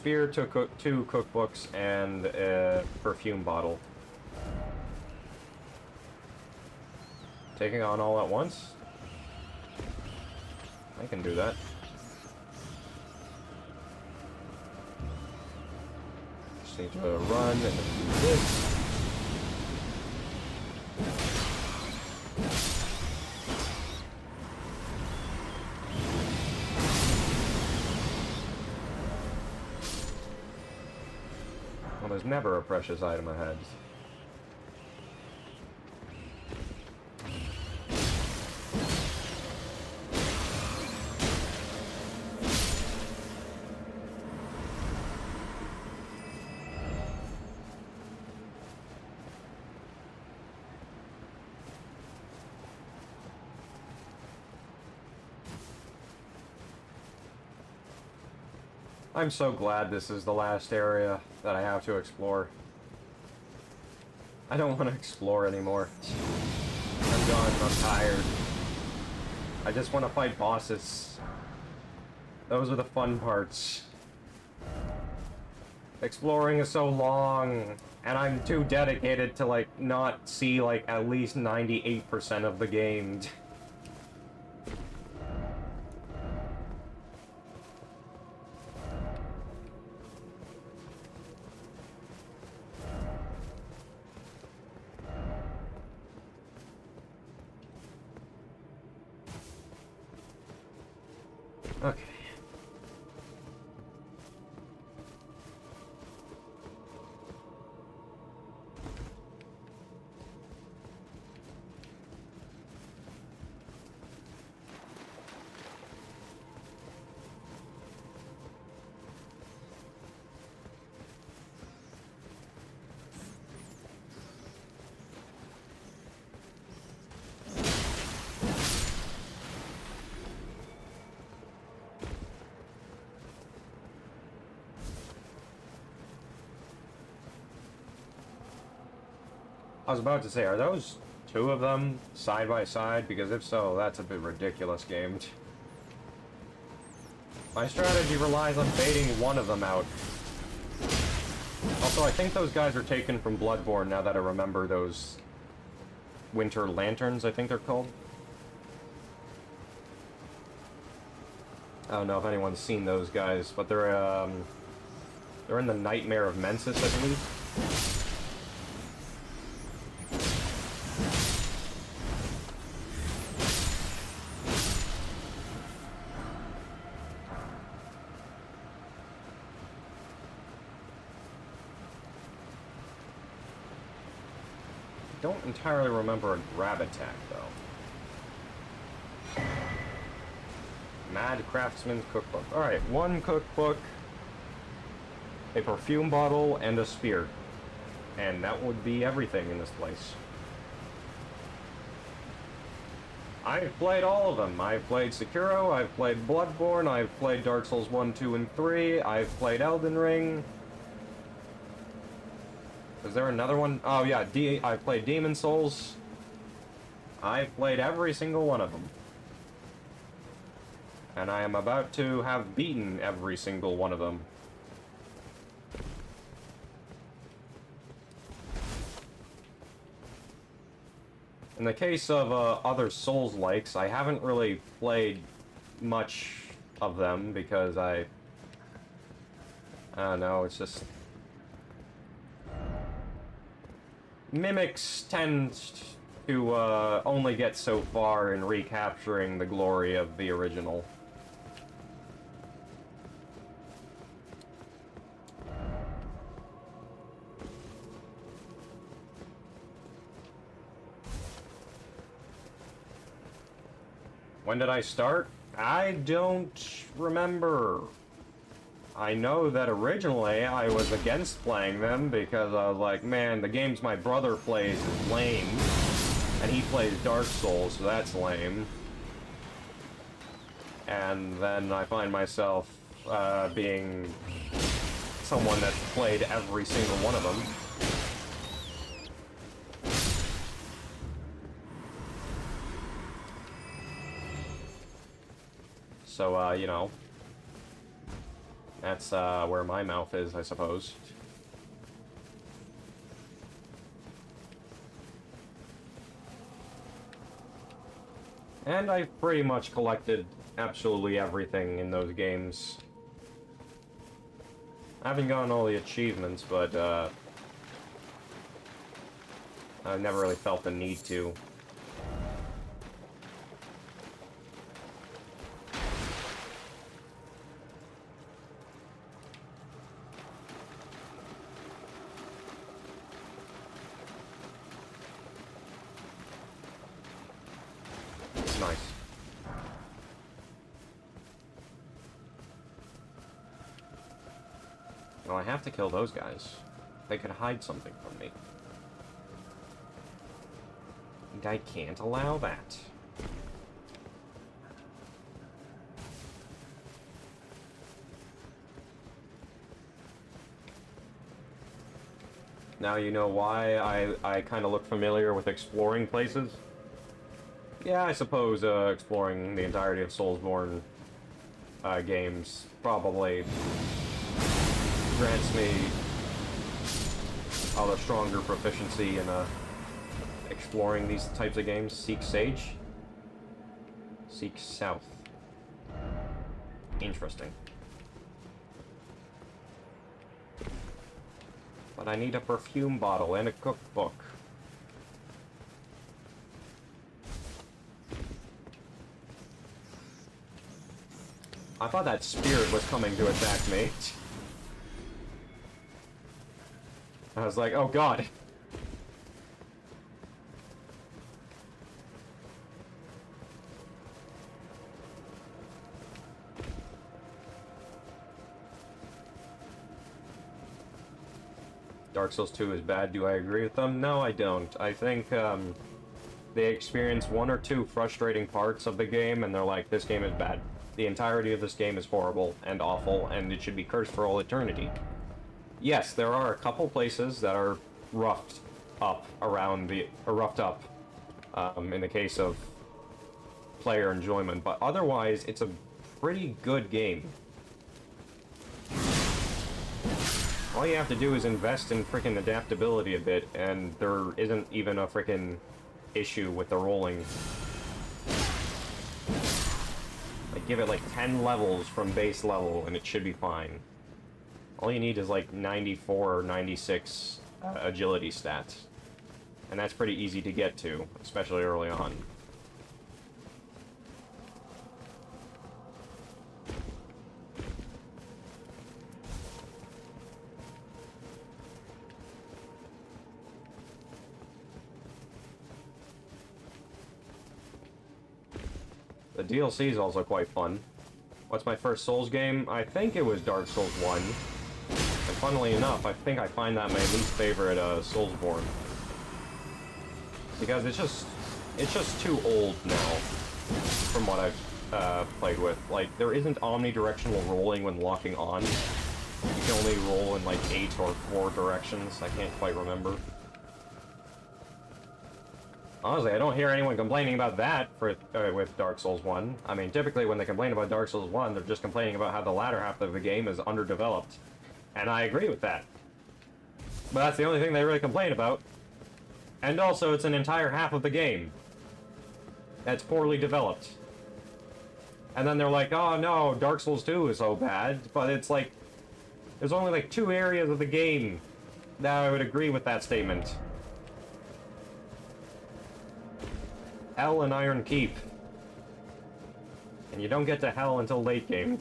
spear, two cookbooks, and a perfume bottle. Taking on all at once? I can do that. Just need to run and do this. Well, there's never a precious item ahead. I'm so glad this is the last area that I have to explore. I don't want to explore anymore. I'm done, I'm tired. I just want to fight bosses. Those are the fun parts. Exploring is so long, and I'm too dedicated to, like, not see, like, at least 98% of the game. Okay. I was about to say, are those two of them side by side? Because if so, that's a bit ridiculous game. My strategy relies on baiting one of them out. Also, I think those guys are taken from Bloodborne now that I remember those winter lanterns, I think they're called. I don't know if anyone's seen those guys, but they're in the Nightmare of Mensis, I believe. I don't entirely remember a grab attack, though. Mad Craftsman's Cookbook. Alright, one cookbook, a perfume bottle, and a spear. And that would be everything in this place. I've played all of them. I've played Sekiro, I've played Bloodborne, I've played Dark Souls 1, 2, and 3, I've played Elden Ring. Is there another one? Oh yeah, I've played Demon Souls. I've played every single one of them. And I am about to have beaten every single one of them. In the case of other Souls-likes, I haven't really played much of them because I don't know, it's just... Mimics tend to only get so far in recapturing the glory of the original. When did I start? I don't remember. I know that originally I was against playing them because I was like, man, the games my brother plays is lame. And he plays Dark Souls, so that's lame. And then I find myself being someone that's played every single one of them. So, you know. That's where my mouth is, I suppose. And I've pretty much collected absolutely everything in those games. I haven't gotten all the achievements, but I've never really felt the need to. Nice. Well, I have to kill those guys. They could hide something from me. And I can't allow that. Now you know why I kind of look familiar with exploring places. Yeah, I suppose exploring the entirety of Soulsborne games probably grants me a stronger proficiency in exploring these types of games. Seek Sage. Seek South. Interesting. But I need a perfume bottle and a cookbook. I thought that spirit was coming to attack me. I was like, oh god. Dark Souls 2 is bad. Do I agree with them? No, I don't. I think they experience one or two frustrating parts of the game and they're like, this game is bad. The entirety of this game is horrible and awful and it should be cursed for all eternity. Yes, there are a couple places that are roughed up in the case of player enjoyment, but otherwise it's a pretty good game. All you have to do is invest in frickin' adaptability a bit, and there isn't even a frickin' issue with the rolling. Like, give it like 10 levels from base level, and it should be fine. All you need is like 94 or 96 agility stats. And that's pretty easy to get to, especially early on. The DLC is also quite fun. What's my first Souls game? I think it was Dark Souls 1. And funnily enough, I think I find that my least favorite Soulsborne. Because it's just too old now, from what I've played with. Like, there isn't omnidirectional rolling when locking on. You can only roll in like 8 or 4 directions. I can't quite remember. Honestly, I don't hear anyone complaining about that with Dark Souls 1. I mean, typically when they complain about Dark Souls 1, they're just complaining about how the latter half of the game is underdeveloped. And I agree with that. But that's the only thing they really complain about. And also, it's an entire half of the game that's poorly developed. And then they're like, oh no, Dark Souls 2 is so bad. But it's like, there's only like 2 areas of the game that I would agree with that statement. Hell and Iron Keep. And you don't get to Hell until late game.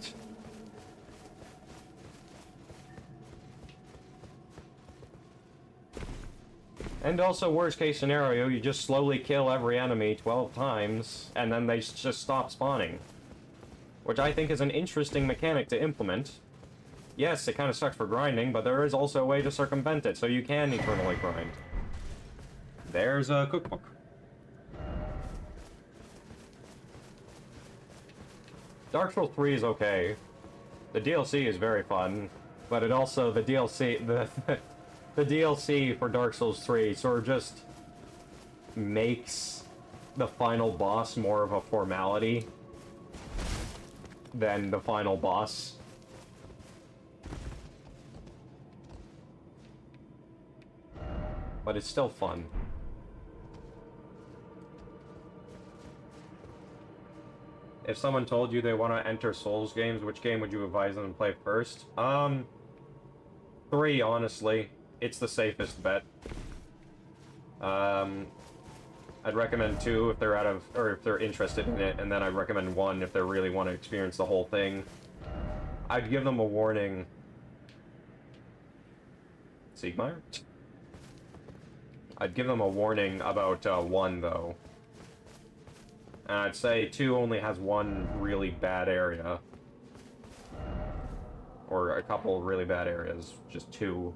And also, worst case scenario, you just slowly kill every enemy 12 times, and then they just stop spawning. Which I think is an interesting mechanic to implement. Yes, it kind of sucks for grinding, but there is also a way to circumvent it, so you can eternally grind. There's a cookbook. Dark Souls 3 is okay. The DLC is very fun, but it also, the DLC for Dark Souls 3 sort of just makes the final boss more of a formality than the final boss. but it's still fun. If someone told you they want to enter Souls games, which game would you advise them to play first? 3, honestly. It's the safest bet. I'd recommend 2 if they're if they're interested in it, and then I'd recommend 1 if they really want to experience the whole thing. I'd give them a warning. Siegmeyer? I'd give them a warning about 1, though. And I'd say 2 only has 1 really bad area. Or a couple really bad areas, just 2.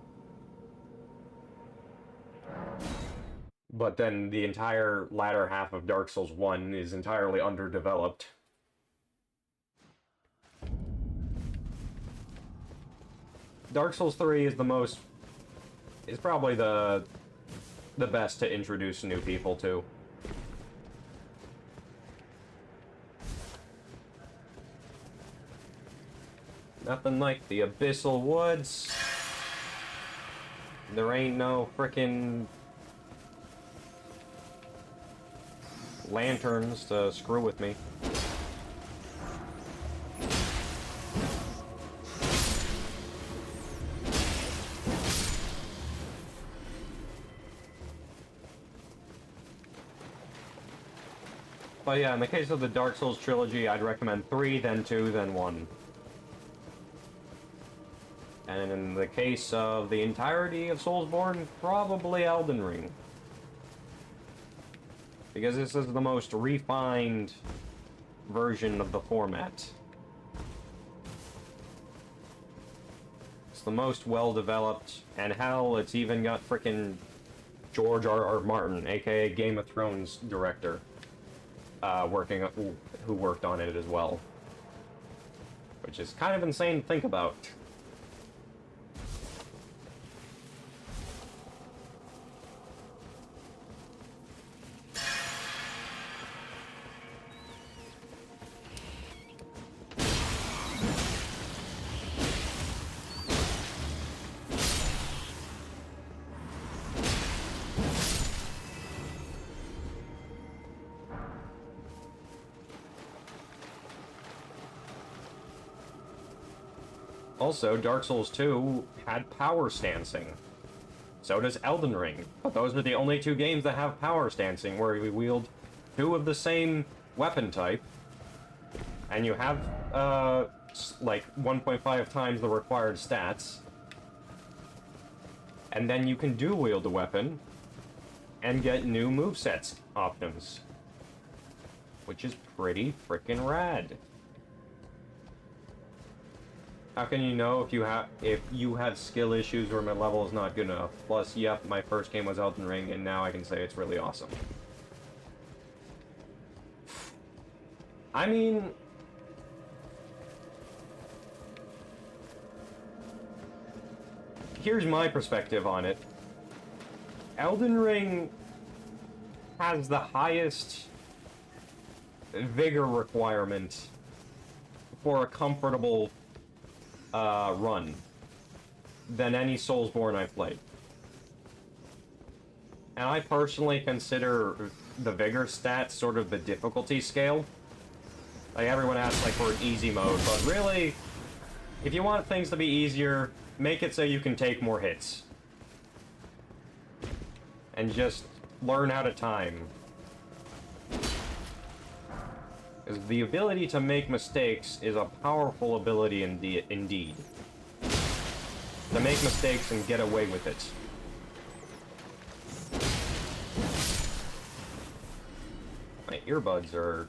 But then the entire latter half of Dark Souls 1 is entirely underdeveloped. Dark Souls 3 is probably the best to introduce new people to. Nothing like the Abyssal Woods. There ain't no frickin' lanterns to screw with me. But yeah, in the case of the Dark Souls trilogy, I'd recommend 3, then 2, then 1. And in the case of the entirety of Soulsborne, probably Elden Ring. Because this is the most refined version of the format. It's the most well-developed, and hell, it's even got frickin' George R.R. Martin, aka Game of Thrones director, who worked on it as well. Which is kind of insane to think about. Also, Dark Souls 2 had power stancing. So does Elden Ring. But those are the only 2 games that have power stancing, where we wield 2 of the same weapon type. And you have, like, 1.5 times the required stats. And then you can dual-wield the weapon and get new movesets options. Which is pretty frickin' rad. How can you know if you have skill issues or my level is not good enough? Plus, yep, my first game was Elden Ring, and now I can say it's really awesome. I mean, here's my perspective on it. Elden Ring has the highest vigor requirement for a comfortable run than any Soulsborne I've played. And I personally consider the vigor stats sort of the difficulty scale. Like, everyone asks, like, for an easy mode, but really, if you want things to be easier, make it so you can take more hits. And just learn how to time. Because the ability to make mistakes is a powerful ability indeed. To make mistakes and get away with it. My earbuds are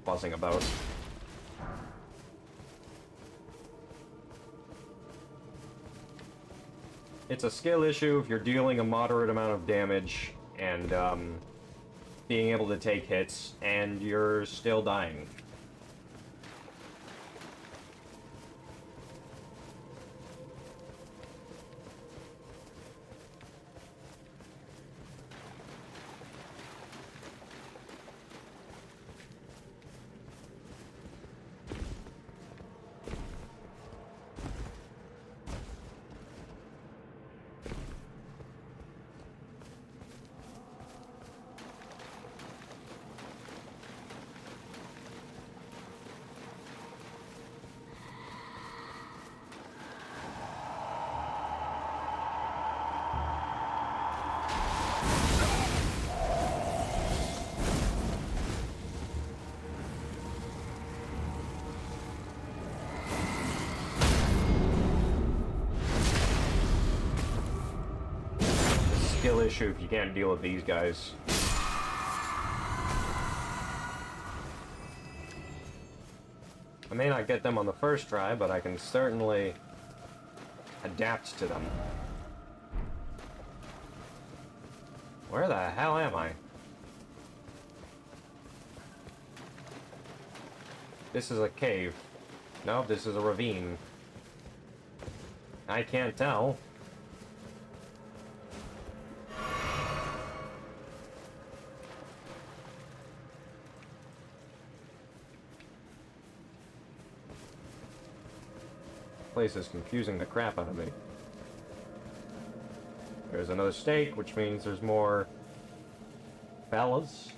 buzzing about. It's a skill issue if you're dealing a moderate amount of damage and being able to take hits and you're still dying. skill issue if you can't deal with these guys. I may not get them on the first try, but I can certainly adapt to them. Where the hell am I? This is a cave. No, this is a ravine. I can't tell. Place is confusing the crap out of me. There's another stake, which means there's more fellas.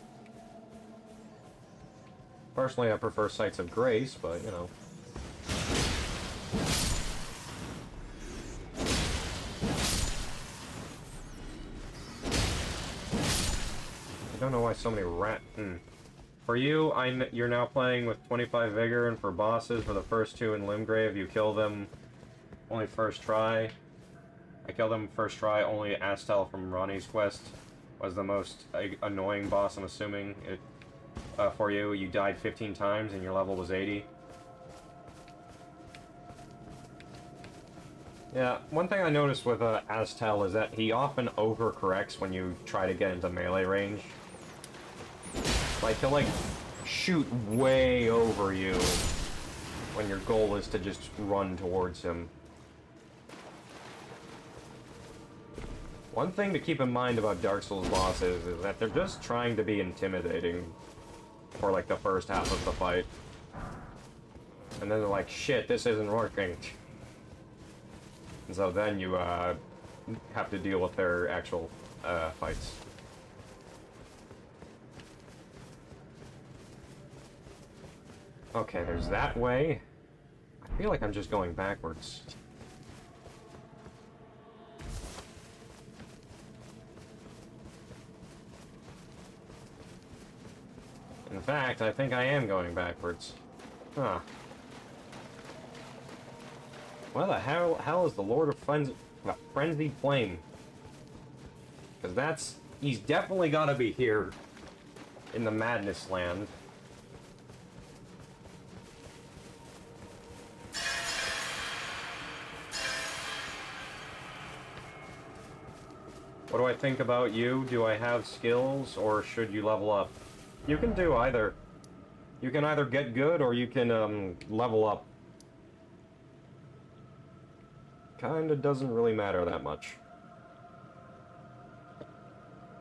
Personally, I prefer Sights of Grace, but, you know. I don't know why so many For you, you're now playing with 25 Vigor, and for bosses, for the first two in Limgrave, you kill them only first try. I killed them first try, only Astel from Ronnie's quest was the most annoying boss, I'm assuming. For you, you died 15 times and your level was 80. Yeah, one thing I noticed with Astel is that he often overcorrects when you try to get into melee range. Like, he'll, like, shoot way over you when your goal is to just run towards him. One thing to keep in mind about Dark Souls bosses is that they're just trying to be intimidating for, like, the first half of the fight. And then they're like, shit, this isn't working. And so then you, have to deal with their actual, fights. Okay, there's that way. I feel like I'm just going backwards. In fact, I think I am going backwards. Huh. Where the hell is the Lord of Frenzied Flame? Because he's definitely gotta be here in the Madness Land. What do I think about you? Do I have skills, or should you level up? You can do either. You can either get good, or you can, level up. Kinda doesn't really matter that much.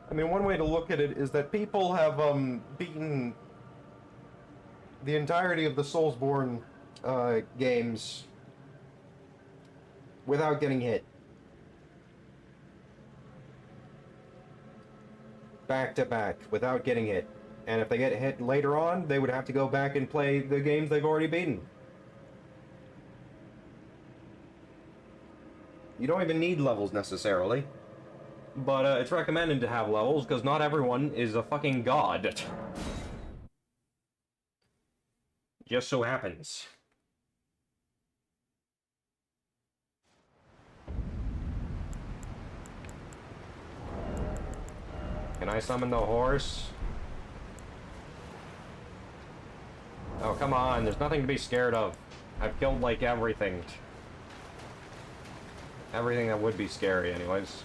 I mean, one way to look at it is that people have, beaten the entirety of the Soulsborne, games without getting hit. Back to back, without getting hit. And if they get hit later on, they would have to go back and play the games they've already beaten. You don't even need levels necessarily. But it's recommended to have levels, because not everyone is a fucking god. Just so happens. Can I summon the horse? Oh, come on, there's nothing to be scared of. I've killed, like, everything. Everything that would be scary, anyways.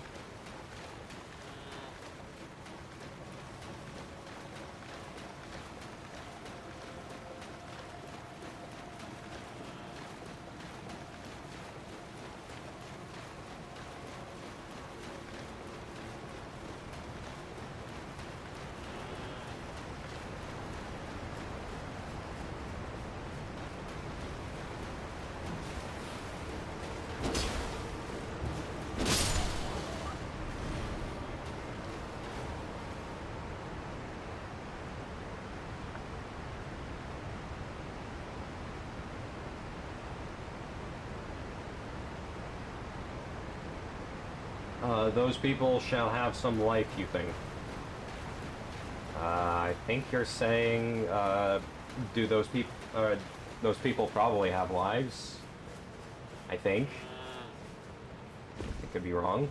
Those people shall have some life, you think? I think you're saying, do those people probably have lives? I think. I could be wrong.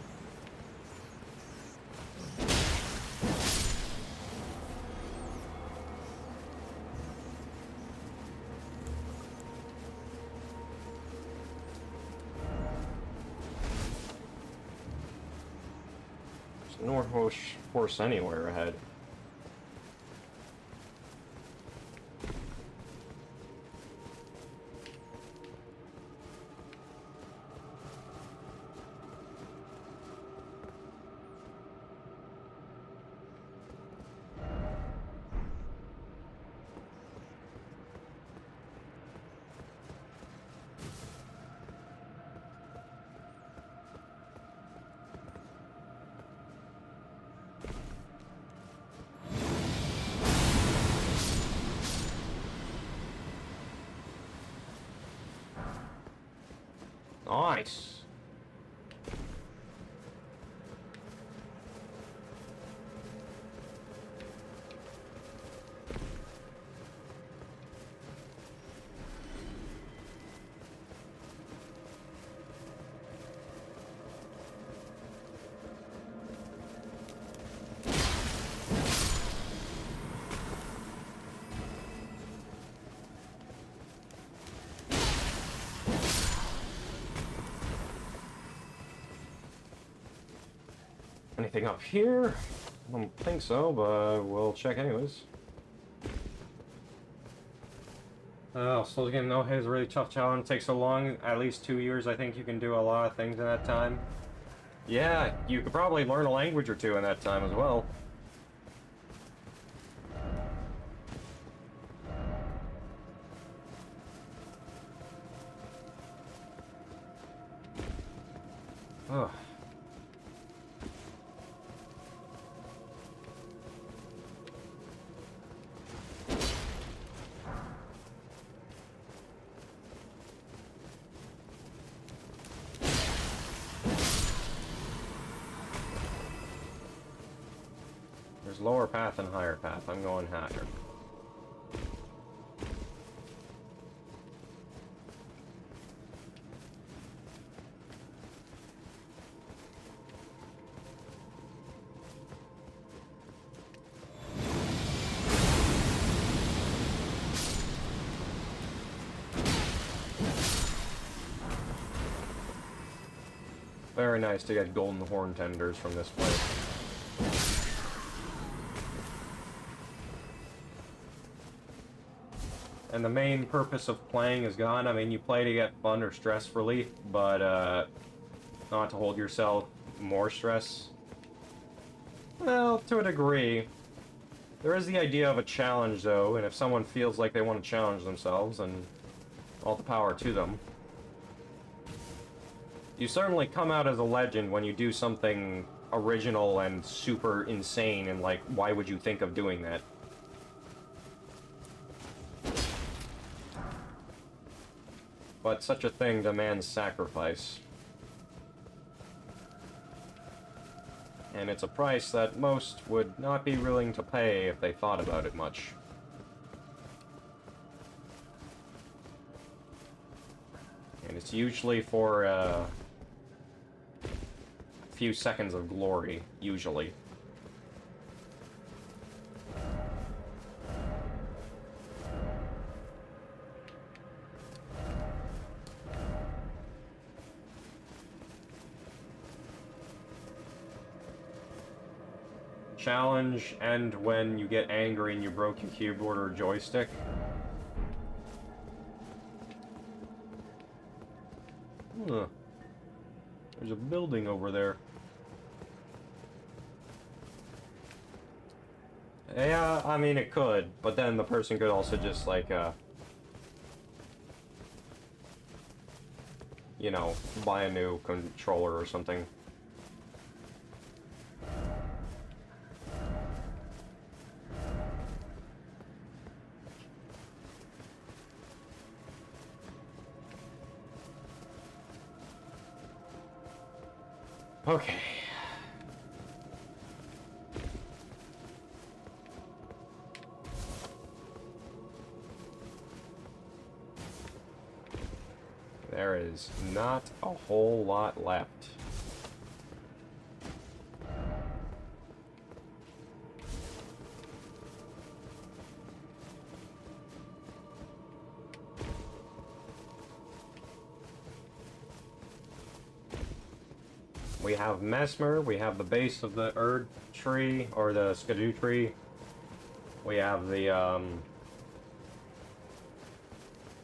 no horse anywhere ahead. Nice. Anything up here? I don't think so, but we'll check anyways. Still getting no hit is a really tough challenge. Takes so long, at least 2 years. I think you can do a lot of things in that time. Yeah, you could probably learn a language or two in that time as well. Ugh. There's lower path and higher path. I'm going higher. Very nice to get golden horn tenders from this place. And the main purpose of playing is gone. I mean, you play to get fun or stress relief, but not to hold yourself more stress. Well, to a degree. There is the idea of a challenge, though, and if someone feels like they want to challenge themselves, then all the power to them. You certainly come out as a legend when you do something original and super insane, and like, why would you think of doing that? But such a thing demands sacrifice. And it's a price that most would not be willing to pay if they thought about it much. And it's usually for a few seconds of glory, usually. Challenge and when you get angry and you broke your keyboard or joystick. Huh. There's a building over there. Yeah, I mean it could, but then the person could also just like, you know, buy a new controller or something. Okay. There is not a whole lot left. We have Mesmer, we have the base of the Erd tree, or the Skidoo tree. We have the,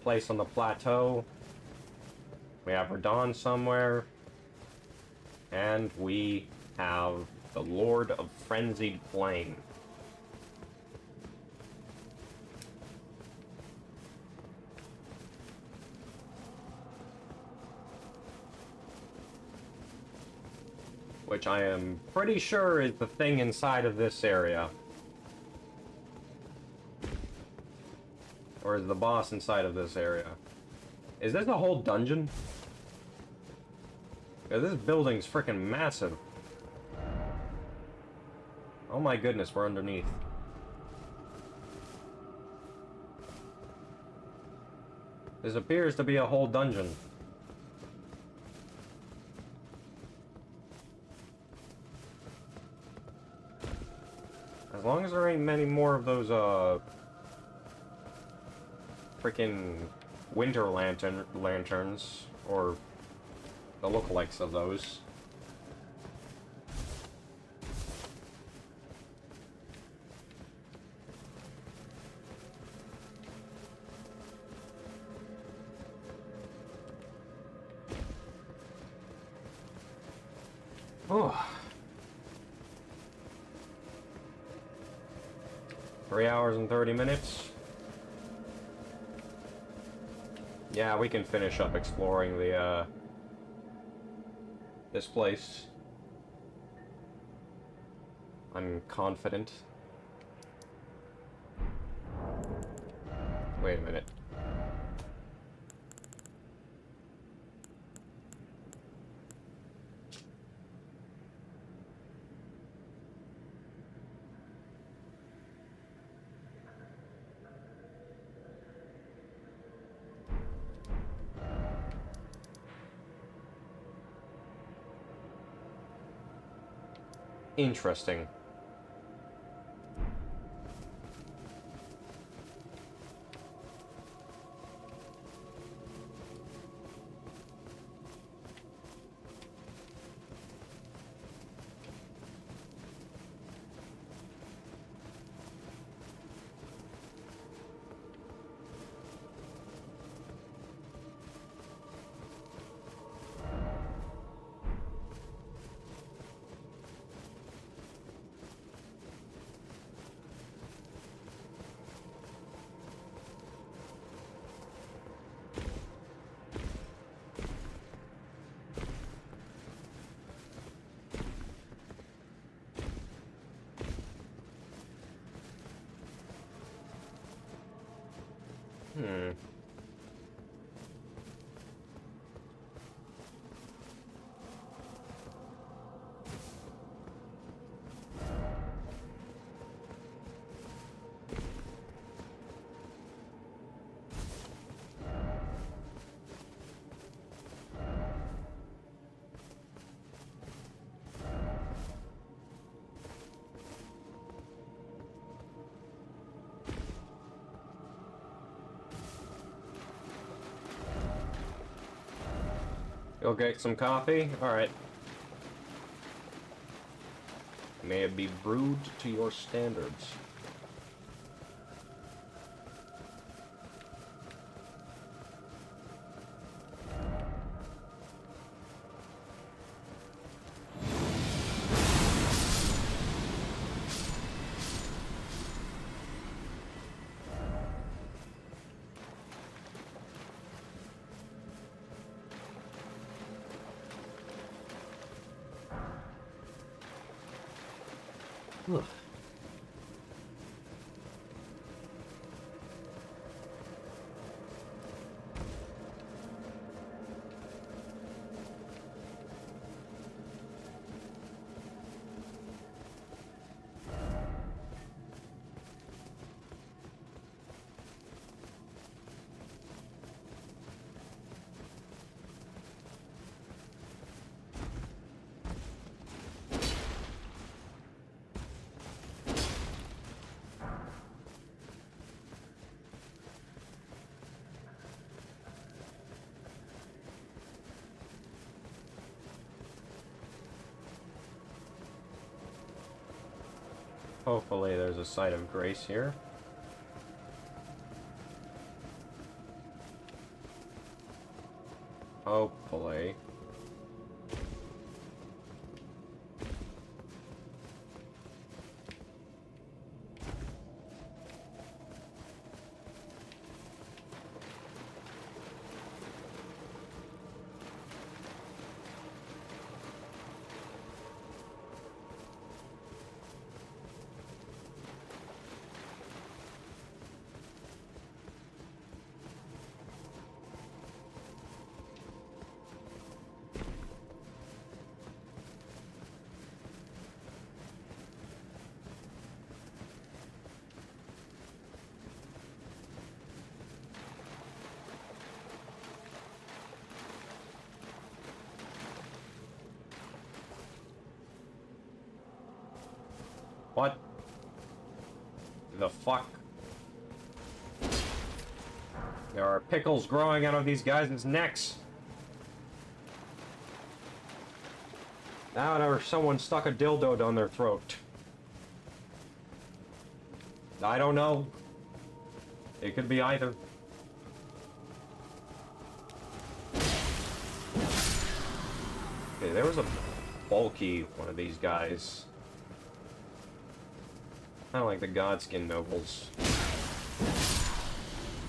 place on the plateau. We have Radon somewhere. And we have the Lord of Frenzied Flame. Which I am pretty sure is the thing inside of this area. Or is the boss inside of this area? Is this a whole dungeon? Yeah, this building's freaking massive. Oh my goodness, we're underneath. This appears to be a whole dungeon. As long as there ain't many more of those, freaking winter lanterns, or the lookalikes of those. Oh. 3 hours and 30 minutes. Yeah, we can finish up exploring the, this place. I'm confident. Wait a minute. Interesting. Go get some coffee? Alright. May it be brewed to your standards. Ugh. Hopefully there's a site of grace here. Hopefully. What the fuck? There are pickles growing out of these guys' necks. Now or someone stuck a dildo down their throat. I don't know. It could be either. Okay, there was a bulky one of these guys. Kind of like the Godskin nobles.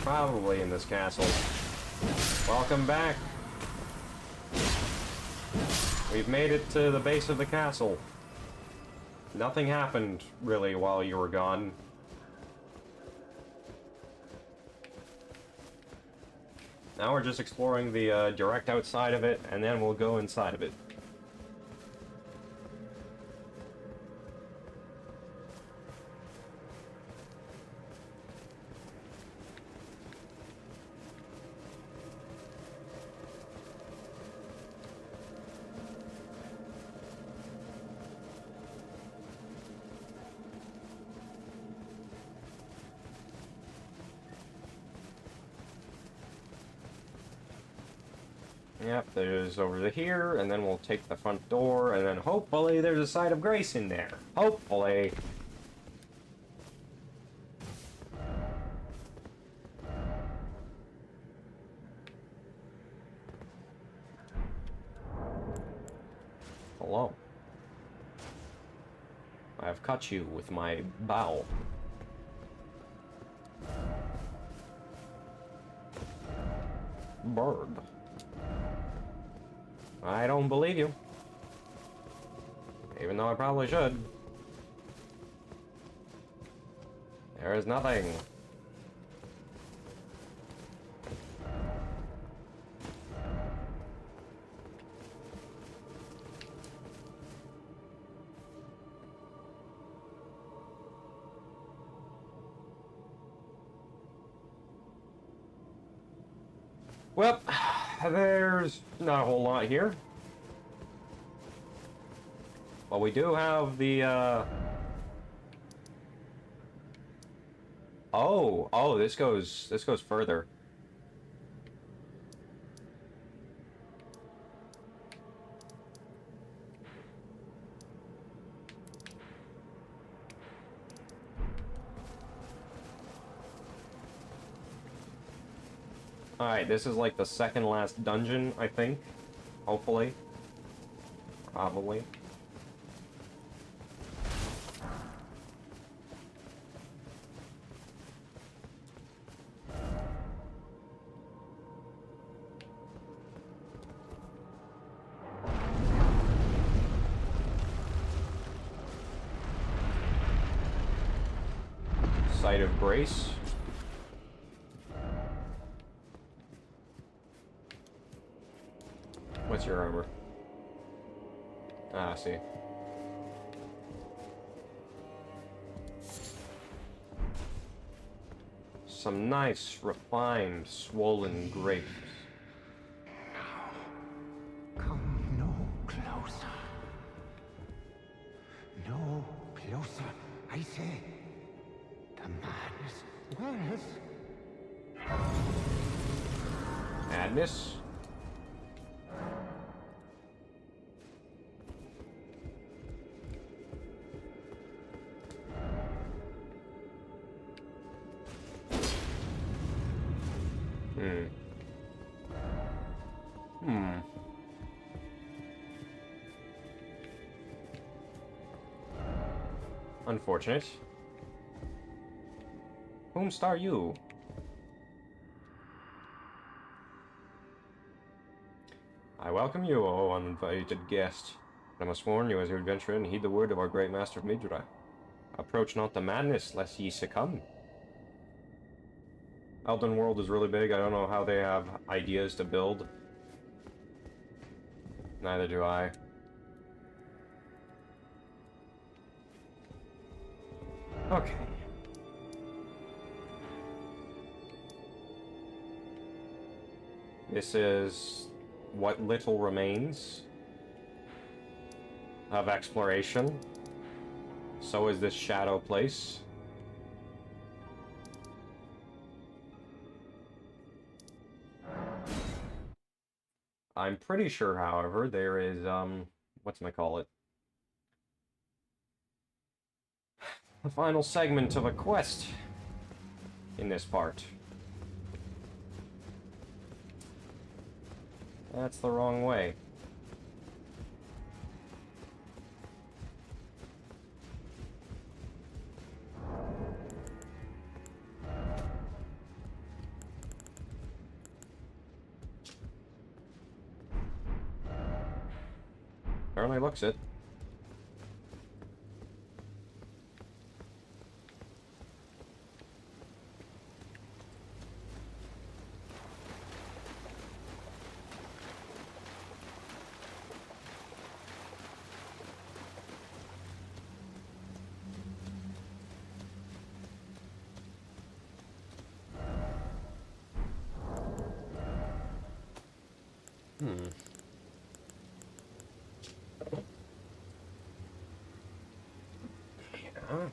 Probably in this castle. Welcome back. We've made it to the base of the castle. Nothing happened, really, while you were gone. Now we're just exploring the direct outside of it, and then we'll go inside of it. Yep, there's over to here, and then we'll take the front door, and then hopefully there's a site of grace in there. Hopefully. Hello. I have cut you with my bow. Bird. I don't believe you. Even though I probably should. There is nothing. Well, there's not a whole lot here. Well, we do have the, Oh, this goes further. Alright, this is like the second last dungeon, I think. Hopefully. Probably. Site of Grace. What's your armor? Ah, I see. Some nice, refined, swollen grapes. Come no closer. No closer, I say. The madness wears. Madness? Unfortunate. Whomst are you? I welcome you, O uninvited guest. I must warn you as you adventure in, heed the word of our great master Midra. Approach not the madness, lest ye succumb. Elden World is really big. I don't know how they have ideas to build. Neither do I. Okay. This is what little remains of exploration. So is this shadow place. I'm pretty sure, however, there is, whatchamacallit? The final segment of a quest in this part. That's the wrong way. Apparently looks it. Yeah.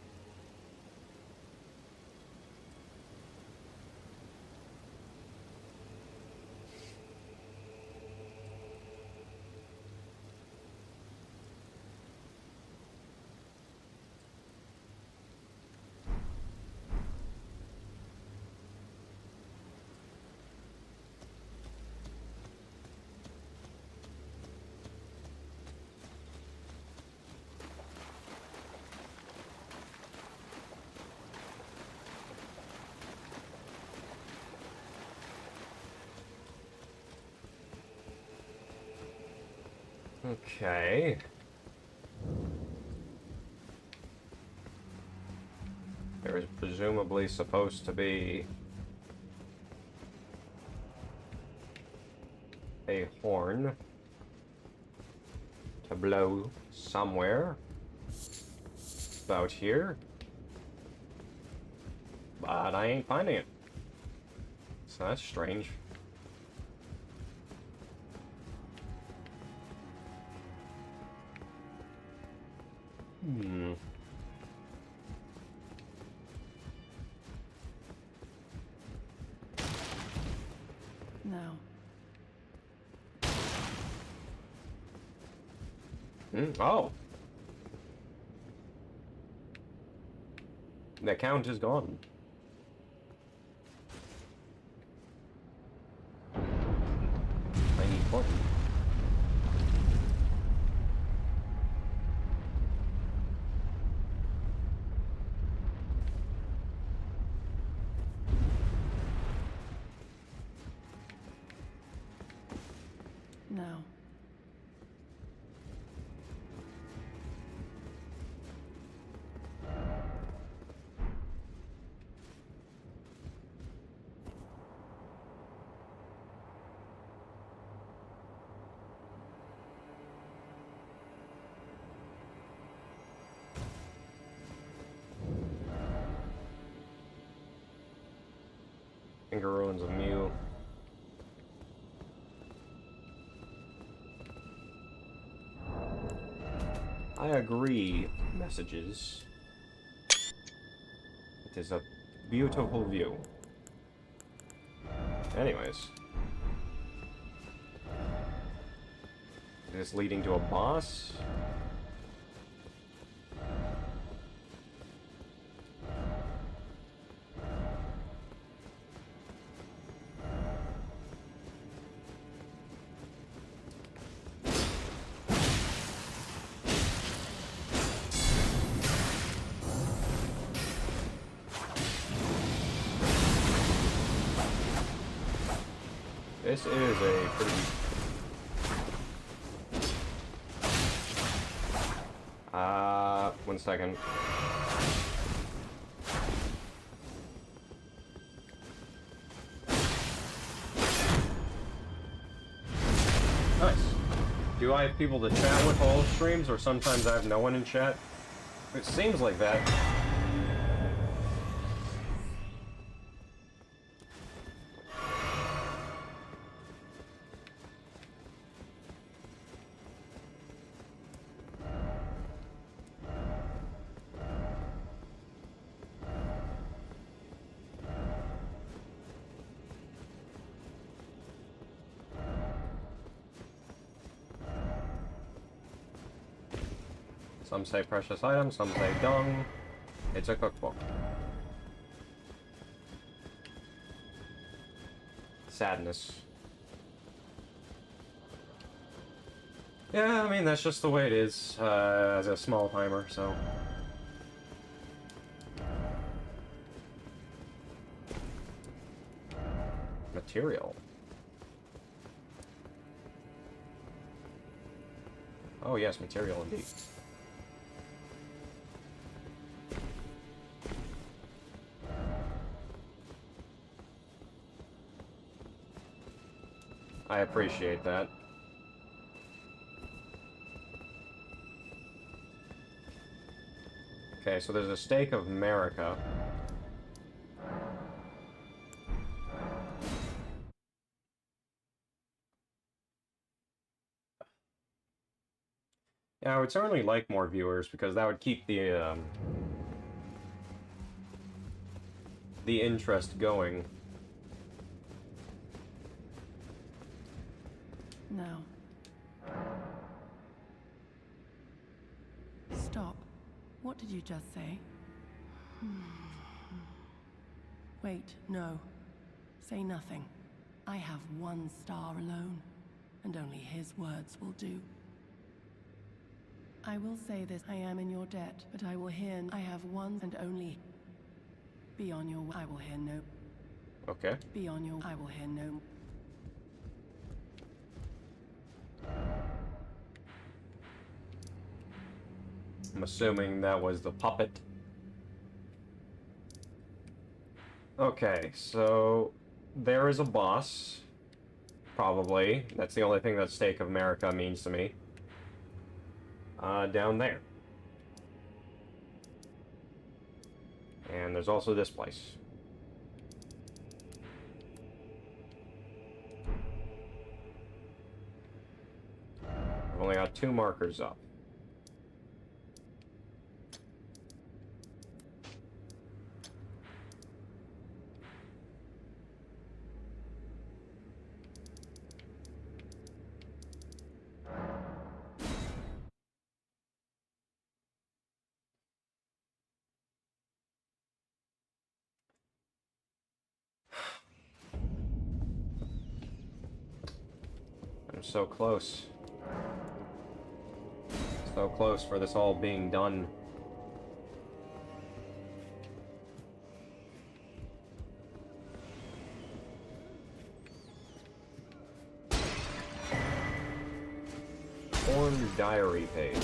Okay. There is presumably supposed to be a horn to blow somewhere about here, but I ain't finding it. So that's strange. No. Oh. The count is gone. I need more. No. Finger ruins of Mew. I agree, messages. It is a beautiful view. Anyways. Is this leading to a boss? This is a pretty... one second. Nice. Do I have people to chat with all streams, or sometimes I have no one in chat? It seems like that. Some say precious item, some say dung. It's a cookbook. Sadness. Yeah, I mean, that's just the way it is, as a small timer, so... Material. Oh yes, material indeed. I appreciate that. Okay, so there's a stake of America. Yeah, I would certainly like more viewers, because that would keep the interest going. Now. Stop. What did you just say? Wait, no. Say nothing. I have one star alone, and only his words will do. I will say this, I am in your debt, but I will hear I have one and only. Be on your I will hear no. Okay. Be on your I will hear no. I'm assuming that was the puppet. Okay, so there is a boss. Probably. That's the only thing that Stake of America means to me. Down there. And there's also this place. I've only got 2 markers up. I'm so close. So close for this all being done. Horn diary page.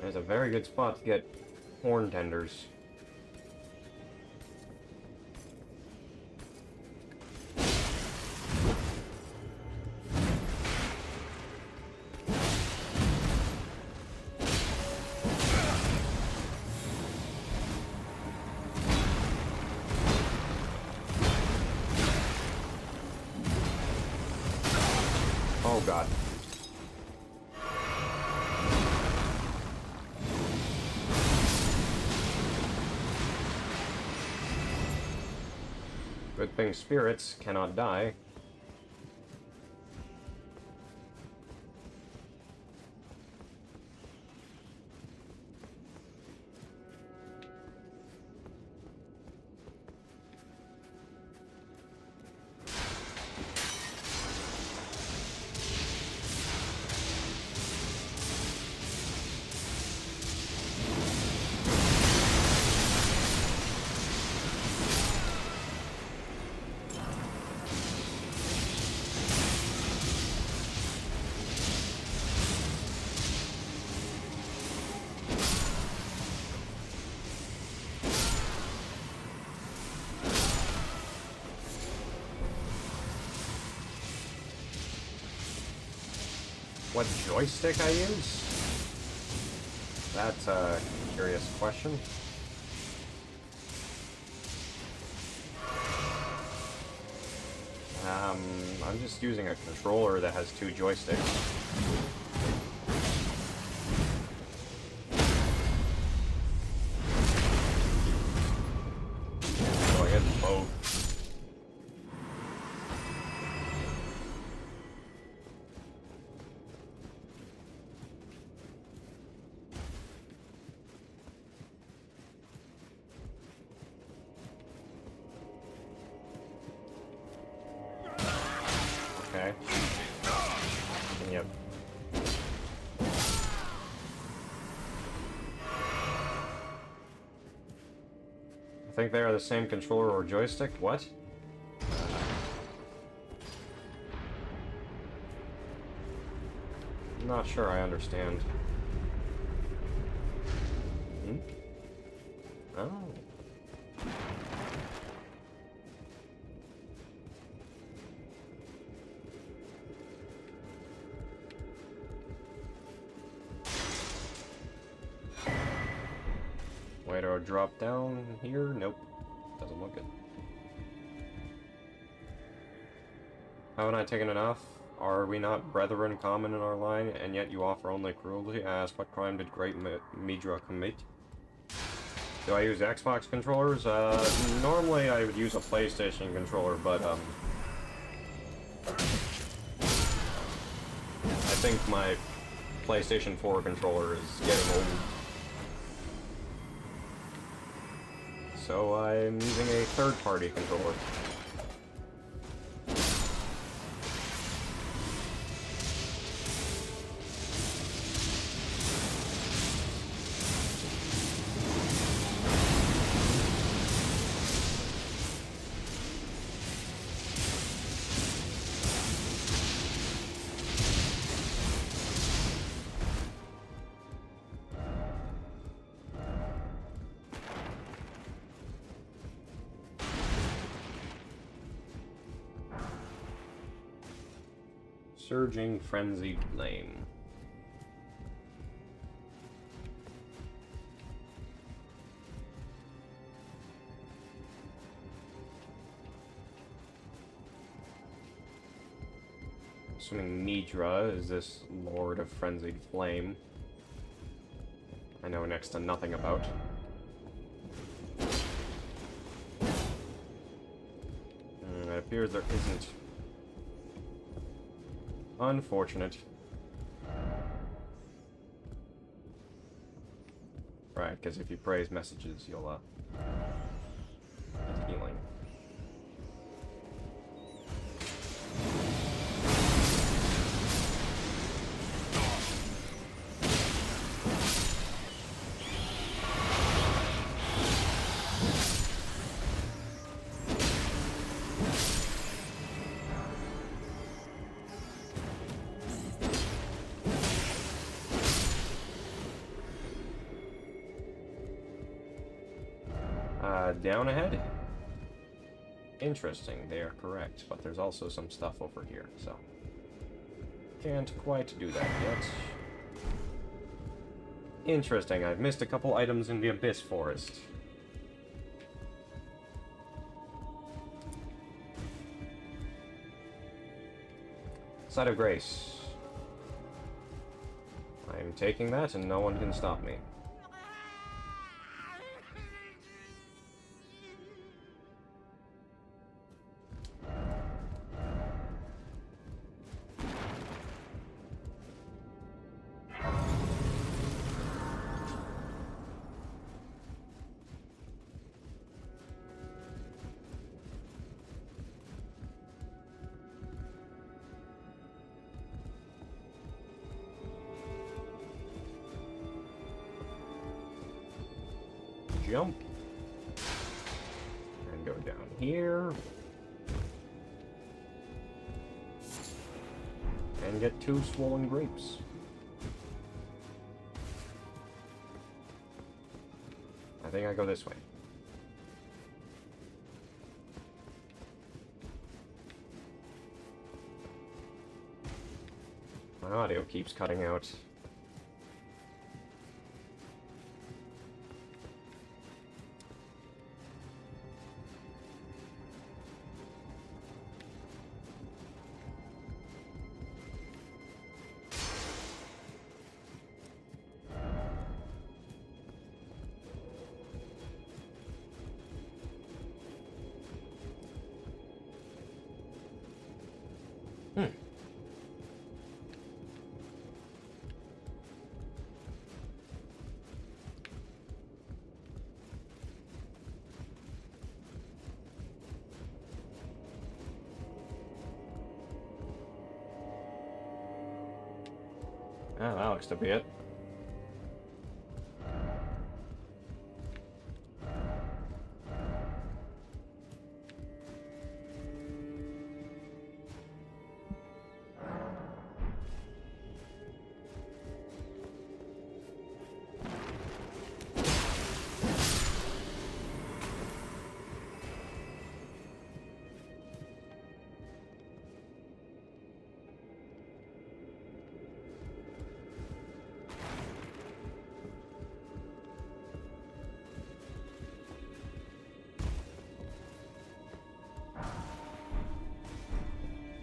There's a very good spot to get horn tenders. Oh god. Good thing spirits cannot die. What joystick I use? That's a curious question. I'm just using a controller that has 2 joysticks. So I guess both. Okay. Yep. I think they are the same controller or joystick. What? I'm not sure I understand. Hmm? Oh. Way to drop down here? Nope. Doesn't look good. Haven't I taken enough? Are we not brethren common in our line, and yet you offer only cruelty? I ask, what crime did great Midra commit? Do I use Xbox controllers? Normally I would use a PlayStation controller, but, I think my PlayStation 4 controller is getting old. So I'm using a third-party controller. Surging frenzied flame. Assuming Midra is this Lord of Frenzied Flame. I know next to nothing about. It appears there isn't. Unfortunate. Right, because if you praise messages, you'll, get healing. Down ahead? Interesting, they are correct, but there's also some stuff over here, so... Can't quite do that yet. Interesting, I've missed a couple items in the Abyss Forest. Side of Grace. I'm taking that and no one can stop me. Jump. And go down here. And get 2 swollen grapes. I think I go this way. My audio keeps cutting out. Oh, that looks to be it.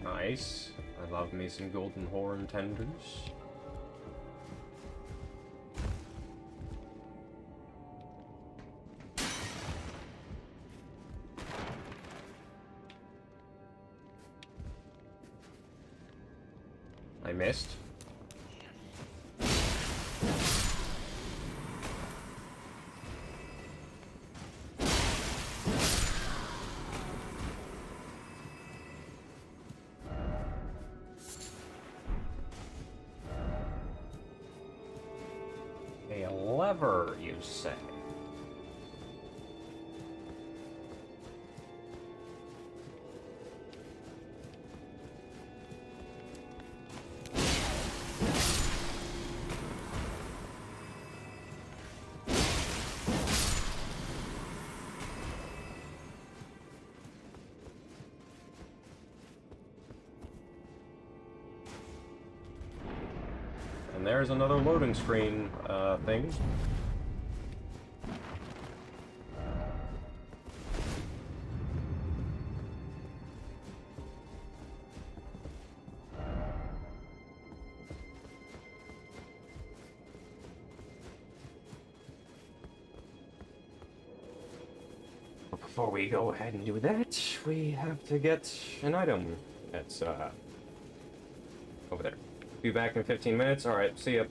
Nice. I love me some golden horn tenders. I missed. A lever, you say? And there's another loading screen thing. But before we go ahead and do that, we have to get an item that's over there. Be back in 15 minutes. Alright, see ya.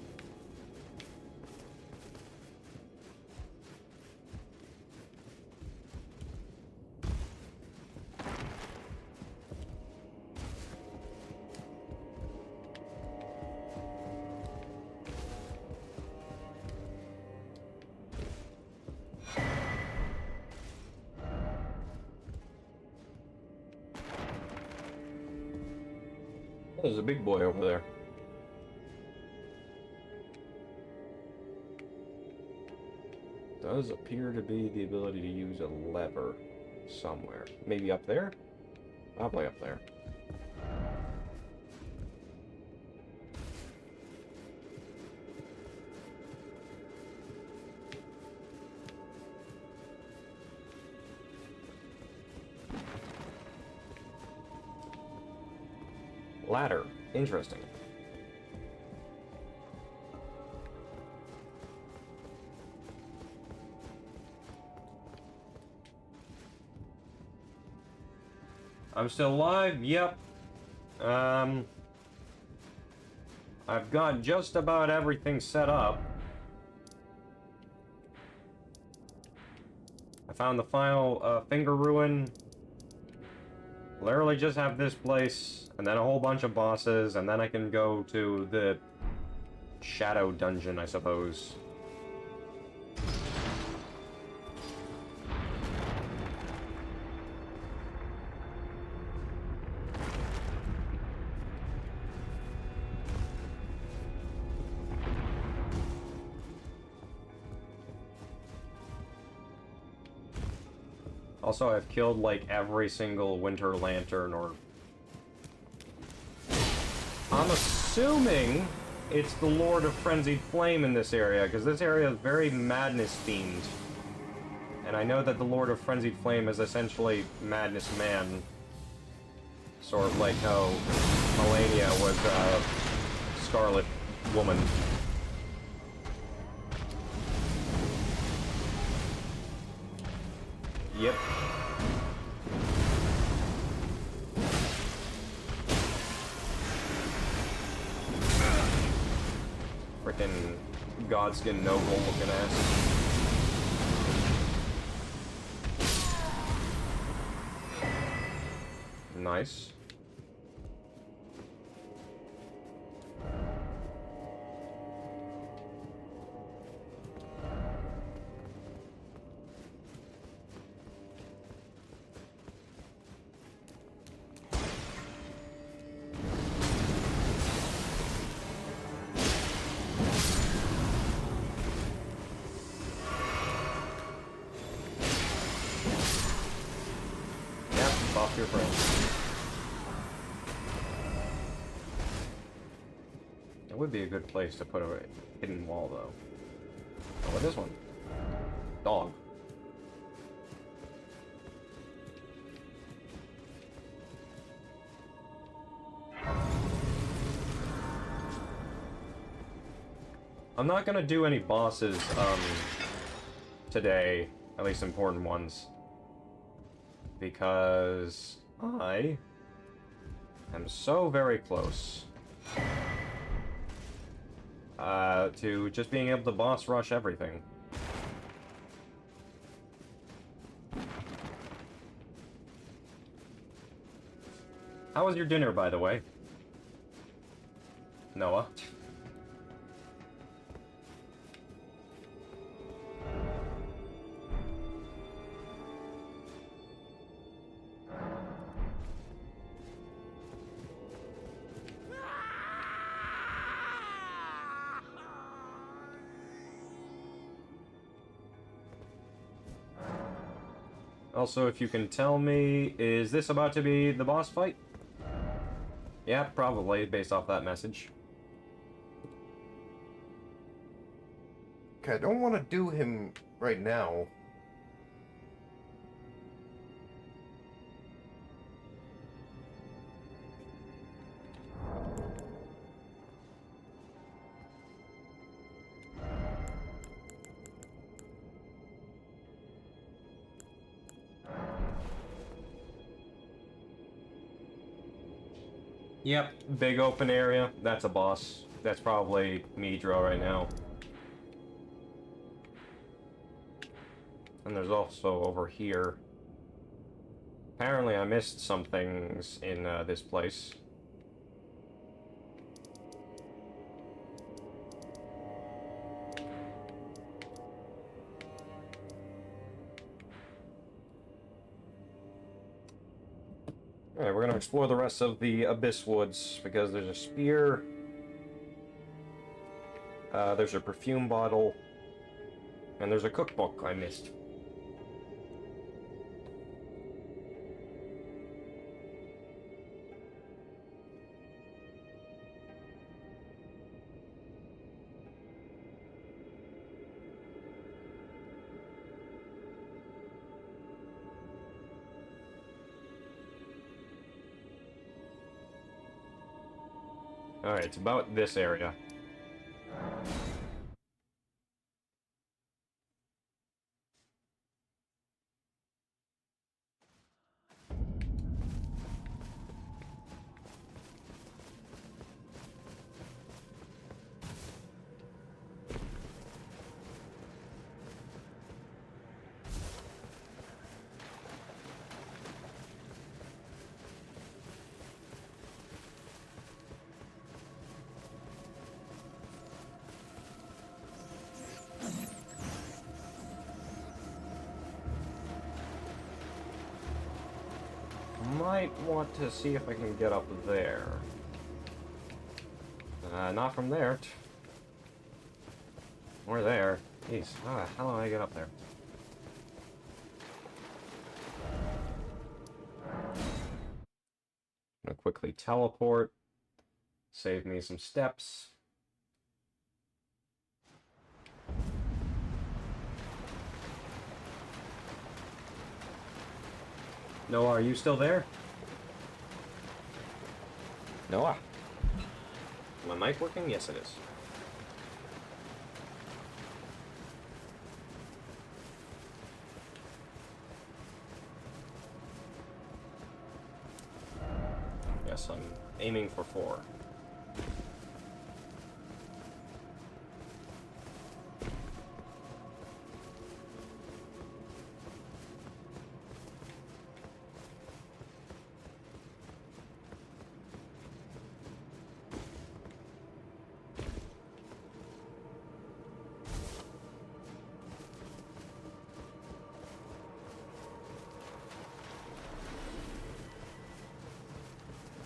There's a big boy over there. Does appear to be the ability to use a lever somewhere. Maybe up there? Probably up there. Ladder. Interesting. I'm still alive? Yep. I've got just about everything set up. I found the final finger ruin. Literally just have this place, and then a whole bunch of bosses, and then I can go to the shadow dungeon, I suppose. Also, I've killed, like, every single Winter Lantern or I'm assuming it's the Lord of Frenzied Flame in this area, because this area is very madness-themed. And I know that the Lord of Frenzied Flame is essentially Madness Man. Sort of like how Melania was Scarlet Woman. Yep. Frickin' Godskin Noble looking ass. Nice. Yep, off your friends. It would be a good place to put a hidden wall, though. Oh, what is one? Dog. I'm not gonna do any bosses, today. At least important ones. Because I am so very close. To just being able to boss rush everything. How was your dinner, by the way? Noah? Also, if you can tell me, is this about to be the boss fight? Yeah, probably, based off that message. Okay, I don't want to do him right now. Yep, big open area. That's a boss. That's probably Midra right now. And there's also over here. Apparently I missed some things in this place. Alright, we're gonna explore the rest of the Abyss Woods, because there's a spear, there's a perfume bottle, and there's a cookbook I missed. Alright, it's about this area. Might want to see if I can get up there. Not from there. Or there. Jeez, how do I get up there? I'm gonna quickly teleport. Save me some steps. Noah, are you still there? Noah. My mic working? Yes, it is. Yes, I'm aiming for 4.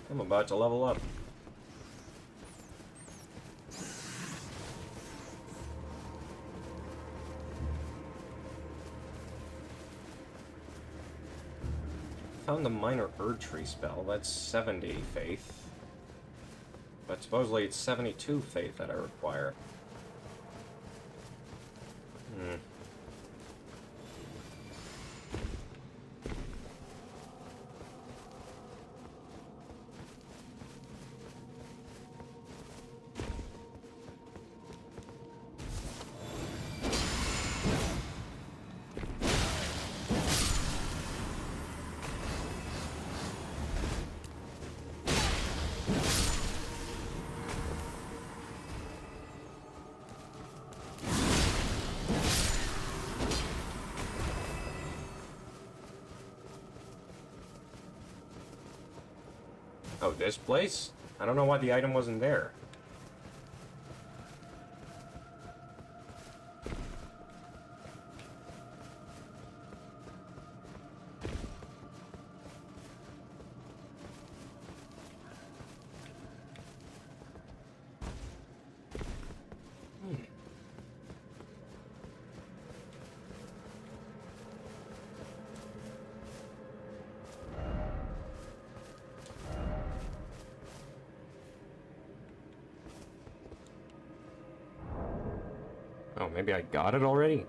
I'm about to level up. Found the minor Erd Tree spell. That's 70 faith. But supposedly it's 72 faith that I require. Oh, this place? I don't know why the item wasn't there. Oh, maybe I got it already?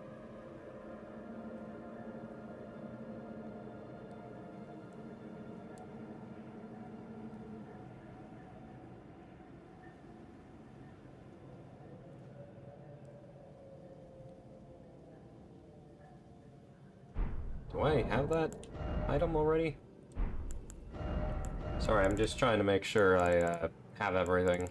Do I have that item already? Sorry, I'm just trying to make sure I have everything.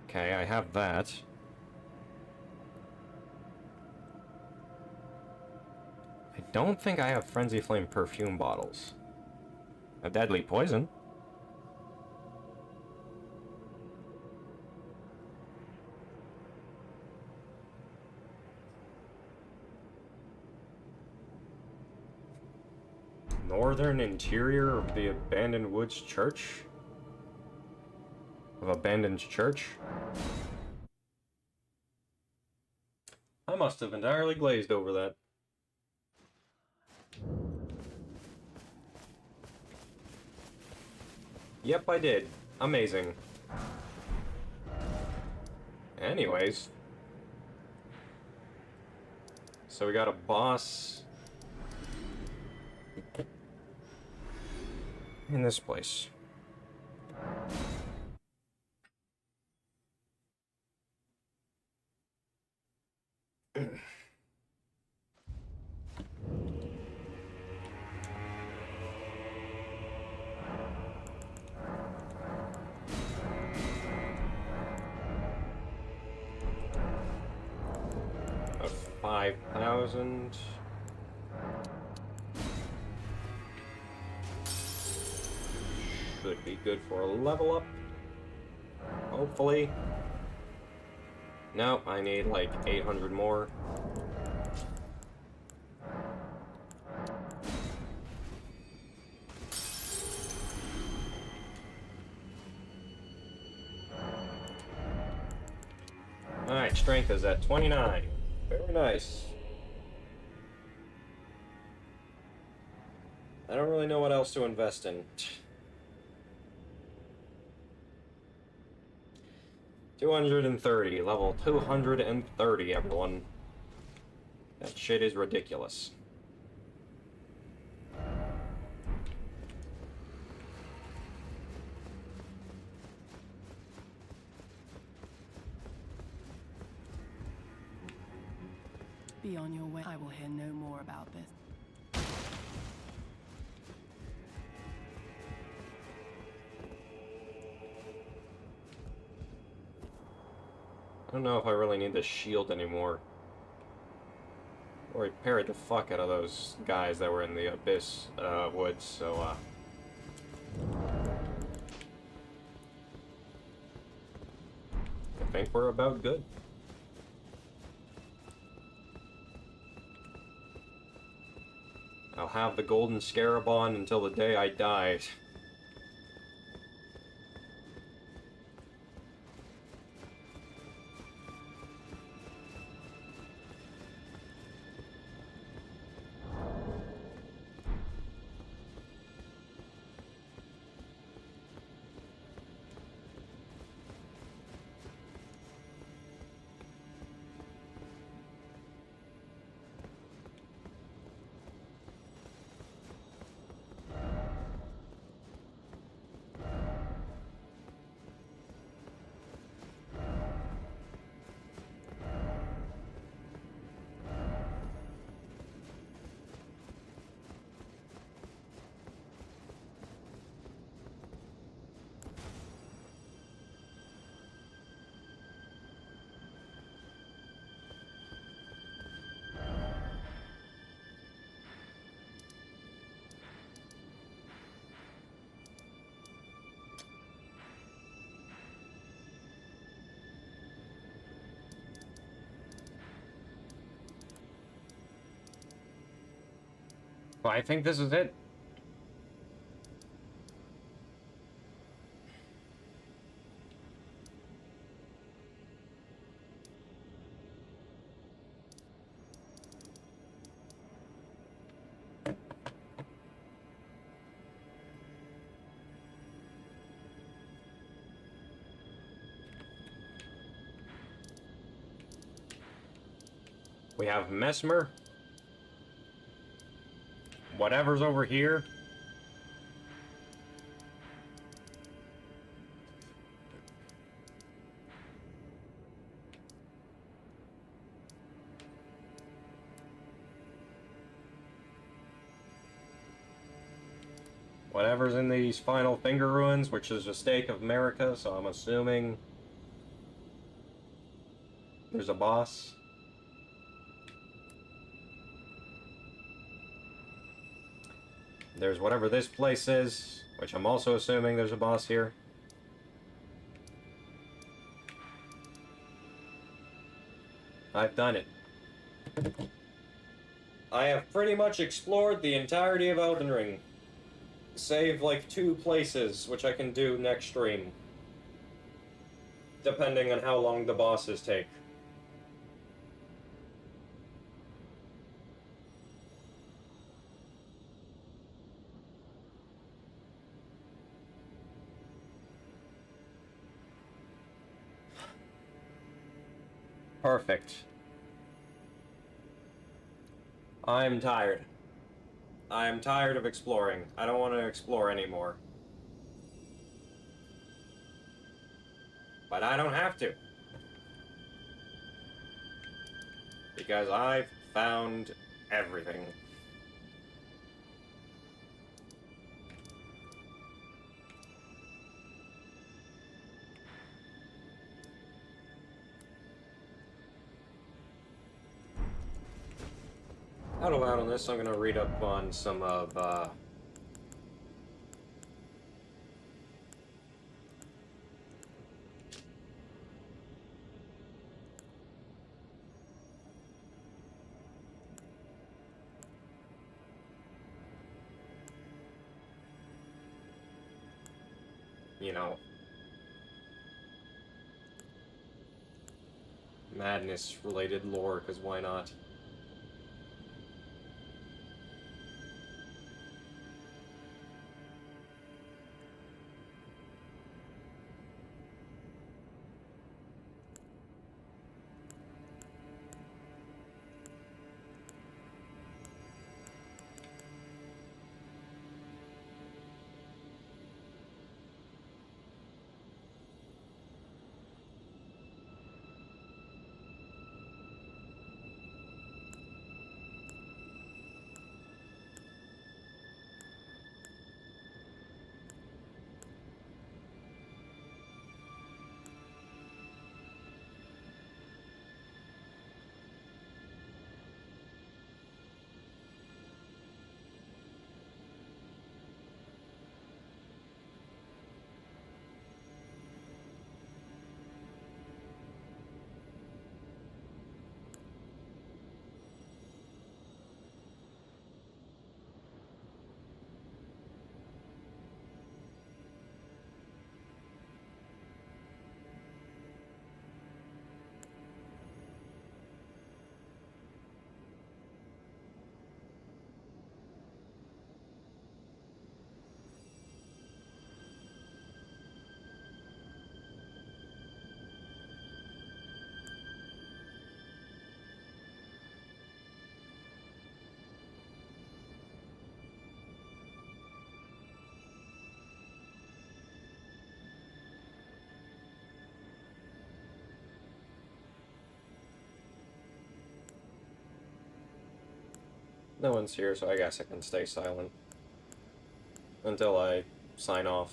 Okay, I have that. I don't think I have Frenzy Flame perfume bottles. A deadly poison. Northern interior of the abandoned woods church? Of abandoned church? I must have entirely glazed over that. Yep, I did. Amazing. Anyways. So we got a boss in this place. Of 5,000. Should be good for a level up. Hopefully. Nope, I need like 800 more. Alright, strength is at 29. Very nice. I don't really know what else to invest in. 230, level 230, everyone. That shit is ridiculous. Be on your way. I will hear no more about this. I don't know if I really need the shield anymore. Or I parried the fuck out of those guys that were in the Abyss woods, so I think we're about good. I'll have the golden scarab on until the day I die. Well, I think this is it. We have Mesmer. Whatever's over here. Whatever's in these final finger ruins, which is a stake of America, so I'm assuming there's a boss. There's whatever this place is, which I'm also assuming there's a boss here. I've done it. I have pretty much explored the entirety of Elden Ring. Save like 2 places, which I can do next stream. Depending on how long the bosses take. Perfect. I'm tired. I am tired of exploring. I don't want to explore anymore. But I don't have to. Because I've found everything. Out loud on this, I'm gonna read up on some of, you know, madness-related lore, because why not? No one's here, so I guess I can stay silent until I sign off.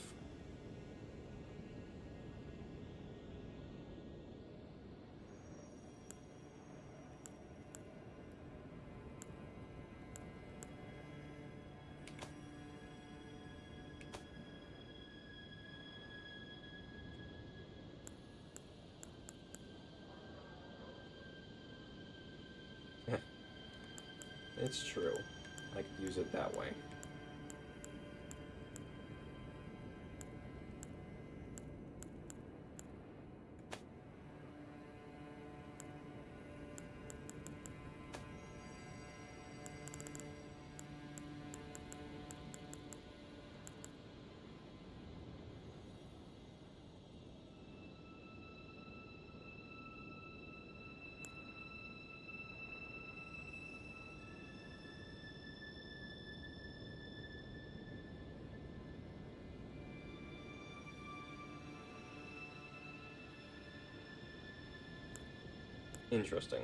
It's true. I could use it that way. Interesting.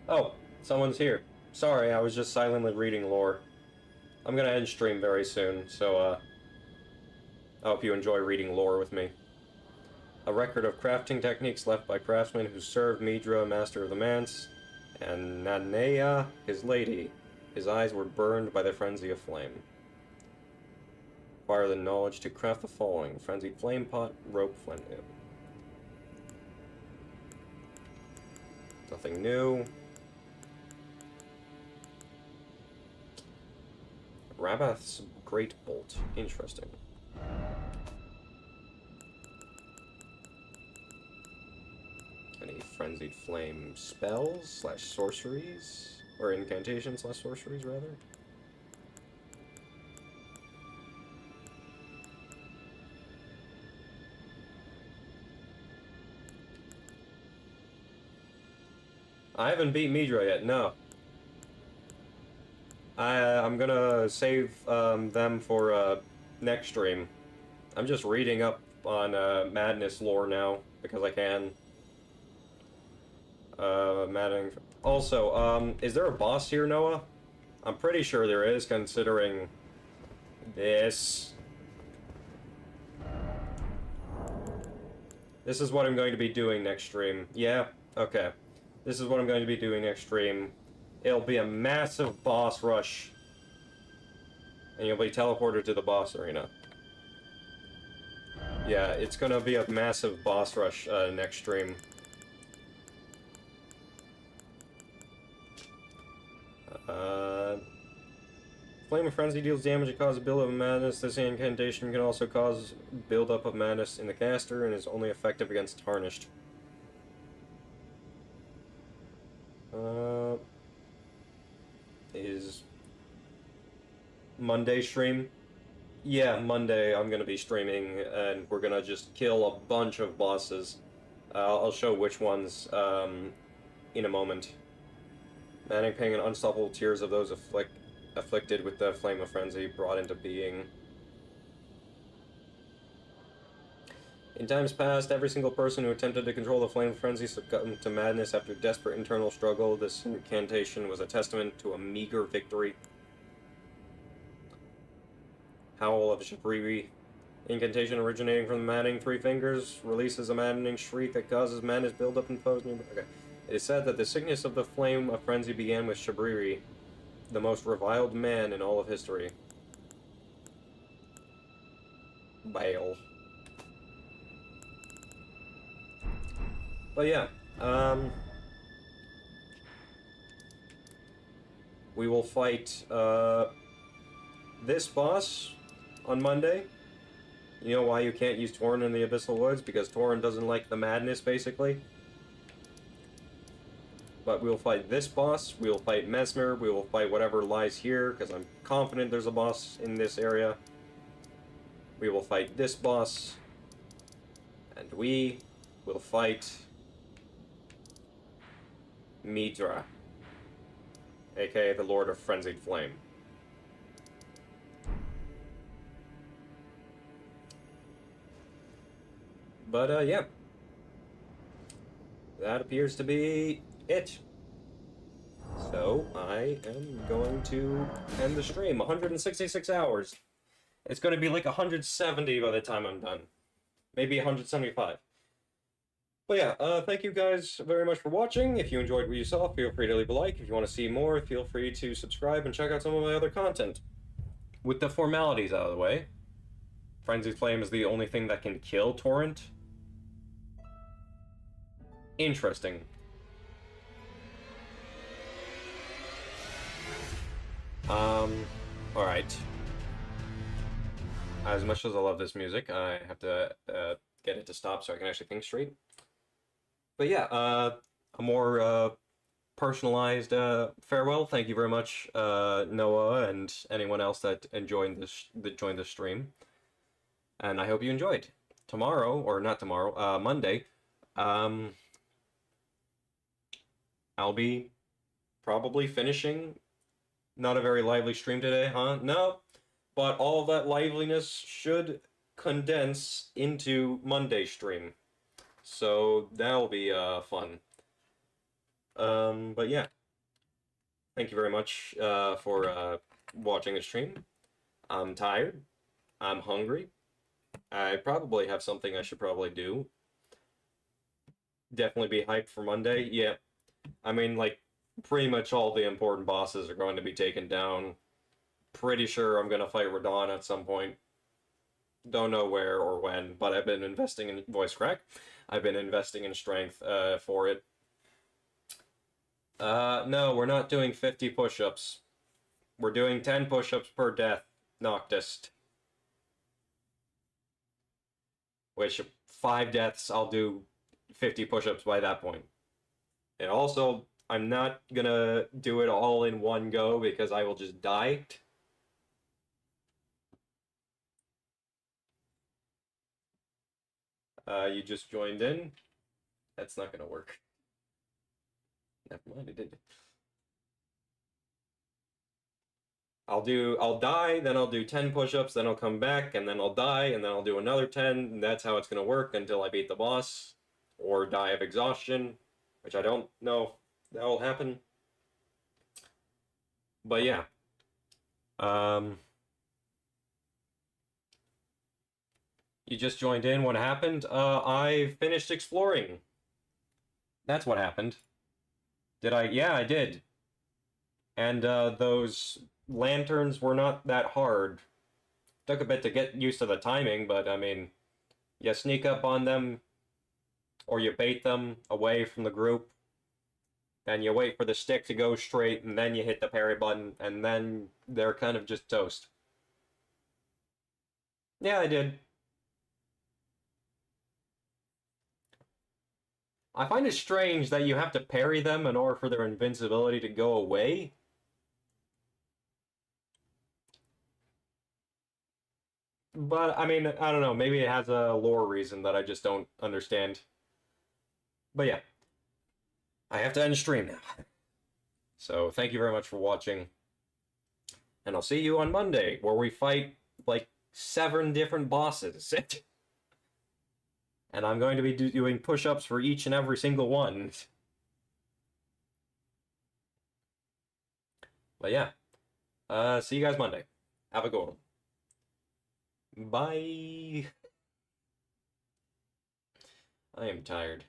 Oh, someone's here. Sorry, I was just silently reading lore. I'm gonna end stream very soon, so, I hope you enjoy reading lore with me. A record of crafting techniques left by craftsmen who served Midra, master of the manse, and Nanea, his lady. His eyes were burned by the frenzy of flame. Acquire the knowledge to craft the following: frenzied flame pot, rope flint. Nothing new. Rabath's Great Bolt. Interesting. Frenzied Flame spells slash sorceries, or incantations slash sorceries rather. I haven't beat Midra yet, no. I'm gonna save them for next stream. I'm just reading up on Madness lore now, because I can. Maddening. Also, is there a boss here, Noah? I'm pretty sure there is, considering this. This is what I'm going to be doing next stream. Yeah? Okay. This is what I'm going to be doing next stream. It'll be a massive boss rush. And you'll be teleported to the boss arena. Yeah, it's gonna be a massive boss rush next stream. Flame of Frenzy deals damage and causes a buildup of madness. This incantation can also cause buildup of madness in the caster and is only effective against Tarnished. Is Monday stream? Yeah, Monday I'm gonna be streaming, and we're gonna just kill a bunch of bosses. I'll show which ones in a moment. Manning paying an unstoppable tears of those afflicted with the Flame of Frenzy brought into being. In times past, every single person who attempted to control the Flame of Frenzy succumbed to madness after desperate internal struggle. This incantation was a testament to a meager victory. Howl of Shabriri. Incantation originating from the maddening three fingers releases a maddening shriek that causes madness buildup in foes nearby. Okay. It is said that the sickness of the Flame of Frenzy began with Shabriri, the most reviled man in all of history. Bale. But yeah, we will fight this boss on Monday. You know why you can't use Torrent in the Abyssal Woods? Because Torrent doesn't like the madness, basically. But we will fight this boss, we will fight Mesmer, we will fight whatever lies here, because I'm confident there's a boss in this area. We will fight this boss, and we will fight Midra, aka the Lord of Frenzied Flame. But, yeah. That appears to be it. So, I am going to end the stream. 166 hours. It's going to be like 170 by the time I'm done. Maybe 175. But yeah, thank you guys very much for watching. If you enjoyed what you saw, feel free to leave a like. If you want to see more, feel free to subscribe and check out some of my other content. With the formalities out of the way, Frenzied Flame is the only thing that can kill Torrent. Interesting. Alright. As much as I love this music, I have to get it to stop so I can actually think straight. But yeah, a more personalized farewell. Thank you very much, Noah, and anyone else that joined this stream. And I hope you enjoyed. Tomorrow, or not tomorrow, Monday, I'll be probably finishing. Not a very lively stream today, huh? No, but all of that liveliness should condense into Monday stream. So that'll be fun. But yeah. Thank you very much for watching the stream. I'm tired. I'm hungry. I probably have something I should probably do. Definitely be hyped for Monday. Yeah. I mean, like, pretty much all the important bosses are going to be taken down. Pretty sure I'm going to fight Radahn at some point. Don't know where or when, but I've been investing in voice crack. I've been investing in strength for it. No, we're not doing 50 push-ups. We're doing 10 push-ups per death, Noctis. Which, 5 deaths, I'll do 50 push-ups by that point. And also, I'm not gonna do it all in one go because I will just die. You just joined in. That's not gonna work. Never mind, it did. I'll die, then I'll do 10 push-ups, then I'll come back, and then I'll die, and then I'll do another 10, and that's how it's gonna work until I beat the boss, or die of exhaustion, which I don't know if that will happen. But yeah. You just joined in, what happened? I finished exploring. That's what happened. Did I? Yeah, I did. And those lanterns were not that hard. Took a bit to get used to the timing, but I mean, you sneak up on them, or you bait them away from the group, and you wait for the stick to go straight, and then you hit the parry button, and then they're kind of just toast. Yeah, I did. I find it strange that you have to parry them in order for their invincibility to go away. But, I mean, I don't know, maybe it has a lore reason that I just don't understand. But yeah, I have to end the stream now. So, thank you very much for watching. And I'll see you on Monday, where we fight, like, 7 different bosses. And I'm going to be doing push-ups for each and every single one. But yeah, see you guys Monday. Have a good one. Bye. I am tired.